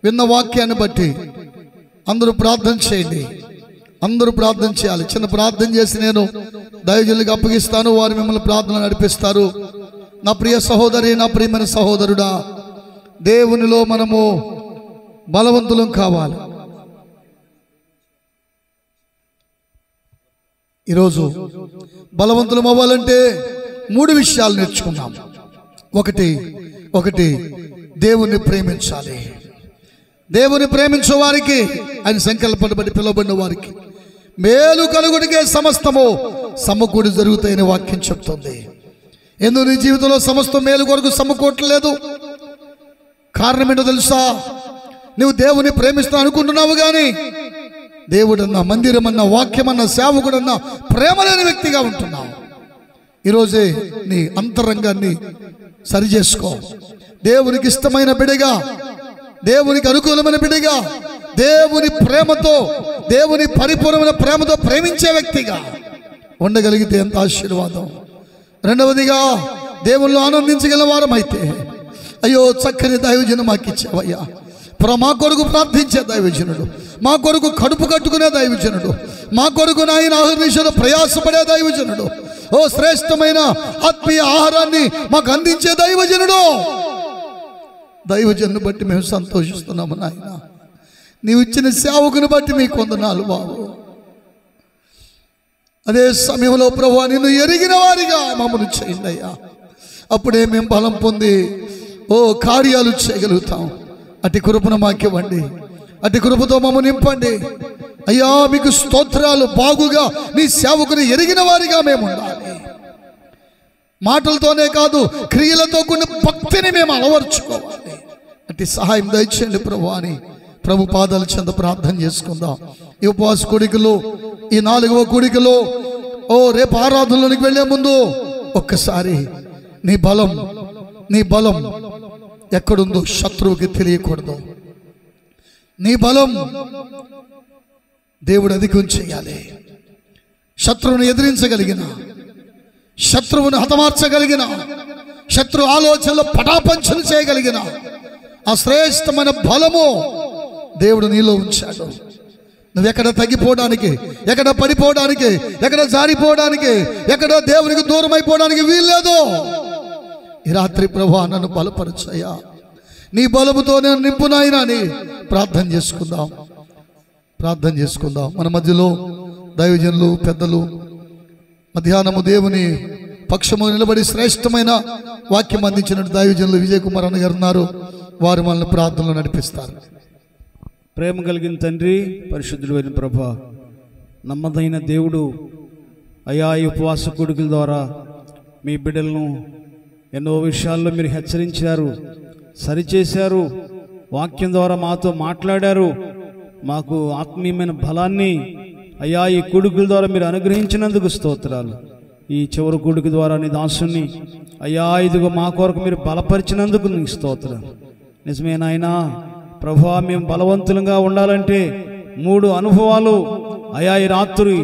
విన్న వాక్యాన్ని బట్టి అందరూ ప్రార్థన చేయండి. అందరూ ప్రార్థన చేయాలి. చిన్న ప్రార్థన చేసి నేను దైవజనులకు అప్పగిస్తాను, వారు మిమ్మల్ని ప్రార్థన నడిపిస్తారు. నా ప్రియ సహోదరి, నా ప్రియమైన సహోదరుడా, దేవునిలో మనము బలవంతులం కావాలి. ఈరోజు బలవంతులం అవ్వాలంటే 3 విషయాలు నేర్చుకున్నాం. ఒకటి దేవుణ్ణి ప్రేమించాలి. దేవుని ప్రేమించే వారికి, ఆయన సంకల్పాన్ని బట్టి పిలువబడిన వారికి మేలు కలుగుడికే సమస్తము సమకూడి జరుగుతాయని వాక్యం చెప్తుంది. ఎందుకు నీ జీవితంలో సమస్తం మేలు కొరకు సమకూడలేదు? కారణం ఏంటో తెలుసా? నువ్వు దేవుని ప్రేమిస్తా అనుకుంటున్నావు, కానీ దేవుడన్నా, మందిరమన్నా, వాక్యమన్నా, సేవకుడన్నా ప్రేమ లేని వ్యక్తిగా ఉంటున్నావు. ఈరోజే నీ అంతరంగాన్ని సరి చేసుకో. దేవునికి ఇష్టమైన బిడ్డగా, దేవునికి అనుకూలమైన బిడ్డగా, దేవుని ప్రేమతో, దేవుని పరిపూర్ణమైన ప్రేమతో ప్రేమించే వ్యక్తిగా ఉండగలిగితే ఎంత ఆశీర్వాదం. రెండవదిగా, దేవుళ్ళు ఆనందించగల వారమైతే, అయ్యో చక్కని దైవజనం మాకు ఇచ్చావయ్యా, మా కొరకు ప్రార్థించే దైవజనుడు, మా కొరకు కడుపు కట్టుకునే దైవజనుడు, మా కొరకు నాయన ఆహర్నిశలు ప్రయాసపడే దైవజనుడు, ఓ శ్రేష్టమైన ఆత్మీయ ఆహారాన్ని మాకు అందించే దైవజనుడు. దైవజనుని బట్టి మేము సంతోషిస్తున్నాము నాయన. నీవు ఇచ్చిన సేవకుని బట్టి మీకు వందనాలు బాబు. అదే సమయంలో ప్రభువా, నిన్ను ఎరిగిన వారిగా మమ్మల్ని చేయండి అయ్యా. అప్పుడే మేము బలం పొంది కార్యాలు చేయగలుగుతాం. అటు కృపను మాకివ్వండి, అటు కృపతో మమ్మల్ని నింపండి అయ్యా. మీకు స్తోత్రాలు. బాగుగా నీ సేవకుని ఎరిగిన వారిగా మేము ఉండాలి. మాటలతోనే కాదు, క్రియలతో కూడిన భక్తిని మేము అలవర్చుకోవాలి. అట్టి సహాయం దయచేయండి ప్రభు అని ప్రభు పాదాల చెంత ప్రార్థన చేసుకుందాం. ఈ ఉపవాస కూడికలో, ఈ 4వ కూడికలో రేపు ఆరాధనలోనికి వెళ్లే ముందు ఒక్కసారి నీ బలం ఎక్కడుందో శత్రువుకి తెలియకూడదు. నీ బలం దేవుడు అధికం చేయాలి. శత్రువును ఎదిరించగలిగిన, శత్రువును హతమార్చగలిగిన, శత్రు ఆలోచనలో పటాపంచలు చేయగలిగిన ఆ శ్రేష్టమైన బలము దేవుడు నీలో ఉంచాడు. నువ్వెక్కడ తగ్గిపోవడానికి, ఎక్కడ పడిపోవడానికి, ఎక్కడ జారిపోవడానికి, ఎక్కడ దేవునికి దూరం అయిపోవడానికి వీల్లేదు. ఈ రాత్రి ప్రభువా నన్ను బలపరచయ్యా, నీ బలముతో నేను నింపునాయినా అని ప్రార్థన చేసుకుందాం. మన మధ్యలో దైవజనులు, పెద్దలు మధ్యాహ్నము దేవుని పక్షము నిలబడి శ్రేష్టమైన వాక్యం అందించిన దైవజనులు విజయ్ కుమార్ అన్న గారు ఉన్నారు. వారు మనల్ని ప్రార్థనలో నడిపిస్తారు. ప్రేమ కలిగిన తండ్రి, పరిశుద్ధుడు అయిన ప్రభువా, నమ్మదైన దేవుడు అయా, ఈ ఉపవాస కూడికల ద్వారా మీ బిడ్డలను ఎన్నో విషయాల్లో మీరు హెచ్చరించారు, సరిచేశారు, వాక్యం ద్వారా మాతో మాట్లాడారు. మాకు ఆత్మీయమైన బలాన్ని అయ్యా ఈ కూడికల ద్వారా మీరు అనుగ్రహించినందుకు స్తోత్రాలు. ఈ చివరి కూడిక ద్వారా నీ దాసుని అయ్యా ఇదిగో మా కొరకు మీరు బలపరిచినందుకు నీకు స్తోత్రాలు. నిజమే నాయనా ప్రభువా, మేము బలవంతులుగా ఉండాలంటే 3 అనుభవాలు అయా ఈ రాత్రి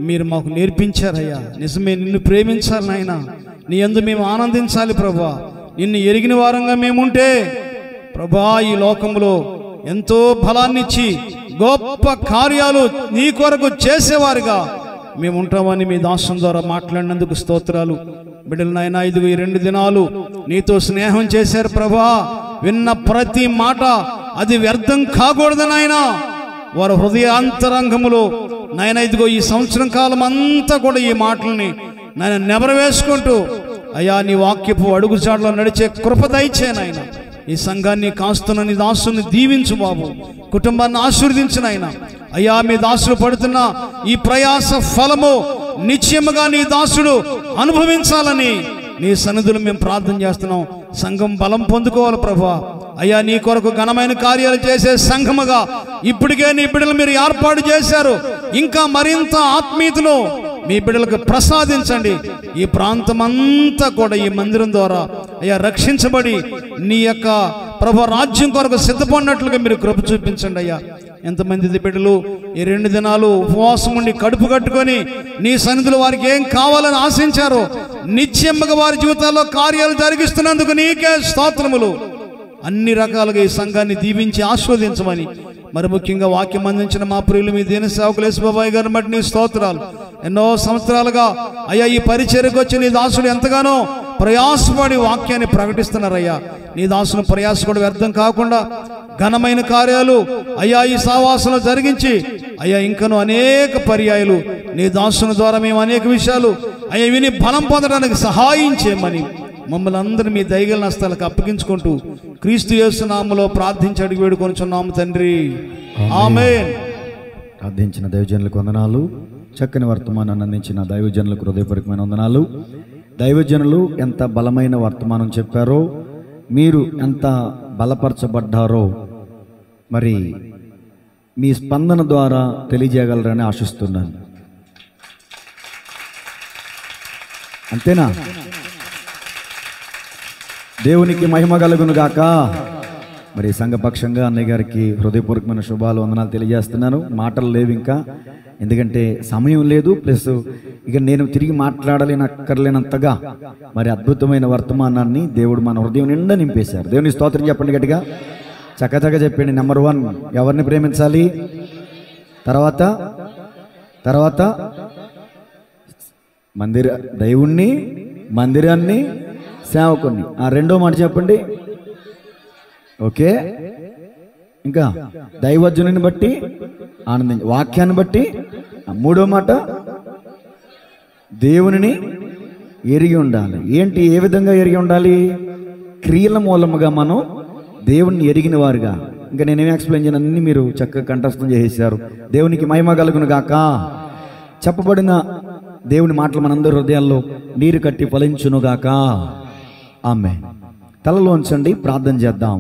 మీరు మాకు నేర్పించారయ్యా. నిజమే, నిన్ను ప్రేమించాలి నాయనా, నీ యందు మేము ఆనందించాలి ప్రభువా. నిన్ను ఎరిగిన వారంగా మేముంటే ప్రభువా, ఈ లోకంలో ఎంతో బలాన్నిచ్చి గొప్ప కార్యాలు నీ కొరకు చేసేవారుగా మేము ఉంటామని మీ దాసం ద్వారా మాట్లాడినందుకు స్తోత్రాలు. బిడ్డలు నాయనా ఇదిగో ఈ 2 దినాలు నీతో స్నేహం చేశారు ప్రభువా. విన్న ప్రతి మాట అది వ్యర్థం కాకూడదు నాయనా. వారి హృదయాంతరంగములో నాయన ఇదిగో ఈ సంవత్సరం కాలం అంతా కూడా ఈ మాటల్ని నాయన నెబరవేసుకుంటూ అయ్యా నీ వాక్యపు అడుగుజాడలో నడిచే కృప దయచే నాయన. ఈ సంఘాన్ని కాస్తున్న నీ దాసుని దీవించు బాబు, కుటుంబాన్ని ఆశీర్వదించు నాయన. అయ్యా మీ దాసుడు పడుతున్న ఈ ప్రయాస ఫలము నిశ్చయముగా నీ దాసుడు అనుభవించాలని నీ సన్నిధులు మేము ప్రార్థన చేస్తున్నాం. సంఘం బలం పొందుకోవాలి ప్రభువా. అయ్యా నీ కొరకు ఘనమైన కార్యాలు చేసే సంఘముగా ఇప్పటికే నీ బిడ్డలు మీరు ఏర్పాటు చేశారు. ఇంకా మరింత ఆత్మీయతను మీ బిడ్డలకు ప్రసాదించండి. ఈ ప్రాంతం అంతా కూడా ఈ మందిరం ద్వారా అయ్యా రక్షించబడి నీ యొక్క ప్రభు రాజ్యం కొరకు సిద్ధపడినట్లుగా మీరు కృప చూపించండి అయ్యా. ఎంతమంది బిడ్డలు ఈ 2 దినాలు ఉపవాసం ఉండి కడుపు కట్టుకొని నీ సన్నిధిలో వారికి ఏం కావాలని ఆశించారో నిత్యముగా వారి జీవితాల్లో కార్యాలు జరిగిస్తున్నందుకు నీకే స్తోత్రములు. అన్ని రకాలుగా ఈ సంఘాన్ని దీవించి ఆస్వాదించమని, మరి ముఖ్యంగా వాక్యం అందించిన మా ప్రియులు మీ దీన సేవకులు యేసుబాబాయ్ గారిని బట్టి నీ స్తోత్రాలు. ఎన్నో సంవత్సరాలుగా అయ్యా ఈ పరిచర్యకు వచ్చి నీ దాసుడు ఎంతగానో ప్రయాసపడి వాక్యాన్ని ప్రకటిస్తున్నారయ్యా. నీ దాసును ప్రయాస కూడా వ్యర్థం కాకుండా ఘనమైన కార్యాలు అయ్యా ఈ సావాసంలో జరిగించి అయ్యా ఇంకనూ అనేక పర్యాయాలు నీ దాసుని ద్వారా మేము అనేక విషయాలు అయ్యా విని బలం పొందడానికి సహాయం చేయమని మమ్మల్ని అందరూ మీ దయగల హస్తాలకు అప్పగించుకుంటూ క్రీస్తు యేసు నామములో ప్రార్థించి అడిగి వేడుకొనుచున్నాము తండ్రి, ఆమేన్. ప్రార్థించిన దైవజనులకు వందనాలు. చక్కని వర్తమానాన్ని అందించిన దైవజనులకు హృదయపూర్వకమైన వందనాలు. దైవజనులు ఎంత బలమైన వర్తమానం చెప్పారో, మీరు ఎంత బలపరచబడ్డారో మరి మీ స్పందన ద్వారా తెలియజేయగలరని ఆశిస్తున్నాను. అంతేనా? దేవునికి మహిమ కలుగును గాక. మరి సంఘపక్షంగా అన్నయ్య గారికి హృదయపూర్వకమైన శుభాలు వందనాలు తెలియజేస్తున్నాను. మాటలు లేవు ఇంకా, ఎందుకంటే సమయం లేదు. ప్లస్ ఇక నేను తిరిగి మాట్లాడలేనక్కర్లేనంతగా మరి అద్భుతమైన వర్తమానాన్ని దేవుడు మన హృదయం నిండా నింపేశారు. దేవుని స్తోత్రం చెప్పండి గట్టిగా, చక్కచక్క చెప్పండి. నెంబర్ 1, ఎవరిని ప్రేమించాలి? తర్వాత దేవుణ్ణి, మందిరాన్ని, సేవకుణ్ణి. రెండో మాట చెప్పండి. ఓకే, ఇంకా దైవజనుని బట్టి ఆనందించి, వాక్యాన్ని బట్టి. మూడో మాట దేవునిని ఎరిగి ఉండాలి. ఏంటి, ఏ విధంగా ఎరిగి ఉండాలి? క్రియల మూలముగా మనం దేవుణ్ణి ఎరిగిన వారుగా. ఇంకా నేనేమి ఎక్స్ప్లెయిన్ చేయను, అన్ని మీరు చక్కగా కంఠస్థం చేసేసారు. దేవునికి మహిమ కలుగును గాక. చెప్పబడిన దేవుని మాటలు మనందరి హృదయాల్లో నీరు కట్టి ఫలించునుగాక. ఆమేన్. తలలో ఉంచండి, ప్రార్థన చేద్దాం.